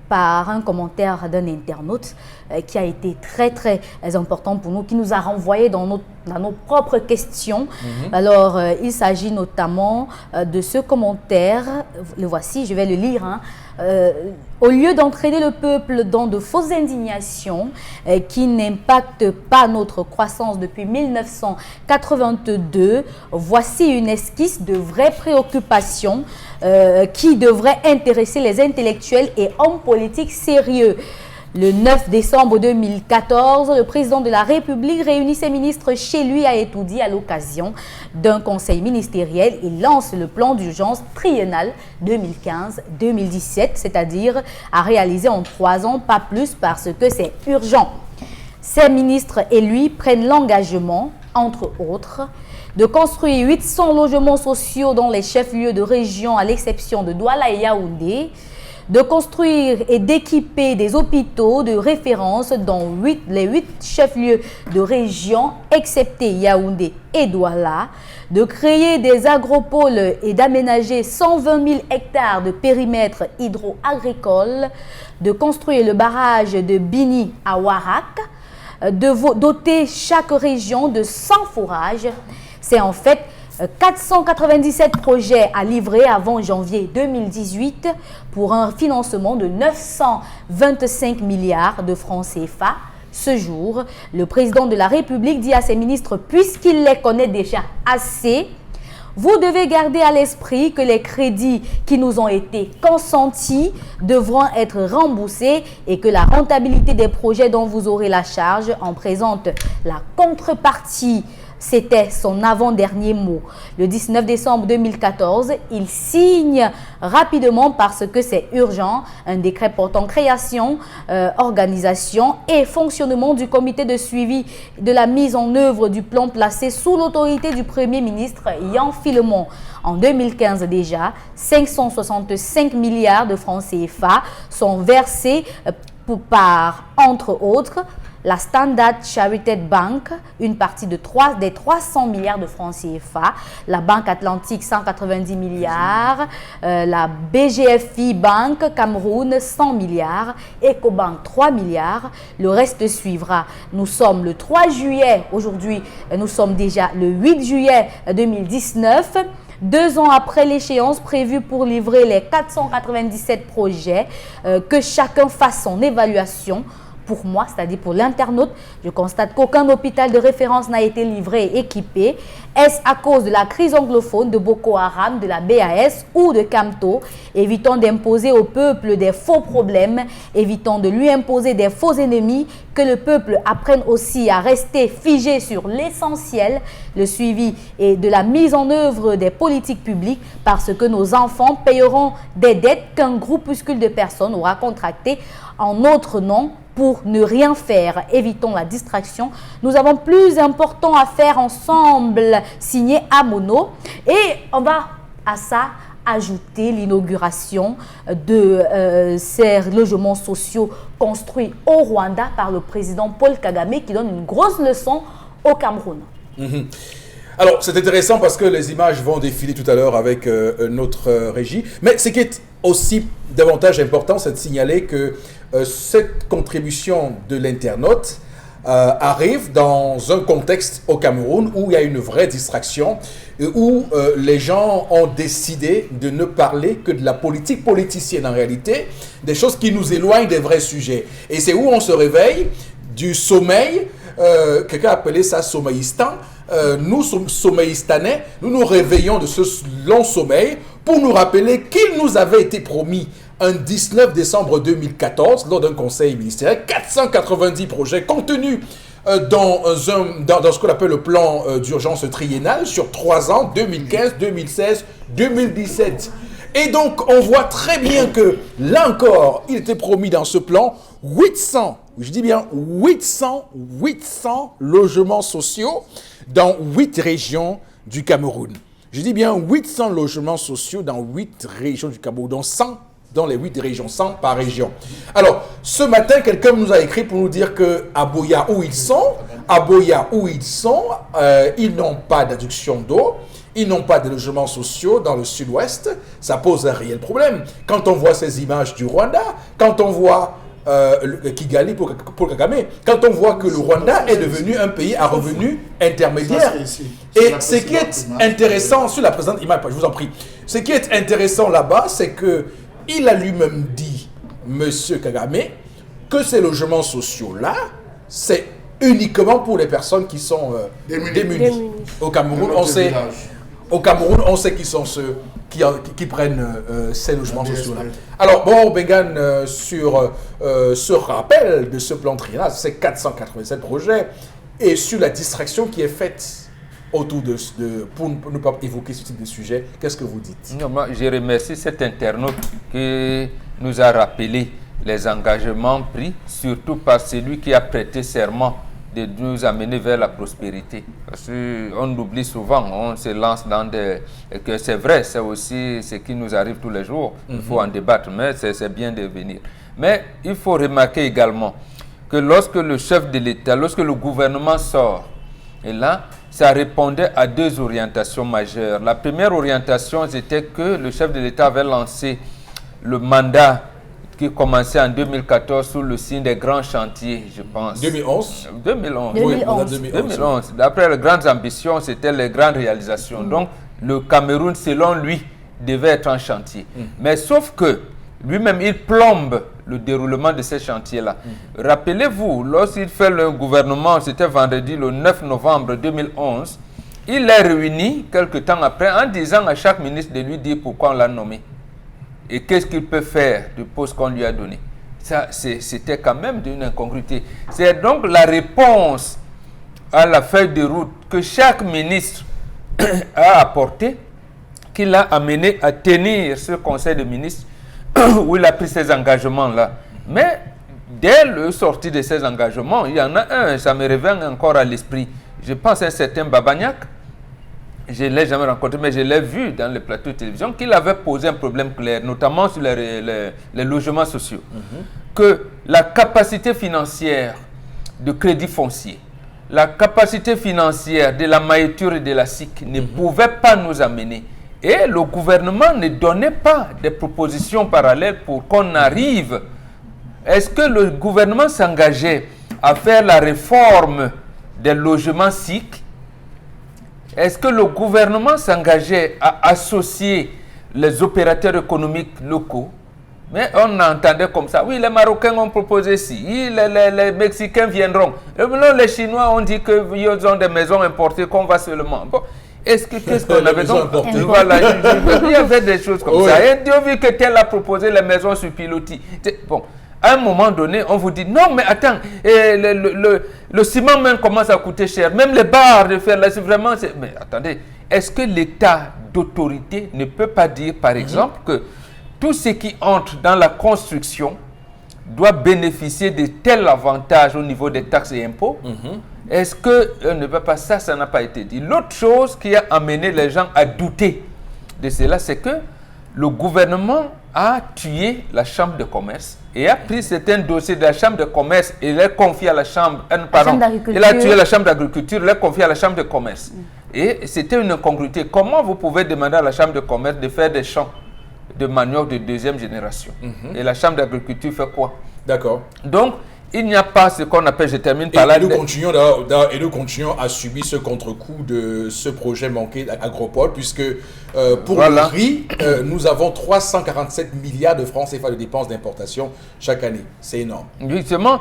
un commentaire d'un internaute qui a été très très important pour nous, qui nous a renvoyé dans nos propres questions. Alors, il s'agit notamment de ce commentaire. Le voici, je vais le lire. Au lieu d'entraîner le peuple dans de fausses indignations qui n'impactent pas notre croissance depuis 1982, voici une esquisse de vraies préoccupations qui devraient intéresser les intellectuels et hommes politiques sérieux. Le 9 décembre 2014, le président de la République réunit ses ministres chez lui à Etoudi à l'occasion d'un conseil ministériel. Il lance le plan d'urgence triennal 2015-2017, c'est-à-dire à réaliser en 3 ans, pas plus parce que c'est urgent. Ces ministres et lui prennent l'engagement, entre autres, de construire 800 logements sociaux dans les chefs-lieux de région à l'exception de Douala et Yaoundé, de construire et d'équiper des hôpitaux de référence dans les 8 chefs-lieux de région, excepté Yaoundé et Douala, de créer des agropoles et d'aménager 120 000 hectares de périmètre hydro-agricole, de construire le barrage de Bini à Warak, de doter chaque région de 100 fourrages. C'est en fait 497 projets à livrer avant janvier 2018 pour un financement de 925 milliards de francs CFA. Ce jour, le président de la République dit à ses ministres, puisqu'il les connaît déjà assez, vous devez garder à l'esprit que les crédits qui nous ont été consentis devront être remboursés et que la rentabilité des projets dont vous aurez la charge en présente la contrepartie. C'était son avant-dernier mot. Le 19 décembre 2014, il signe rapidement parce que c'est urgent un décret portant création, organisation et fonctionnement du comité de suivi de la mise en œuvre du plan placé sous l'autorité du Premier ministre Yan Filemon. En 2015 déjà, 565 milliards de francs CFA sont versés par, entre autres, la Standard Chartered Bank, une partie des 300 milliards de francs CFA, la Banque Atlantique 190 milliards, la BGFI Bank Cameroun 100 milliards, Ecobank 3 milliards, le reste suivra. Nous sommes le 3 juillet, aujourd'hui nous sommes déjà le 8 juillet 2019. 2 ans après l'échéance prévue pour livrer les 497 projets, que chacun fasse son évaluation. Pour moi, c'est-à-dire pour l'internaute, je constate qu'aucun hôpital de référence n'a été livré et équipé. Est-ce à cause de la crise anglophone, de Boko Haram, de la BAS ou de Camto? Évitons d'imposer au peuple des faux problèmes, évitons de lui imposer des faux ennemis, que le peuple apprenne aussi à rester figé sur l'essentiel, le suivi et de la mise en œuvre des politiques publiques, parce que nos enfants payeront des dettes qu'un groupuscule de personnes aura contractées en notre nom pour ne rien faire. Évitons la distraction. Nous avons plus important à faire ensemble, signé Amono. Et on va à ça ajouter l'inauguration de ces logements sociaux construits au Rwanda par le président Paul Kagame qui donne une grosse leçon au Cameroun. Alors, c'est intéressant parce que les images vont défiler tout à l'heure avec notre régie. Mais ce qui est aussi davantage important, c'est de signaler que cette contribution de l'internaute arrive dans un contexte au Cameroun où il y a une vraie distraction, où les gens ont décidé de ne parler que de la politique politicienne en réalité, des choses qui nous éloignent des vrais sujets. Et c'est où on se réveille du sommeil, quelqu'un a appelé ça sommeillistan. Nous, sommeillistanais, nous nous réveillons de ce long sommeil pour nous rappeler qu'il nous avait été promis un 19 décembre 2014, lors d'un conseil ministériel, 490 projets contenus dans ce qu'on appelle le plan d'urgence triennal sur 3 ans, 2015, 2016, 2017. Et donc, on voit très bien que, là encore, il était promis dans ce plan 800, je dis bien 800 logements sociaux dans 8 régions du Cameroun. Je dis bien 800 logements sociaux dans 8 régions du Cameroun, dont 100 dans les 8 régions, 100 par région. Alors, ce matin, quelqu'un nous a écrit pour nous dire qu'à Boya, où ils sont, ils n'ont pas d'adduction d'eau, ils n'ont pas de logements sociaux dans le sud-ouest. Ça pose un réel problème. Quand on voit ces images du Rwanda, quand on voit Kigali pour Kagame, quand on voit que le Rwanda est devenu un pays à revenus intermédiaires. Et ce qui est intéressant, sur la présidente image, je vous en prie, ce qui est intéressant là-bas, c'est que il a lui-même dit, Monsieur Kagame, que ces logements sociaux-là, c'est uniquement pour les personnes qui sont démunies. Au Cameroun, on sait qui sont ceux qui prennent ces logements sociaux-là. Alors, bon, Bengan, sur ce rappel de ce plan triennal, c'est 487 projets, et sur la distraction qui est faite autour pour ne pas évoquer ce type de sujet, qu'est-ce que vous dites? Non, moi, je remercie cet internaute qui nous a rappelé les engagements pris, surtout par celui qui a prêté serment de nous amener vers la prospérité. Parce qu'on oublie souvent, on se lance dans des... Et que c'est vrai, c'est aussi ce qui nous arrive tous les jours. Il faut en débattre, mais c'est bien de venir. Mais il faut remarquer également que lorsque le chef de l'État, lorsque le gouvernement sort, et là, ça répondait à 2 orientations majeures. La première orientation, c'était que le chef de l'État avait lancé le mandat qui commençait en 2014 sous le signe des grands chantiers, je pense. 2011. Oui, 2011. D'après les grandes ambitions, c'était les grandes réalisations. Donc, le Cameroun, selon lui, devait être en chantier. Mais sauf que lui-même, il plombe le déroulement de ces chantiers-là. Rappelez-vous, lorsqu'il fait le gouvernement, c'était vendredi le 9 novembre 2011, il les réunit quelques temps après en disant à chaque ministre de lui dire pourquoi on l'a nommé et qu'est-ce qu'il peut faire du poste qu'on lui a donné. Ça, c'était quand même d'une incongruité. C'est donc la réponse à la feuille de route que chaque ministre a apportée qui l'a amené à tenir ce conseil de ministres où il a pris ces engagements-là. Mais dès le sortie de ces engagements, il y en a un, ça me revient encore à l'esprit. Je pense à un certain Babagnac, je ne l'ai jamais rencontré, mais je l'ai vu dans les plateaux de télévision, qu'il avait posé un problème clair, notamment sur les logements sociaux. Que la capacité financière de crédit foncier, la capacité financière de la Maïture et de la SIC ne pouvait pas nous amener. Et le gouvernement ne donnait pas des propositions parallèles pour qu'on arrive. Est-ce que le gouvernement s'engageait à faire la réforme des logements SIC? Est-ce que le gouvernement s'engageait à associer les opérateurs économiques locaux? Mais on entendait comme ça. Oui, les Marocains ont proposé ci. Oui, les Mexicains viendront. Et maintenant, les Chinois ont dit qu'ils ont des maisons importées qu'on va seulement... Bon. Qu'est-ce qu'on avait donc? Voilà, il y avait des choses comme ça. Et Dieu vu que tel a proposé les maisons sur pilotis. Bon, à un moment donné, on vous dit non, mais attends, le ciment même commence à coûter cher. Même les barres de fer, là, c'est vraiment. Mais attendez, est-ce que l'État d'autorité ne peut pas dire, par exemple, que tout ce qui entre dans la construction doit bénéficier de tels avantages au niveau des taxes et impôts? Est-ce que ne peut pas ça n'a pas été dit. L'autre chose qui a amené les gens à douter de cela, c'est que le gouvernement a tué la chambre de commerce et a pris certains dossiers de la chambre de commerce et les confié à la chambre, il a tué la chambre d'agriculture, les confié à la chambre de commerce. Et c'était une incongruité. Comment vous pouvez demander à la chambre de commerce de faire des champs de manioc de 2e génération? Et la chambre d'agriculture fait quoi? D'accord. Donc, il n'y a pas ce qu'on appelle, je termine par là... Et nous continuons à subir ce contre-coup de ce projet manqué Agropole, puisque pour le riz, nous avons 347 milliards de francs CFA de dépenses d'importation chaque année. C'est énorme. Justement,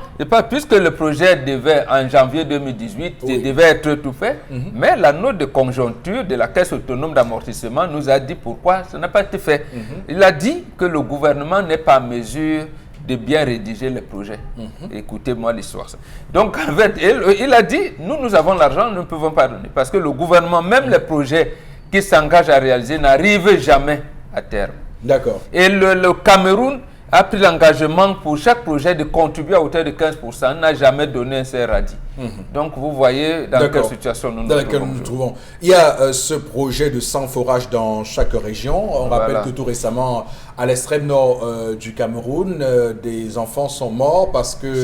puisque le projet devait, en janvier 2018, il devait être tout fait, mais la note de conjoncture de la Caisse autonome d'amortissement nous a dit pourquoi ça n'a pas été fait. Il a dit que le gouvernement n'est pas en mesure de bien rédiger les projets. Écoutez-moi l'histoire. Donc, en fait, il a dit, nous avons l'argent, nous ne pouvons pas donner. Parce que le gouvernement, même les projets qui s'engagent à réaliser, n'arrivent jamais à terme. D'accord. Et le Cameroun a pris l'engagement pour chaque projet de contribuer à hauteur de 15%, n'a jamais donné un CRADI. Donc, vous voyez dans quelle situation nous nous trouvons. Il y a ce projet de 100 forages dans chaque région. On rappelle que tout récemment, à l'extrême nord du Cameroun, des enfants sont morts parce que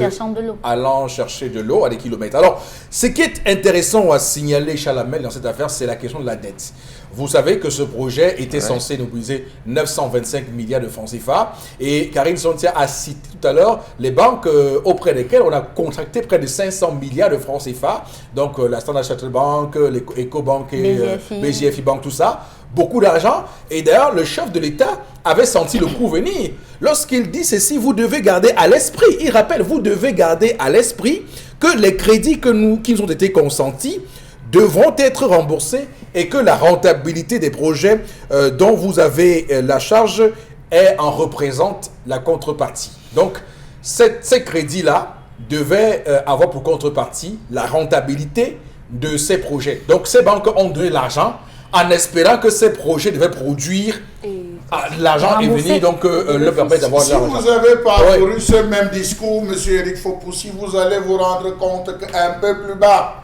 allant chercher de l'eau à des kilomètres. Alors, ce qui est intéressant à signaler, Chalamel, dans cette affaire, c'est la question de la dette. Vous savez que ce projet était censé mobiliser 925 milliards de francs CFA. Et Karine Sontia a cité tout à l'heure les banques auprès desquelles on a contracté près de 500 milliards de francs CFA. Donc la Standard Chartered Bank, l'Ecobank et BGFI Bank, tout ça. Beaucoup d'argent. Et d'ailleurs, le chef de l'État avait senti le coup venir. Lorsqu'il dit ceci, vous devez garder à l'esprit. Il rappelle, vous devez garder à l'esprit que les crédits qui nous ont été consentis devront être remboursés et que la rentabilité des projets dont vous avez la charge en représente la contrepartie. Donc, ces crédits-là devaient avoir pour contrepartie la rentabilité de ces projets. Donc, ces banques ont donné l'argent en espérant que ces projets devaient produire l'argent et venir donc leur permettre d'avoir de l'argent. Si vous avez parcouru ce même discours, M. Eric Fopoussi, vous allez vous rendre compte qu'un peu plus bas,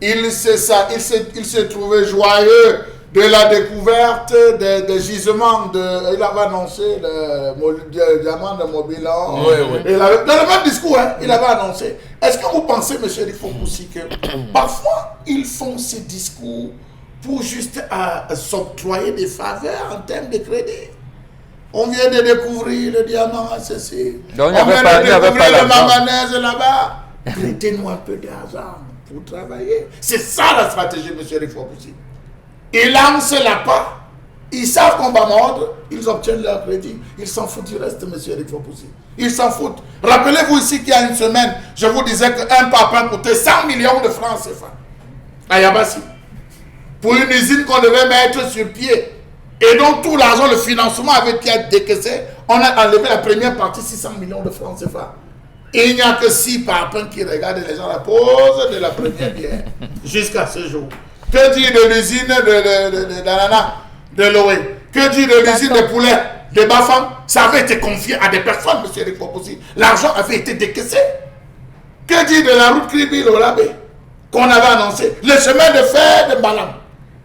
il s'est trouvé joyeux de la découverte des gisements il avait annoncé le diamant de Mobilan. Dans le même discours, il avait annoncé. Est-ce que vous pensez, M. Eric Fopoussi, que parfois ils font ces discours pour juste s'octroyer des faveurs en termes de crédit? On vient de découvrir le diamant à ceci. On vient de découvrir le manganèse là-bas. Prêtez-nous un peu d'argent pour travailler. C'est ça la stratégie, M. Eric Fopoussi. Ils lancent la part, ils savent qu'on va mordre, ils obtiennent leur crédit. Ils s'en foutent du reste, M. Eric Fopoussi. Ils s'en foutent. Rappelez-vous ici qu'il y a une semaine, je vous disais qu'un papin coûtait 100 millions de francs CFA à Yabassi. Pour une usine qu'on devait mettre sur pied. Et donc tout l'argent, le financement avait été décaissé. On a enlevé la première partie, 600 millions de francs CFA. Et il n'y a que 6 papins qui regardent les gens à la pause de la première bière jusqu'à ce jour. Que dire de l'usine de Loé? Que dire de l'usine de poulet de Bafang? Ça avait été confié à des personnes, M. Eric Fopoussi. L'argent avait été décaissé. Que dire de la route Kribi-Lolabé qu'on avait annoncé? Le chemin de fer de Balam.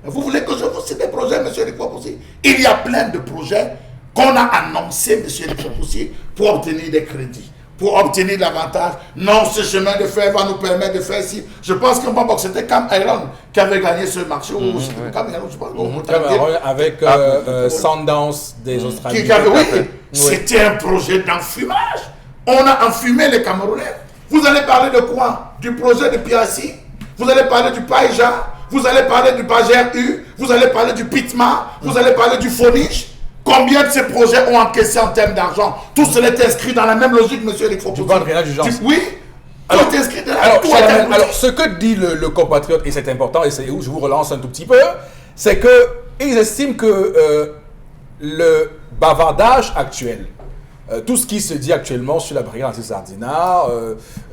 Vous voulez que je vous cite des projets, M. Eric Fopoussi? Il y a plein de projets qu'on a annoncés, M. Eric Fopoussi, pour obtenir des crédits, pour obtenir davantage. Non, ce chemin de fer va nous permettre de faire ici. Je pense que c'était Cam Iron qui avait gagné ce marché. Cam Iron, je pense. Avec Sundance des Australiens. C'était un projet d'enfumage. On a enfumé les Camerounais. Vous allez parler de quoi? Du projet de Piassi. Vous allez parler du Païja. Vous allez parler du Bager-U. Vous allez parler du Pitma. Vous allez parler du Fonich. Combien de ces projets ont encaissé en termes d'argent? Tout cela est inscrit dans la même logique, M. Eric Fopoussi. Tu parles de drainage d'urgence. Oui. Alors, ce que dit le compatriote, et c'est important, et c'est où je vous relance un tout petit peu, c'est qu'ils estiment que le bavardage actuel, tout ce qui se dit actuellement sur la brigade anti-Sardina,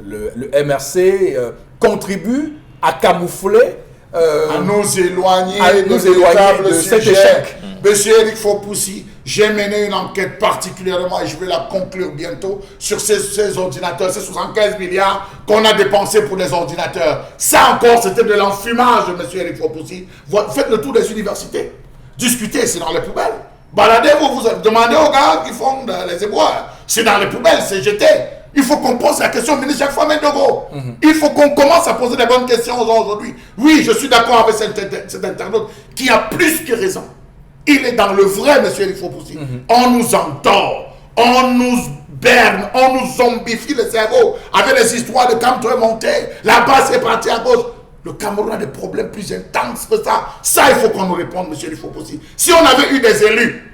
le MRC, contribue à camoufler, à nous éloigner de cet échec. Monsieur Eric Fopoussi, j'ai mené une enquête particulièrement, et je vais la conclure bientôt, sur ces ordinateurs, ces 75 milliards qu'on a dépensés pour les ordinateurs. Ça encore, c'était de l'enfumage, monsieur Eric Fopoussi. Faites le tour des universités. Discutez, c'est dans les poubelles. Baladez-vous, vous demandez aux gars qui font les éboueurs. C'est dans les poubelles, c'est jeté. Il faut qu'on pose la question, ministre Jacques Fomendogo. Il faut qu'on commence à poser des bonnes questions aux gens aujourd'hui. Oui, je suis d'accord avec cet internaute qui a plus que raison. Il est dans le vrai, monsieur Eric Fopoussi. On nous endort, on nous berne, on nous zombifie le cerveau avec les histoires de Camp est monté, là-bas c'est parti à gauche. Le Cameroun a des problèmes plus intenses que ça. Ça, il faut qu'on nous réponde, monsieur Lifoposi. Si on avait eu des élus,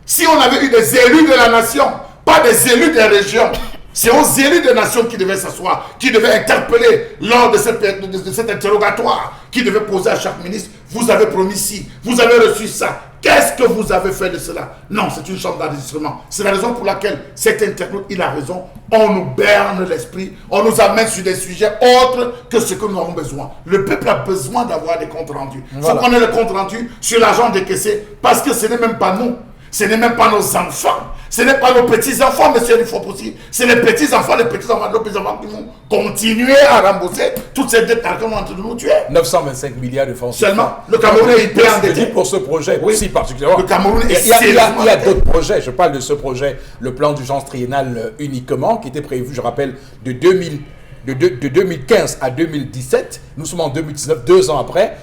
si on avait eu des élus de la nation, pas des élus des régions, c'est aux élus des nations qui devaient s'asseoir, qui devaient interpeller lors de cet interrogatoire, qui devaient poser à chaque ministre, vous avez promis ci, vous avez reçu ça. Qu'est-ce que vous avez fait de cela? Non, c'est une chambre d'enregistrement. C'est la raison pour laquelle cet internaute, il a raison. On nous berne l'esprit, on nous amène sur des sujets autres que ce que nous avons besoin. Le peuple a besoin d'avoir des comptes rendus. Il faut qu'on ait le compte rendu sur l'argent décaissé, parce que ce n'est même pas nous. Ce n'est même pas nos enfants. Ce n'est pas nos petits-enfants, monsieur Lifoposi. C'est les petits-enfants de nos petits-enfants qui vont continuer à rembourser toutes ces dettes qu'on est en train de nous tuer. 925 milliards de francs. Seulement, le Cameroun est hyper endetté. Pour ce projet, oui, si particulièrement. Le Cameroun est il y a d'autres projets. Je parle de ce projet, le plan d'urgence triennal uniquement, qui était prévu, je rappelle, de 2015 à 2017. Nous sommes en 2019, 2 ans après.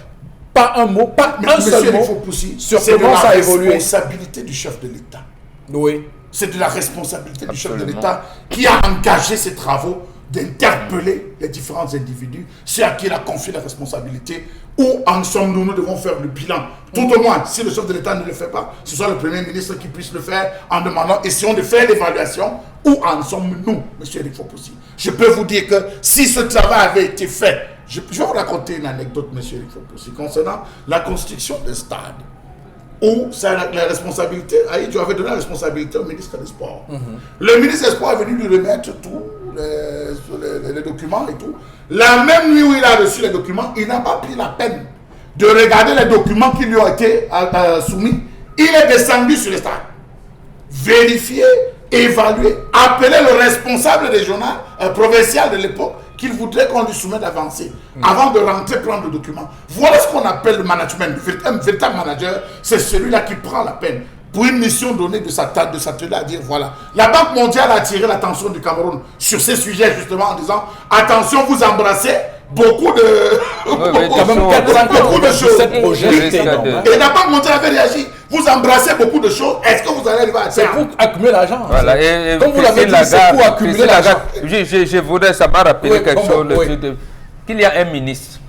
Pas un mot, pas un seul mot sur comment ça a évolué. C'est de la responsabilité du chef de l'État. Oui. C'est de la responsabilité du chef de l'État qui a engagé ses travaux d'interpeller les différents individus, c'est à qui il a confié la responsabilité. Où en sommes-nous? Nous devons faire le bilan. Tout au moins, si le chef de l'État ne le fait pas, ce soit le Premier ministre qui puisse le faire en demandant, essayons de faire l'évaluation. Où en sommes-nous, monsieur Lifoposi? Je peux vous dire que si ce travail avait été fait, je vais vous raconter une anecdote, monsieur Lifoposi, concernant la construction des stades. Où c'est la responsabilité, tu avais donné la responsabilité au ministre des Sports. Le ministre des Sports est venu lui remettre tous les documents et tout. La même nuit où il a reçu les documents, il n'a pas pris la peine de regarder les documents qui lui ont été soumis. Il est descendu sur le stade, vérifier, évaluer, appeler le responsable régional, provincial de l'époque, qu'il voudrait qu'on lui soumette d'avancée avant de rentrer prendre le document. Voilà ce qu'on appelle le management. Un véritable manager, c'est celui-là qui prend la peine pour une mission donnée de sa tête à dire voilà. La Banque mondiale a attiré l'attention du Cameroun sur ces sujets justement en disant attention, vous embrassez beaucoup de beaucoup de choses. Et la Banque mondiale avait réagi. Vous embrassez beaucoup de choses. Est-ce que vous allez arriver à terme? C'est pour accumuler l'argent. Voilà. Comme vous l'avez dit, c'est pour accumuler l'argent. Je voudrais savoir rappeler quelque chose. Qu'il y a un ministre,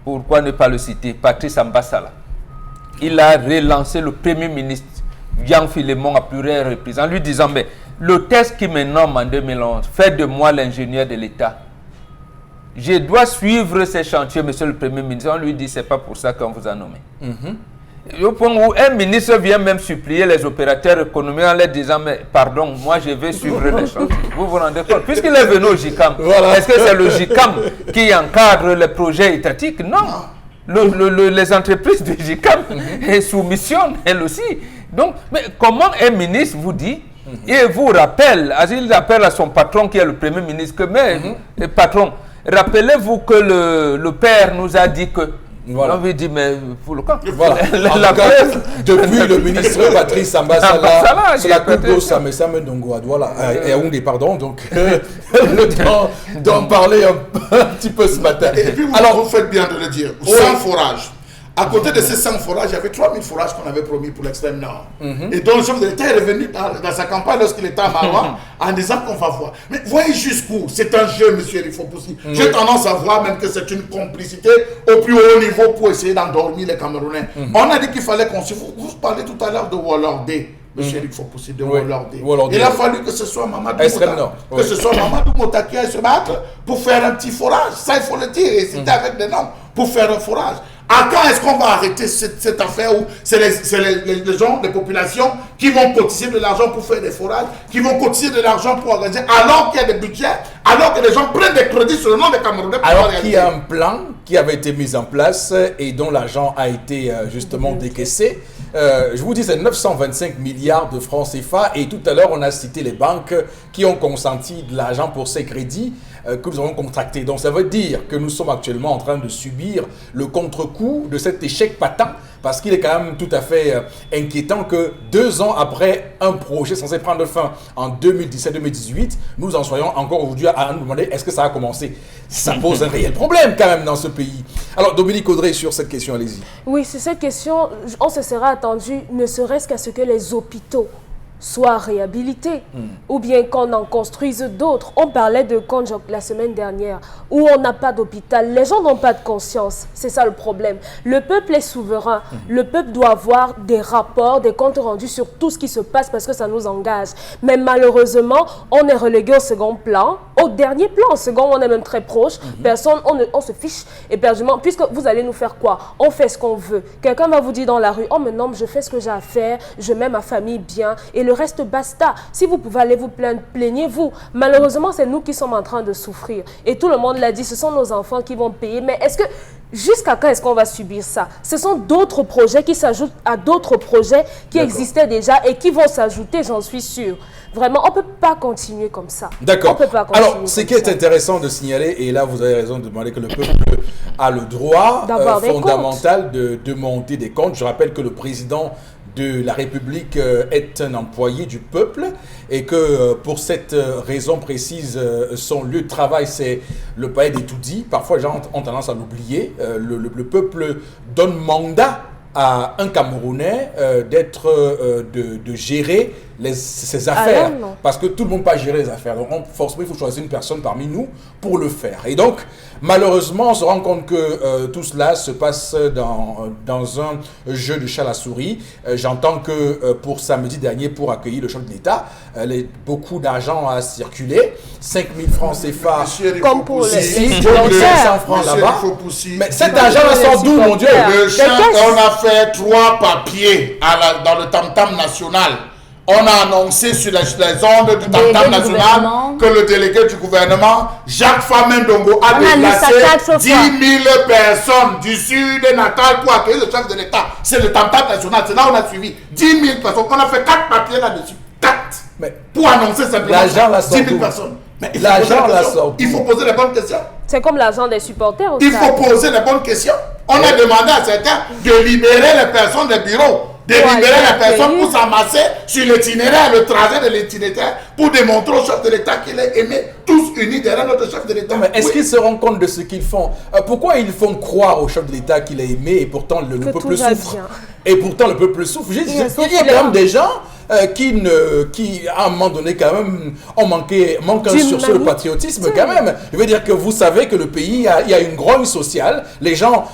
pourquoi ne pas le citer, Patrice Ambassala. Il a relancé le Premier ministre Jean Philémon à plusieurs reprises en lui disant mais le test qui me nomme en 2011 fait de moi l'ingénieur de l'État. Je dois suivre ces chantiers, monsieur le Premier ministre. On lui dit c'est pas pour ça qu'on vous a nommé. Au point où un ministre vient même supplier les opérateurs économiques en leur disant mais pardon, moi je vais suivre les chantiers. Vous vous rendez compte? Puisqu'il est venu au JICAM, est-ce que c'est le JICAM qui encadre les projets étatiques? Non. Les entreprises du JICAM soumissionnent elles aussi. Donc, mais comment un ministre vous dit et vous rappelle, il appelle à son patron qui est le Premier ministre que mais patron, rappelez-vous que le père nous a dit que voilà. On lui dit mais pour le camp. Voilà. Depuis le ministre Patrice Ambassala, c'est la coupe d'eau Samé Dongouad. Voilà. Et Aoundé, pardon. Donc, le temps d'en parler un petit peu ce matin. Et puis, vous faites bien de le dire. Sans forage. À côté de ces 100 forages, il y avait 3000 forages qu'on avait promis pour l'extrême nord. Et donc le chef de l'État est revenu dans sa campagne lorsqu'il était à Maroua en disant qu'on va voir. Mais voyez jusqu'où c'est un jeu, monsieur Lifoposi. J'ai tendance à voir même que c'est une complicité au plus haut niveau pour essayer d'endormir les Camerounais. On a dit qu'il fallait qu'on se... Vous parlez tout à l'heure de Wallordé. Monsieur Lifoposi, de Wallordé. Il a fallu que ce soit Mamadou Mota, que ce soit Mamadou Mota qui aille se battre pour faire un petit forage. Ça, il faut le dire. Et c'était avec des noms pour faire un forage. À quand est-ce qu'on va arrêter cette affaire où c'est les gens, les populations qui vont cotiser de l'argent pour faire des forages, qui vont cotiser de l'argent pour organiser, alors qu'il y a des budgets, alors que les gens prennent des crédits sur le nom des Camerounais pour alors qu'il y a un plan qui avait été mis en place et dont l'argent a été justement décaissé. Je vous dis, c'est 925 milliards de francs CFA et tout à l'heure, on a cité les banques qui ont consenti de l'argent pour ces crédits que nous avons contractés. Donc ça veut dire que nous sommes actuellement en train de subir le contre-coup de cet échec patent parce qu'il est quand même tout à fait inquiétant que 2 ans après un projet censé prendre fin en 2017-2018, nous en soyons encore aujourd'hui à nous demander est-ce que ça a commencé. Ça pose un réel problème quand même dans ce pays. Alors Dominique Audrey, sur cette question, allez-y. Oui, sur cette question, on se sera attendu ne serait-ce qu'à ce que les hôpitaux soient réhabilités ou bien qu'on en construise d'autres. On parlait de Konjok la semaine dernière où on n'a pas d'hôpital. Les gens n'ont pas de conscience. C'est ça le problème. Le peuple est souverain. Le peuple doit avoir des rapports, des comptes rendus sur tout ce qui se passe parce que ça nous engage. Mais malheureusement, on est relégué au second plan, au dernier plan. Au second, on est même très proche. Personne, on se fiche éperdument. Puisque vous allez nous faire quoi? On fait ce qu'on veut. Quelqu'un va vous dire dans la rue, oh mais non, je fais ce que j'ai à faire, je mets ma famille bien et le reste basta. Si vous pouvez aller vous plaindre, plaignez-vous. Malheureusement, c'est nous qui sommes en train de souffrir. Et tout le monde l'a dit, ce sont nos enfants qui vont payer. Mais est-ce que, jusqu'à quand est-ce qu'on va subir ça? Ce sont d'autres projets qui s'ajoutent à d'autres projets qui existaient déjà et qui vont s'ajouter, j'en suis sûre. Vraiment, on ne peut pas continuer comme ça. D'accord. Alors, ce qui est ça. intéressant de signaler, et là vous avez raison de demander que le peuple a le droit fondamental de demander des comptes. Je rappelle que le président de la République est un employé du peuple et que pour cette raison précise, son lieu de travail, c'est le palais des tout-dits. Parfois, les gens ont tendance à l'oublier. Le peuple donne mandat à un Camerounais de gérer ses affaires. Parce que tout le monde ne peut pas gérer les affaires. Donc, forcément, il faut choisir une personne parmi nous pour le faire. Et donc, malheureusement, on se rend compte que tout cela se passe dans un jeu de chat à la souris. J'entends que pour samedi dernier, pour accueillir le chef de l'État, beaucoup d'argent a circulé. 5 000 francs CFA. Comme pour les 500 francs là-bas. Mais cet argent-là sort d'où, mon Dieu? Le chef, on a fait 3 papiers dans le tam-tam national. On a annoncé sur les ondes du tam-tam national que le délégué du gouvernement, Jacques Famendongo, a déplacé 10 000 personnes du sud de Natal pour accueillir le chef de l'État. C'est le tam-tam national. C'est là où on a suivi 10 000 personnes. On a fait 4 papiers là-dessus. 4. Mais pour annoncer simplement 10 000 personnes. Mais il faut poser les bonnes questions. C'est comme l'argent des supporters aussi. Il faut poser les bonnes questions. On a demandé à certains de libérer les personnes des bureaux, de libérer les personnes pour s'amasser sur l'itinéraire, le trajet de l'itinéraire, pour démontrer au chef de l'État qu'il est aimé, tous unis derrière notre chef de l'État. Est-ce qu'ils se rendent compte de ce qu'ils font? Pourquoi ils font croire au chef de l'État qu'il est aimé et pourtant le peuple souffre? Et pourtant le peuple souffre. Il y a quand même des gens qui, à un moment donné, quand même, manquent un sursaut de patriotisme, quand même. Je veux dire que vous savez que le pays, il y a une grogne sociale. Les gens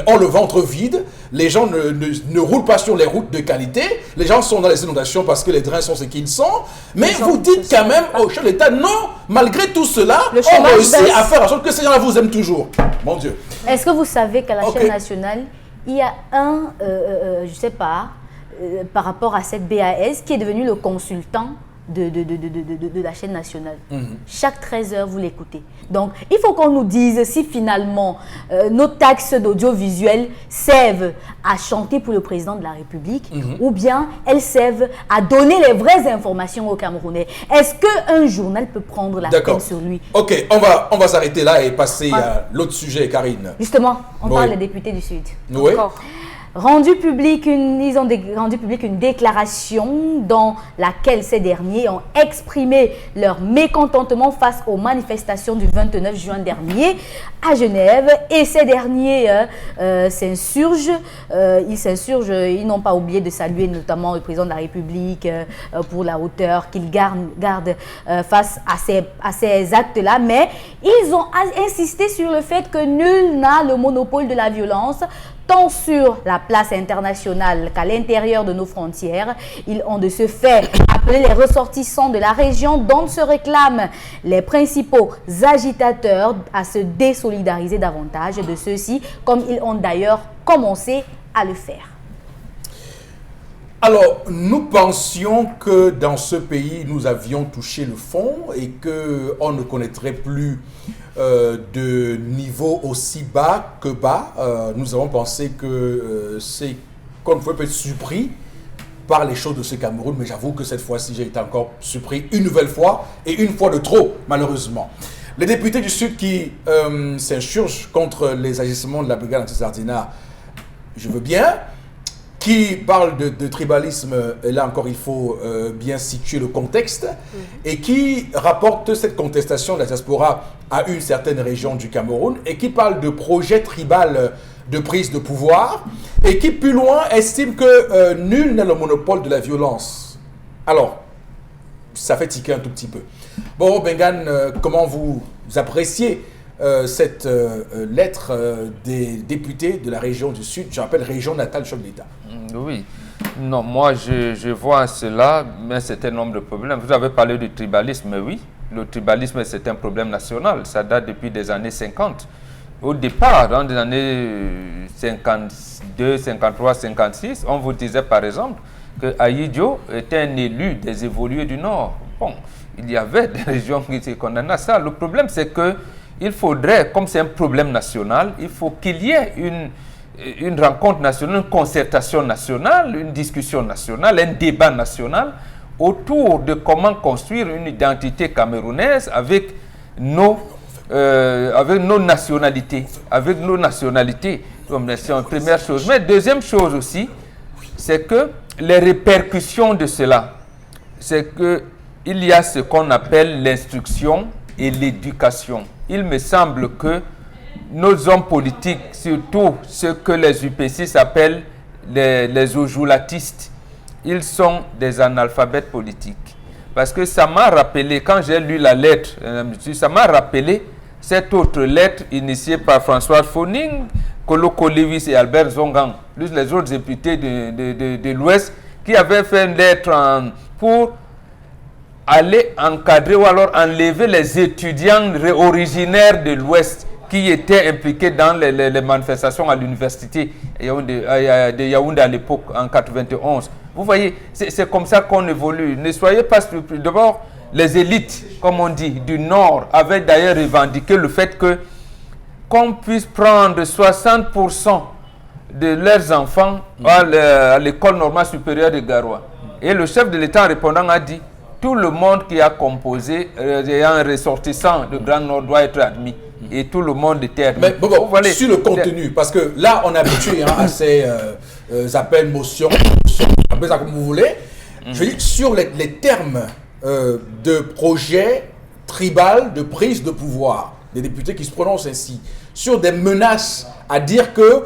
ont le ventre vide. Les gens ne roulent pas sur les routes de qualité. Les gens sont dans les inondations parce que les drains sont ce qu'ils sont. Mais vous dites quand même au chef de l'État, non, malgré tout cela, on réussit à faire en sorte que ces gens-là vous aiment toujours. Mon Dieu. Est-ce que vous savez qu'à la chaîne nationale, il y a je ne sais pas, par rapport à cette BAS qui est devenu le consultant de la chaîne nationale. Chaque 13 heures, vous l'écoutez. Donc, il faut qu'on nous dise si finalement nos taxes d'audiovisuel servent à chanter pour le président de la République ou bien elles servent à donner les vraies informations aux Camerounais. Est-ce qu'un journal peut prendre la peine sur lui? Ok, on va s'arrêter là et passer à l'autre sujet, Karine. Justement, on parle des députés du Sud. Oui. Ils ont rendu public une déclaration dans laquelle ces derniers ont exprimé leur mécontentement face aux manifestations du 29 juin dernier à Genève. Et ces derniers s'insurgent. Ils n'ont pas oublié de saluer notamment le président de la République pour la hauteur qu'il garde face à ces actes-là. Mais ils ont insisté sur le fait que nul n'a le monopole de la violence, tant sur la place internationale qu'à l'intérieur de nos frontières. Ils ont de ce fait appelé les ressortissants de la région dont se réclament les principaux agitateurs à se désolidariser davantage de ceux-ci, comme ils ont d'ailleurs commencé à le faire. Alors, nous pensions que dans ce pays, nous avions touché le fond et qu'on ne connaîtrait plus de niveau aussi bas que bas. Nous avons pensé que qu'on pouvait être surpris par les choses de ce Cameroun, mais j'avoue que cette fois-ci, j'ai été encore surpris une nouvelle fois et une fois de trop, malheureusement. Les députés du Sud qui s'insurgent contre les agissements de la brigade anti-Sardina, je veux bien. Qui parle de tribalisme, et là encore il faut bien situer le contexte, et qui rapporte cette contestation de la diaspora à une certaine région du Cameroun, et qui parle de projet tribal de prise de pouvoir, et qui plus loin estime que nul n'a le monopole de la violence. Alors, ça fait tiquer un tout petit peu. Bon, Bengan, comment vous appréciez cette lettre des députés de la région du Sud, je rappelle région natale chef de l'État? Oui. Non, moi je vois cela, mais c'est un nombre de problèmes. Vous avez parlé du tribalisme, oui. Le tribalisme, c'est un problème national. Ça date depuis des années 50. Au départ, dans les années 52, 53, 56, on vous disait par exemple que Ahidjo était un élu des évolués du Nord. Bon, il y avait des régions qui étaient condamnées à ça. Le problème, c'est que il faudrait, comme c'est un problème national, il faut qu'il y ait une rencontre nationale, une concertation nationale, une discussion nationale, un débat national autour de comment construire une identité camerounaise avec nos nationalités. Avec nos nationalités, c'est une première chose. Mais deuxième chose aussi, c'est que les répercussions de cela, c'est qu'il y a ce qu'on appelle l'instruction et l'éducation. Il me semble que nos hommes politiques, surtout ceux que les UPC appellent les ojulatistes, ils sont des analphabètes politiques. Parce que ça m'a rappelé, quand j'ai lu la lettre, ça m'a rappelé cette autre lettre initiée par François Foning, Koloko Lewis et Albert Zongang, plus les autres députés de l'Ouest, qui avaient fait une lettre pour aller encadrer ou alors enlever les étudiants originaires de l'Ouest qui étaient impliqués dans les manifestations à l'université de Yaoundé à l'époque, en 91. Vous voyez, c'est comme ça qu'on évolue. Ne soyez pas stupide. D'abord, les élites, comme on dit, du Nord avaient d'ailleurs revendiqué le fait qu'on puisse prendre 60% de leurs enfants à l'école normale supérieure de Garoua. Et le chef de l'État en répondant a dit, tout le monde qui a composé, ayant un ressortissant de Grand Nord doit être admis. Et tout le monde était admis. Mais bon, sur le contenu, parce que là, on est habitué à ces appels, motions, appelez ça comme vous voulez. Je veux dire, sur les termes de projet tribal de prise de pouvoir, des députés qui se prononcent ainsi, sur des menaces à dire que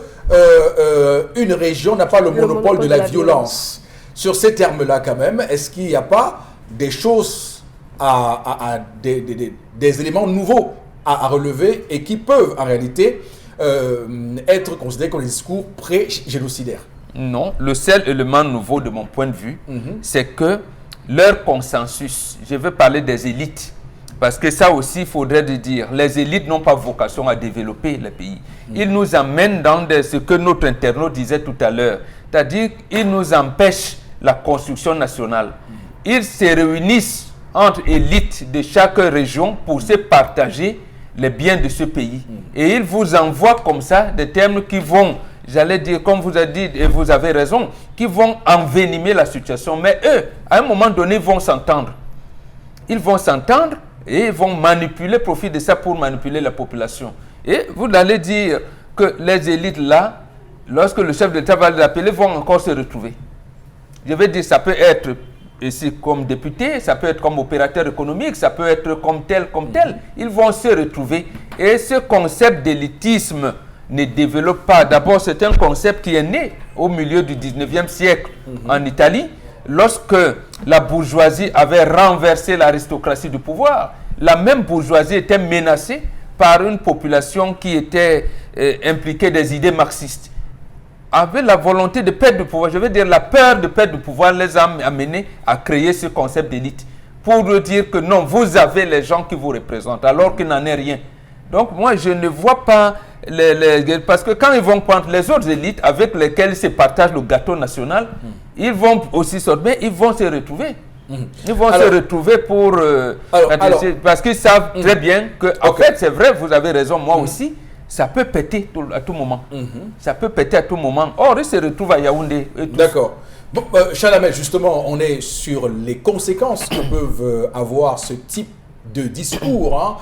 une région n'a pas le monopole de la violence. Sur ces termes-là, quand même, est-ce qu'il n'y a pas des choses, des éléments nouveaux à relever et qui peuvent en réalité être considérés comme des discours pré-génocidaires? Non, le seul élément nouveau de mon point de vue, c'est que leur consensus, je veux parler des élites, parce que ça aussi, il faudrait le dire, les élites n'ont pas vocation à développer le pays. Ils nous amènent dans ce que notre internaute disait tout à l'heure, c'est-à-dire qu'ils nous empêchent la construction nationale. Ils se réunissent entre élites de chaque région pour se partager les biens de ce pays. Et ils vous envoient comme ça des termes qui vont, j'allais dire, comme vous avez dit, et vous avez raison, qui vont envenimer la situation. Mais eux, à un moment donné, vont s'entendre. Ils vont s'entendre et ils vont manipuler, profiter de ça pour manipuler la population. Et vous allez dire que les élites là, lorsque le chef de l'État va les appeler, vont encore se retrouver. Je veux dire, ça peut être ici comme député, ça peut être comme opérateur économique, ça peut être comme tel, comme tel. Ils vont se retrouver. Et ce concept d'élitisme ne développe pas. D'abord, c'est un concept qui est né au milieu du 19e siècle en Italie, lorsque la bourgeoisie avait renversé l'aristocratie du pouvoir. La même bourgeoisie était menacée par une population qui était impliquée des idées marxistes. Avec la volonté de perdre le pouvoir, je veux dire la peur de perdre le pouvoir les a amenés à créer ce concept d'élite. Pour dire que non, vous avez les gens qui vous représentent, alors qu'il n'en est rien. Donc moi, je ne vois pas, parce que quand ils vont prendre les autres élites avec lesquelles ils se partagent le gâteau national, ils vont aussi sortir, mais ils vont se retrouver. Ils vont se retrouver pour... parce qu'ils savent très bien que, en fait, c'est vrai, vous avez raison, moi aussi, ça peut péter à tout moment. Ça peut péter à tout moment. Or, ils se retrouvent à Yaoundé. D'accord. Bon, Chalamel, justement, on est sur les conséquences que peuvent avoir ce type de discours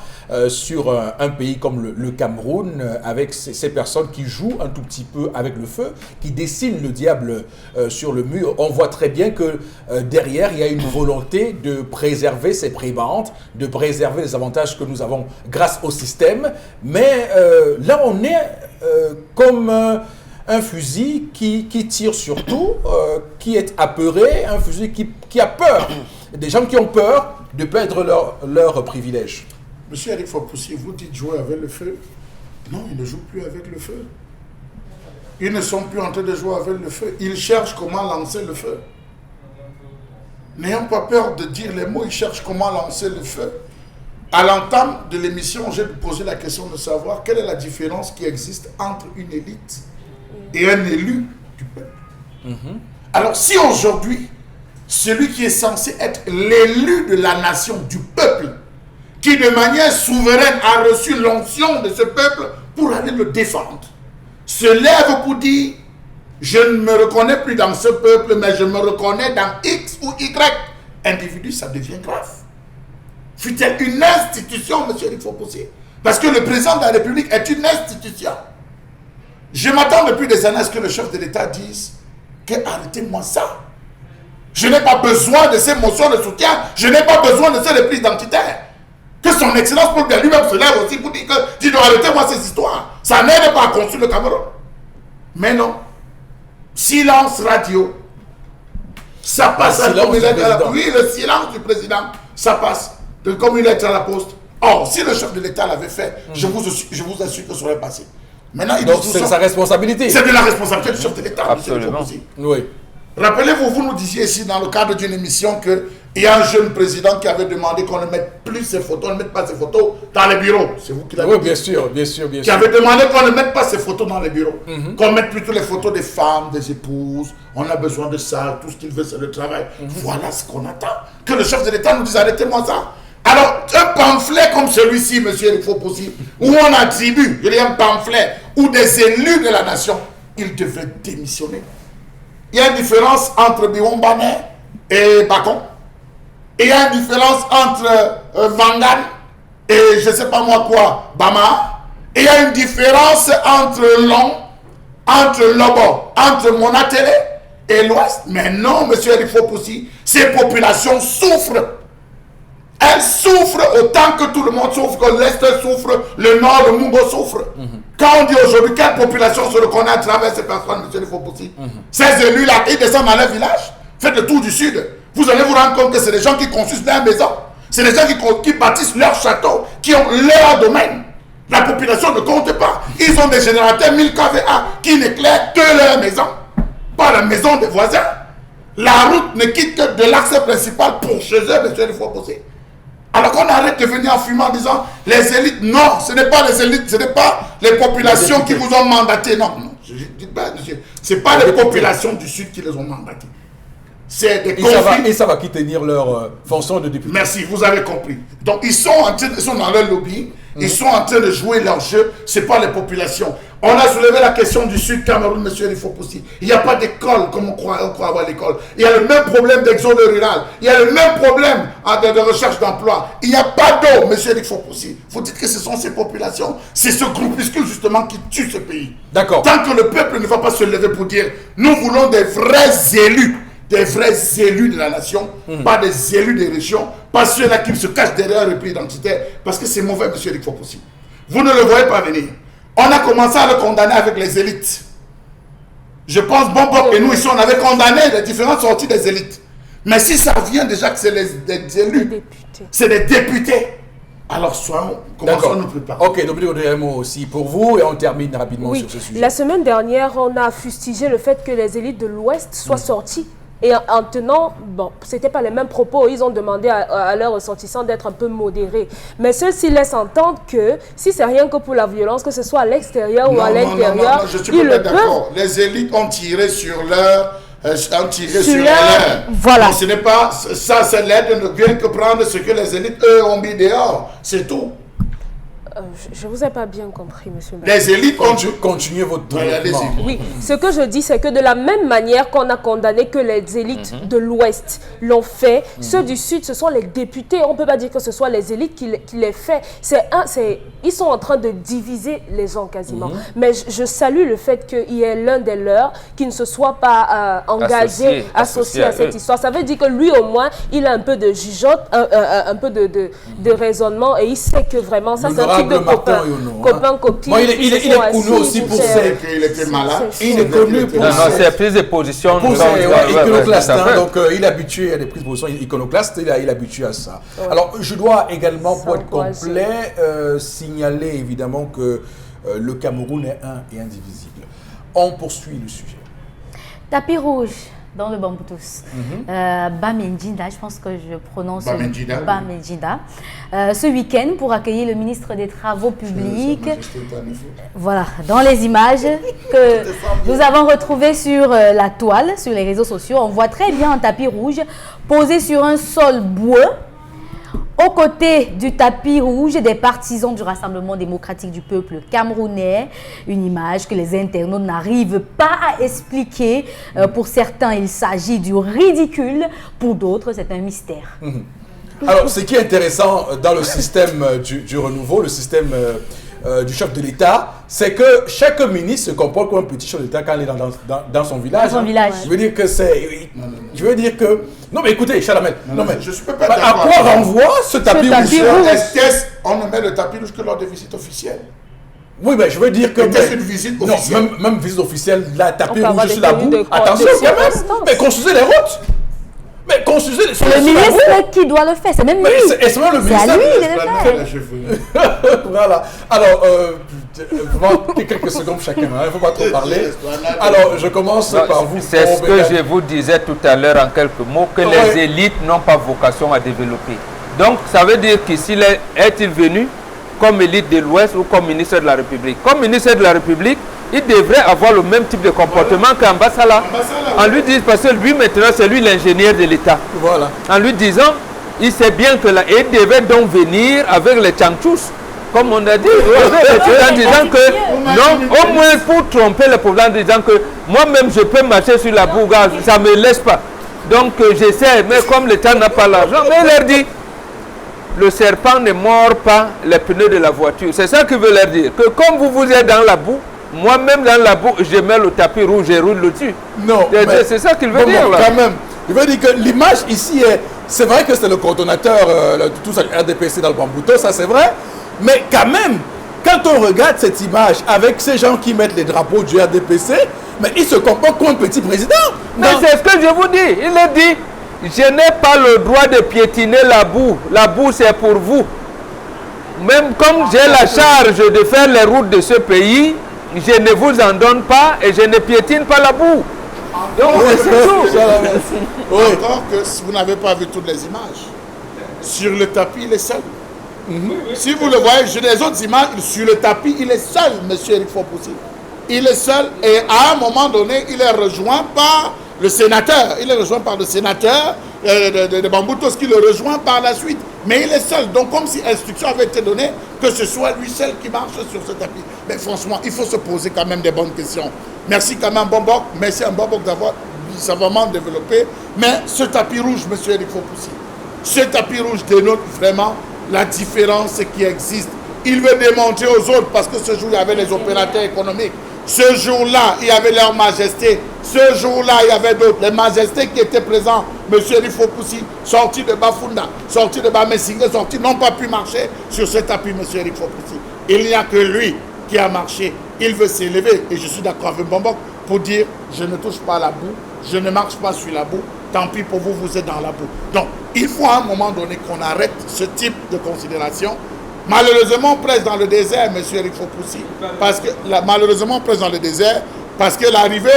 sur un pays comme le Cameroun, avec ces personnes qui jouent un tout petit peu avec le feu, qui dessinent le diable sur le mur. On voit très bien que derrière, il y a une volonté de préserver ces prébendes, de préserver les avantages que nous avons grâce au système. Mais là, on est comme un fusil qui tire sur tout, qui est apeuré, un fusil qui a peur. Des gens qui ont peur de perdre leur privilège. Monsieur Eric Fopoussi, vous dites jouer avec le feu. Non, ils ne jouent plus avec le feu. Ils ne sont plus en train de jouer avec le feu. Ils cherchent comment lancer le feu. N'ayons pas peur de dire les mots, ils cherchent comment lancer le feu. À l'entame de l'émission, j'ai posé la question de savoir quelle est la différence qui existe entre une élite et un élu du peuple. Alors si aujourd'hui, celui qui est censé être l'élu de la nation, du peuple, qui de manière souveraine a reçu l'onction de ce peuple pour aller le défendre, se lève pour dire « Je ne me reconnais plus dans ce peuple, mais je me reconnais dans X ou Y » individu, ça devient grave. Fut-elle une institution, monsieur Eric Fopoussi? Parce que le président de la République est une institution. Je m'attends depuis des années à ce que le chef de l'État dise que arrêtez-moi ça. Je n'ai pas besoin de ces motions de soutien, je n'ai pas besoin de ces reprises identitaires. Que son excellence Paul Biya lui-même se lève aussi pour dire que, dis-donc, arrêtez-moi ces histoires. Ça n'aide pas à construire le Cameroun. Mais non. Silence radio. Ça passe comme il est à la... Oui, le silence du président, ça passe comme il est à la poste. Or, si le chef de l'État l'avait fait, je vous assure que ça aurait passé. Maintenant, donc c'est sa responsabilité. C'est de la responsabilité du chef de l'État. Absolument. Oui. Rappelez-vous, vous nous disiez ici dans le cadre d'une émission qu'il y a un jeune président qui avait demandé qu'on ne mette plus ses photos, on ne mette pas ses photos dans les bureaux. C'est vous qui l'avez dit. Oui, bien sûr. Qui avait demandé qu'on ne mette pas ses photos dans les bureaux. Qu'on mette plutôt les photos des femmes, des épouses. On a besoin de ça, tout ce qu'il veut c'est le travail. Voilà ce qu'on attend. Que le chef de l'État nous dise arrêtez-moi ça. Alors, un pamphlet comme celui-ci, monsieur Eric Fopoussi, où on attribue, il y a un pamphlet, où des élus de la nation, ils devraient démissionner. Il y a une différence entre Biwombane et Bacon. Il y a une différence entre Vangan et je ne sais pas moi quoi, Bama. Il y a une différence entre Long, entre Lobo, entre Monatele et l'Ouest. Mais non, monsieur Eric Fopoussi, ces populations souffrent. Elles souffrent autant que tout le monde souffre, que l'Est souffre, le Nord, le Mungo souffre. Quand on dit aujourd'hui quelle population se reconnaît à travers ces personnes, monsieur Eric Fopoussi, ces élus-là, ils descendent dans leur village, faites le tour du Sud, vous allez vous rendre compte que c'est des gens qui construisent leurs maisons, c'est des gens qui bâtissent leurs châteaux, qui ont leur domaine. La population ne compte pas. Ils ont des générateurs 1000 kVA qui n'éclairent que leur maison, pas la maison des voisins. La route ne quitte que de l'axe principal pour chez eux, monsieur Eric Fopoussi. Alors qu'on arrête de venir en fumant en disant les élites, non, ce n'est pas les élites, ce n'est pas les populations qui vous ont mandaté. Non, je dis pas, ce n'est pas les populations du Sud qui les ont mandatés. C'est des conflits. Et ça va qui tenir leur fonction de député. Merci, vous avez compris. Donc ils sont dans leur lobby, ils sont en train de jouer leur jeu, ce n'est pas les populations. On a soulevé la question du Sud Cameroun, monsieur Eric Fopoussi. Il n'y a pas d'école comme on croit avoir l'école. Il y a le même problème d'exode rural. Il y a le même problème de recherche d'emploi. Il n'y a pas d'eau, monsieur Eric Fopoussi. Vous dites que ce sont ces populations, c'est ce groupuscule justement qui tue ce pays. D'accord. Tant que le peuple ne va pas se lever pour dire, nous voulons des vrais élus. Des vrais élus de la nation, pas des élus des régions, pas ceux-là qui se cachent derrière un repli identitaire, parce que c'est mauvais, monsieur Eric Fopoussi. Vous ne le voyez pas venir. On a commencé à le condamner avec les élites. Je pense, et nous ici, on avait condamné les différentes sorties des élites. Mais si ça vient déjà que c'est des élus, c'est des députés, alors commençons à nous préparer. Ok, donc un mot aussi pour vous et on termine rapidement sur ce sujet. La semaine dernière, on a fustigé le fait que les élites de l'Ouest soient sorties. Et en tenant, bon, ce n'était pas les mêmes propos, ils ont demandé à leurs ressortissants d'être un peu modérés. Mais ceux-ci laissent entendre que si c'est rien que pour la violence, que ce soit à l'extérieur ou à l'intérieur, je suis pas d'accord. Les élites ont tiré sur leur... Voilà. Donc, ce n'est pas... Ça, c'est l'aide ne vient que prendre ce que les élites, eux, ont mis dehors. C'est tout. Je ne vous ai pas bien compris, monsieur. Les élites continuez votre développement. Oui, ce que je dis, c'est que de la même manière qu'on a condamné que les élites de l'Ouest l'ont fait, ceux du Sud, ce sont les députés. On ne peut pas dire que ce soit les élites qui les font. Ils sont en train de diviser les gens quasiment. Mais je salue le fait qu'il y ait l'un des leurs qui ne se soit pas engagé, associé à cette histoire. Ça veut dire que lui, au moins, il a un peu de jugeote, un peu de raisonnement et il sait que vraiment ça, c'est un de Martin copains. Yono, Copains, copines. Bon, il est connu aussi pour ses... Il était malade. Il est connu pour Non, c'est prise de position. pour non, ses iconoclastes, tout à fait. donc il est habitué à des prises de position iconoclastes, il est habitué à ça. Ouais. Alors, je dois également, pour être S'encourager. complet, signaler évidemment que le Cameroun est un et indivisible. On poursuit le sujet. Tapis rouge dans le Bamboutous. Bamendjinda, je pense que je prononce Bamendjinda. Bamendjinda. Ce week-end, pour accueillir le ministre des Travaux publics. Voilà, dans les images que nous avons retrouvées sur la toile, sur les réseaux sociaux, on voit très bien un tapis rouge posé sur un sol boueux. Aux côtés du tapis rouge des partisans du Rassemblement démocratique du peuple camerounais, une image que les internautes n'arrivent pas à expliquer. Pour certains, il s'agit du ridicule, pour d'autres, c'est un mystère. Alors, ce qui est intéressant dans le système du renouveau, le système du chef de l'État, c'est que chaque ministre se comporte comme un petit chef de l'État quand il est dans son village. Dans son village. Je veux dire que c'est... Je veux dire que... Non, mais écoutez, Chalamel, non, mais je suis pas à d'accord. quoi renvoie ce tapis tapis rouge? rouge. Est-ce qu'on ne met le tapis rouge que lors des visites officielles? Oui, mais je veux dire que... Était-ce une visite Non, officielle? même visite officielle, la tapis On peut avoir rouge des sur la tenues boue. de Attention, quand même. circonstance. Mais construisez les routes. Mais construisez les... Le ministre qui doit le faire, c'est même lui. Et c'est même le C'est à ministère. lui de le faire. Voilà. Alors, vraiment, quelques secondes chacun, il ne faut pas trop parler. Alors, je commence Non, par vous. c'est ce que je vous disais tout à l'heure en quelques mots, que les élites n'ont pas vocation à développer. Donc, ça veut dire qu'ici, est-il venu comme élite de l'Ouest ou comme ministre de la République? Comme ministre de la République, il devrait avoir le même type de comportement qu'Ambassala. En lui disant, parce que lui maintenant, c'est lui l'ingénieur de l'État. Voilà. En lui disant, il sait bien que il devait donc venir avec les tchantchous, comme on a dit, en disant que, non, au moins pour tromper le peuple, en disant que moi-même je peux marcher sur la boue, ça ne me laisse pas. Donc j'essaie, mais comme l'État n'a pas l'argent, mais il leur dit, le serpent ne mord pas les pneus de la voiture. C'est ça qu'il veut leur dire, que comme vous êtes dans la boue, moi-même dans la boue, je mets le tapis rouge et roule dessus. Non, C'est ça qu'il veut dire là. Quand même, il veut dire que l'image ici est... C'est vrai que c'est le coordonnateur, tout ça, RDPC dans le Bambouto, ça c'est vrai. Mais quand même, quand on regarde cette image avec ces gens qui mettent les drapeaux du RDPC, mais il se comporte comme un petit président. Mais c'est ce que je vous dis. Il a dit, je n'ai pas le droit de piétiner la boue. La boue, c'est pour vous. Même comme j'ai la charge de faire les routes de ce pays, je ne vous en donne pas et je ne piétine pas la boue. Donc, c'est tout. Encore que si vous n'avez pas vu toutes les images, sur le tapis, il est seul. Si vous le voyez, j'ai des autres images, sur le tapis, il est seul, monsieur Eric Fopoussi. Il est seul et à un moment donné, il est rejoint par le sénateur. Il est rejoint par le sénateur de Bamboutos qui le rejoint par la suite. Mais il est seul. Donc comme si instruction avait été donnée que ce soit lui seul qui marche sur ce tapis. Mais franchement, il faut se poser quand même des bonnes questions. Merci quand même Bombok. Merci à Bombok d'avoir savamment développé. Mais ce tapis rouge, monsieur Eric Fopoussi, ce tapis rouge dénote vraiment la différence qui existe. Il veut démontrer aux autres parce que ce jour, il y avait les opérateurs économiques. Ce jour-là, il y avait leur majesté. Ce jour-là, il y avait d'autres. Les majestés qui étaient présents, M. Rifopoussi, sortis de Bafunda, sortis de Bamessingue, sortis, n'ont pas pu marcher sur ce tapis, M. Rifopoussi. Il n'y a que lui qui a marché. Il veut s'élever. Et je suis d'accord avec Bombok pour dire, je ne touche pas la boue, je ne marche pas sur la boue. Tant pis pour vous, vous êtes dans la boue. Donc, il faut à un moment donné qu'on arrête ce type de considération. Malheureusement, on presse dans le désert, M. Eric Fopoussi, parce que malheureusement, on presse dans le désert, parce que l'arrivée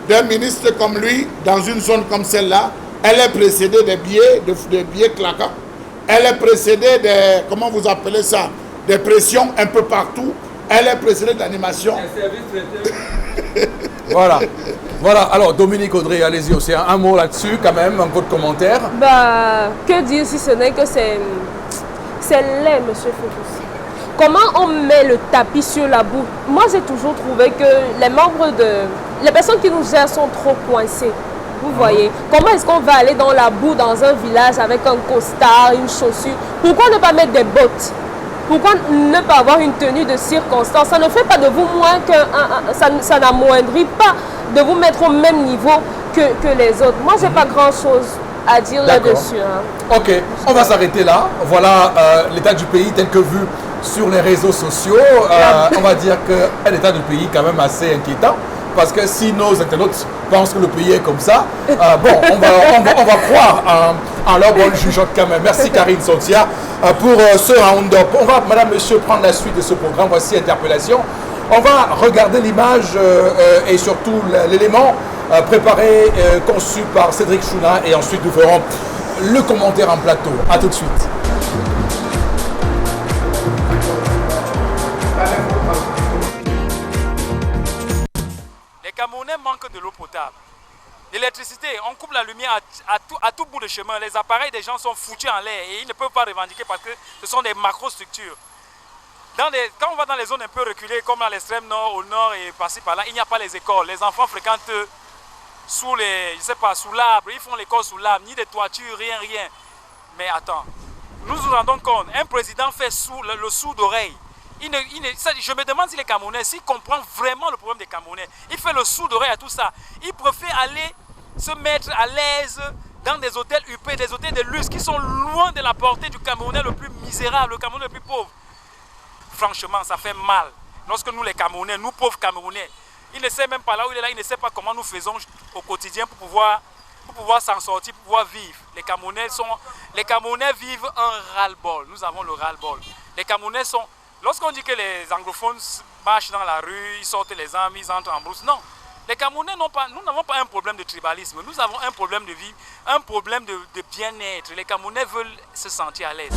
d'un ministre comme lui, dans une zone comme celle-là, elle est précédée des billets claquants, elle est précédée des, comment vous appelez ça, des pressions un peu partout, elle est précédée d'animation. Voilà. Voilà, alors Dominique Audrey, allez-y aussi, un mot là-dessus quand même, un peu de commentaire. Bah, que dire si ce n'est que c'est laid, monsieur Fopoussi. Comment on met le tapis sur la boue? Moi, j'ai toujours trouvé que les personnes qui nous gèrent sont trop coincées. Vous voyez? Comment est-ce qu'on va aller dans la boue, dans un village avec un costard, une chaussure? Pourquoi ne pas mettre des bottes? Pourquoi ne pas avoir une tenue de circonstance? Ça ne fait pas de vous moins que... ça n'amoindrit pas de vous mettre au même niveau que les autres. Moi, je n'ai pas grand-chose à dire là-dessus. Hein. Ok, on va s'arrêter là. Voilà l'état du pays tel que vu sur les réseaux sociaux, on va dire qu'un état du pays quand même assez inquiétant. Parce que si nos internautes pensent que le pays est comme ça, bon, on va croire en leur bonne jugeote quand même. Merci Karine Sotia pour ce round-up. On va, madame, monsieur, prendre la suite de ce programme. Voici Interpellation. On va regarder l'image et surtout l'élément préparé, conçu par Cédric Chouna, et ensuite nous ferons le commentaire en plateau. A tout de suite. Les Camerounais manquent de l'eau potable. L'électricité, on coupe la lumière à tout bout de chemin. Les appareils des gens sont foutus en l'air et ils ne peuvent pas revendiquer parce que ce sont des macrostructures. Quand on va dans les zones un peu reculées, comme dans l'extrême nord, au nord et par-ci par-là, il n'y a pas les écoles. Les enfants fréquentent sous l'arbre. Ils font l'école sous l'arbre, ni des toitures, rien. Mais attends, nous nous rendons compte, un président fait le sourd d'oreille. Je me demande si les Camerounais, s'ils comprennent vraiment le problème des Camerounais, il fait le sourd d'oreille à tout ça. Il préfère aller se mettre à l'aise dans des hôtels huppés, des hôtels de luxe qui sont loin de la portée du Camerounais le plus misérable, le Camerounais le plus pauvre. Franchement, ça fait mal. Lorsque nous, les Camerounais, nous pauvres Camerounais, il ne sait même pas là où il est là, il ne sait pas comment nous faisons au quotidien pour pouvoir s'en sortir, pour pouvoir vivre. Les Camerounais vivent un ras-le-bol. Nous avons le ras-le-bol. Les Camerounais sont... Lorsqu'on dit que les anglophones marchent dans la rue, ils sortent les armes, ils entrent en brousse, non. Les Camerounais nous n'avons pas un problème de tribalisme, nous avons un problème de vie, un problème de bien-être. Les Camerounais veulent se sentir à l'aise.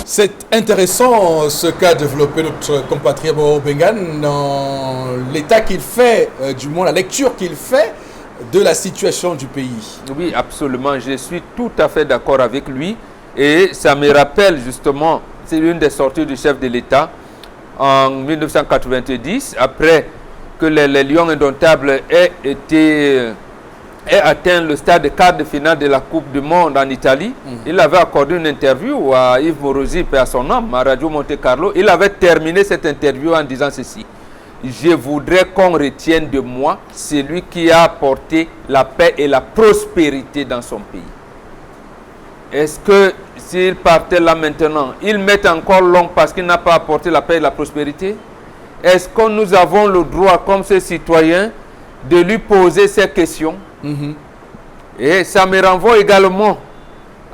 C'est intéressant ce qu'a développé notre compatriote Bengan dans l'état qu'il fait, du moins la lecture qu'il fait de la situation du pays. Oui, absolument. Je suis tout à fait d'accord avec lui. Et ça me rappelle justement, c'est l'une des sorties du chef de l'État en 1990, après que les Lions indomptables aient atteint le stade de quart de finale de la Coupe du Monde en Italie. Il avait accordé une interview à Yves Morosi, paix à son âme, à Radio Monte Carlo. Il avait terminé cette interview en disant ceci: je voudrais qu'on retienne de moi celui qui a apporté la paix et la prospérité dans son pays. Est-ce que s'il partait là maintenant, il met encore long parce qu'il n'a pas apporté la paix et la prospérité? Est-ce que nous avons le droit, comme ces citoyens, de lui poser ces questions? Et ça me renvoie également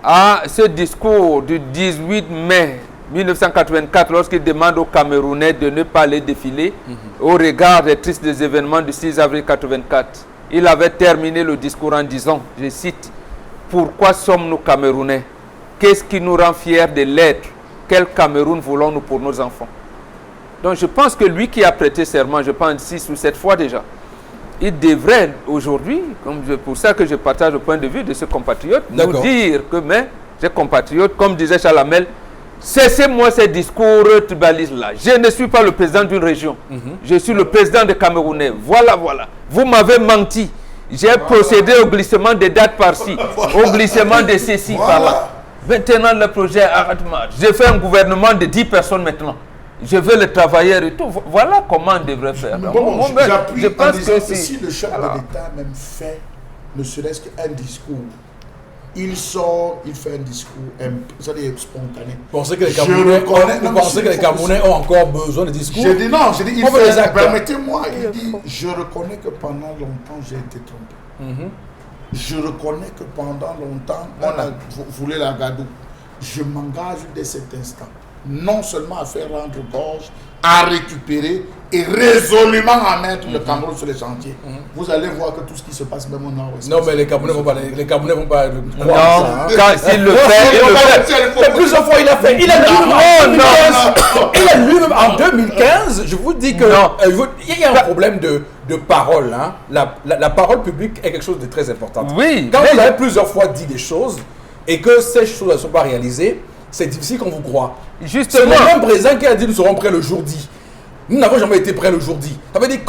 à ce discours du 18 mai 1984, lorsqu'il demande aux Camerounais de ne pas les défiler au regard des tristes événements du 6 avril 1984. Il avait terminé le discours en disant, je cite, « Pourquoi sommes-nous Camerounais? Qu'est-ce qui nous rend fiers de l'être? Quel Cameroun voulons-nous pour nos enfants ?» Donc je pense que lui qui a prêté serment, je pense 6 ou 7 fois déjà, il devrait aujourd'hui, pour ça que je partage le point de vue de ce compatriote, nous dire que, mais, ces compatriotes, comme disait Charles Hamel, cessez-moi ces discours tribalistes-là. Je ne suis pas le président d'une région. Je suis le président des Camerounais. Voilà. Vous m'avez menti. J'ai procédé au glissement des dates par-ci, au glissement de ceci par-là. Maintenant, le projet arrête marche. J'ai fait un gouvernement de 10 personnes maintenant. Je veux les travailleurs et tout. Voilà comment on devrait faire. Je pense que si le chef de l'État même fait, ne serait-ce qu'un discours, il sort, il fait un discours, vous allez spontané. Vous pensez que les Camerounais ont encore besoin de discours? Je dis non, il fait, permettez-moi, il dit, je reconnais que pendant longtemps j'ai été trompé. Je reconnais que pendant longtemps, on a voulu la gadou. Je m'engage dès cet instant, non seulement à faire rendre gorge, à récupérer et résolument à mettre le Cameroun sur les chantiers. Vous allez voir que tout ce qui se passe même au nord-ouest. Non, mais les Camerounais vont pas croire ça. Quand il le fait, plusieurs fois il a fait. Il a lui-même en 2015. Je vous dis que il y a un problème de parole. Hein. La parole publique est quelque chose de très important. Oui. Quand vous avez plusieurs fois dit des choses et que ces choses ne sont pas réalisées, c'est difficile qu'on vous croit. C'est le même président qui a dit nous serons prêts le jour dit. Nous n'avons jamais été prêts le jour dit. Ça veut dire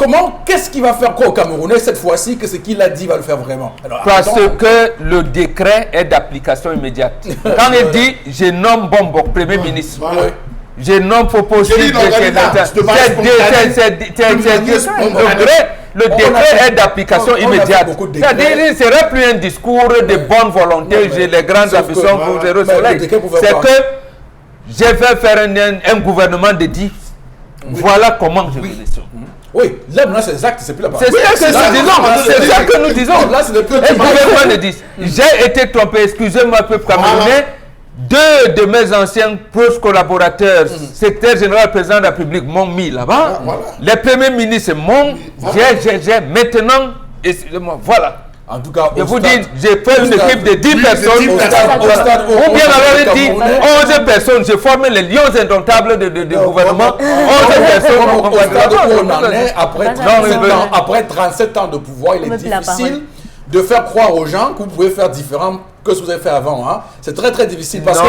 qu'est-ce qu'il va faire quoi au Camerounais cette fois-ci que ce qu'il a dit va le faire vraiment? Alors, parce que le décret est d'application immédiate. Quand il dit je nomme Bombok Premier ministre, je nomme Foposi, le décret est d'application immédiate. C'est-à-dire, il ne serait plus un discours de bonne volonté, j'ai les grandes ambitions pour le soleil. C'est que je vais faire un gouvernement de 10. Voilà comment je vais laisser. Oui, là maintenant c'est exact, c'est plus la parole. C'est ça que nous disons. Là c'est le plus. Un gouvernement de 10. J'ai été trompé, excusez-moi, peuple camerounais. Deux de mes anciens proches collaborateurs, secrétaire général, président de la République, m'ont mis là-bas. Les premiers ministres m'ont. J'ai maintenant, excusez-moi, voilà. En tout cas, je vous dis, j'ai fait une équipe de 10 personnes. Ou bien on avait dit 11 personnes. J'ai formé les lions indomptables de gouvernement. 11 personnes. Au stade où on en est, après 37 ans de pouvoir, il est difficile de faire croire aux gens que vous pouvez faire différent que ce que vous avez fait avant. Hein. C'est très très difficile parce que...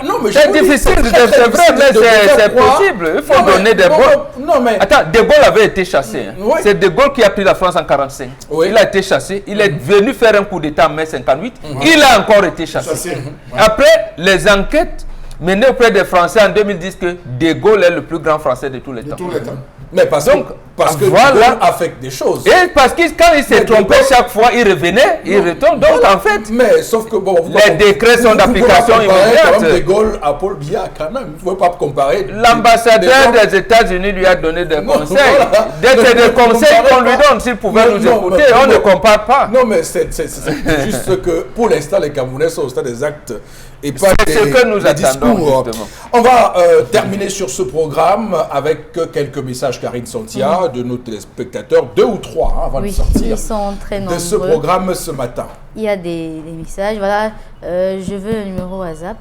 Non, mais c'est difficile, c'est vrai, mais c'est possible. Il faut donner des Gaulle. Non, mais... Attends, De Gaulle avait été chassé. Hein. Oui. C'est De Gaulle qui a pris la France en 1945. Oui. Il a été chassé. Il est venu faire un coup d'État en mai 1958. Il a encore été chassé. Après, les enquêtes menées auprès des Français en 2010 que De Gaulle est le plus grand Français de tous les temps. Mais parce que voilà. De Gaulle a fait des choses. Et parce que quand il s'est trompé chaque fois, il revenait, il retourne. Donc en fait, mais sauf que bon, les décrets sont d'application immédiate. De Gaulle à Paul Biya quand même. Il ne faut pas comparer. L'ambassadeur des États-Unis lui a donné des conseils. C'est des conseils qu'on lui donne s'il pouvait nous écouter. On ne compare pas. Non, mais c'est juste que pour l'instant, les Camerounais sont au stade des actes. C'est ce que nous attendons, justement. On va terminer sur ce programme avec quelques messages, Karine Santia, de nos téléspectateurs, 2 ou 3 avant de sortir ils sont très nombreux. De ce programme ce matin. Il y a des messages, voilà, je veux le numéro WhatsApp.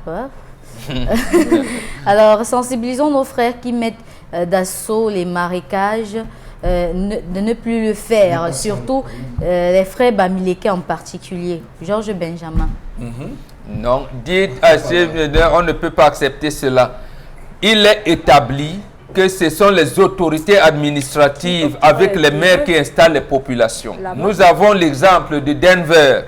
Alors, sensibilisons nos frères qui mettent d'assaut les marécages, de ne plus le faire, surtout les frères Bamileke en particulier. Georges Benjamin. Non, dites à ces on ne peut pas accepter cela. Il est établi que ce sont les autorités administratives avec les maires qui installent les populations. Nous avons l'exemple de Denver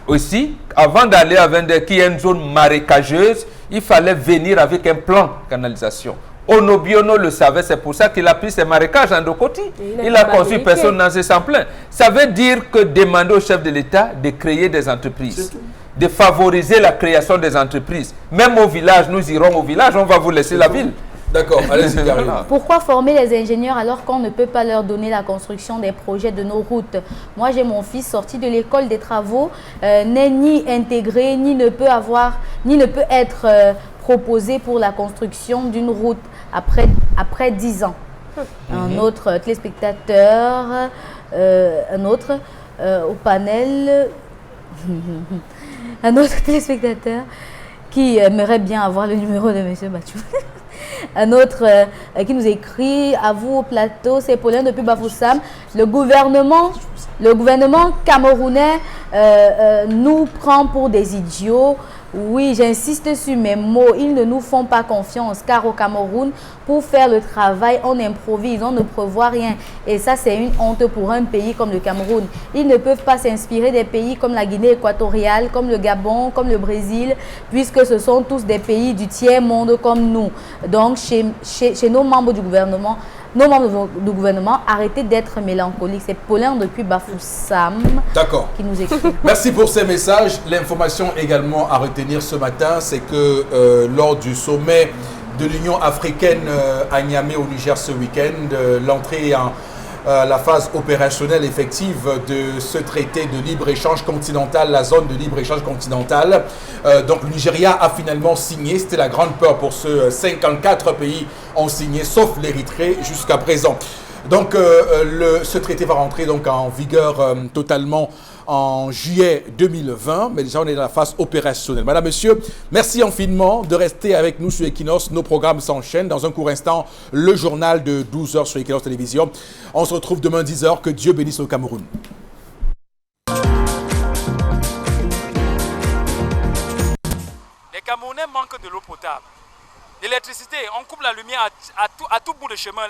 aussi. Avant d'aller à Denver, qui est une zone marécageuse, il fallait venir avec un plan de canalisation. Onobiono le savait, c'est pour ça qu'il a pris ses marécages en Dokoti. Il a conçu, personne n'en se sent plein. Ça veut dire que demander au chef de l'État de créer des entreprises, de favoriser la création des entreprises. Même au village, nous irons au village, on va vous laisser la ville. D'accord, allez-y, Karine. Pourquoi former les ingénieurs alors qu'on ne peut pas leur donner la construction des projets de nos routes? Moi, j'ai mon fils sorti de l'école des travaux, n'est ni intégré, ni ne peut être proposé pour la construction d'une route après 10 ans. Un autre téléspectateur, un autre au panel, un autre téléspectateur qui aimerait bien avoir le numéro de M. Bachou. Un autre qui nous écrit: à vous au plateau, c'est Paulin depuis Bafoussam. Le gouvernement camerounais nous prend pour des idiots. Oui, j'insiste sur mes mots. Ils ne nous font pas confiance car au Cameroun, pour faire le travail, on improvise, on ne prévoit rien. Et ça, c'est une honte pour un pays comme le Cameroun. Ils ne peuvent pas s'inspirer des pays comme la Guinée équatoriale, comme le Gabon, comme le Brésil, puisque ce sont tous des pays du tiers-monde comme nous. Donc, chez nos membres du gouvernement, arrêtez d'être mélancoliques. C'est Paulin depuis Bafoussam qui nous écrit. Merci pour ces messages. L'information également à retenir ce matin, c'est que lors du sommet de l'Union africaine à Niamey au Niger ce week-end, l'entrée en la phase opérationnelle effective de ce traité de libre-échange continental, la zone de libre-échange continentale. Donc le Nigeria a finalement signé, c'était la grande peur pour ceux, 54 pays ont signé, sauf l'Érythrée jusqu'à présent. Donc ce traité va rentrer donc en vigueur totalement en juillet 2020, mais déjà on est dans la phase opérationnelle. Madame, Monsieur, merci infiniment de rester avec nous sur Equinox. Nos programmes s'enchaînent. Dans un court instant, le journal de 12h sur Equinox Télévision. On se retrouve demain 10h. Que Dieu bénisse le Cameroun. Les Camerounais manquent de l'eau potable. L'électricité, on coupe la lumière à tout bout de chemin.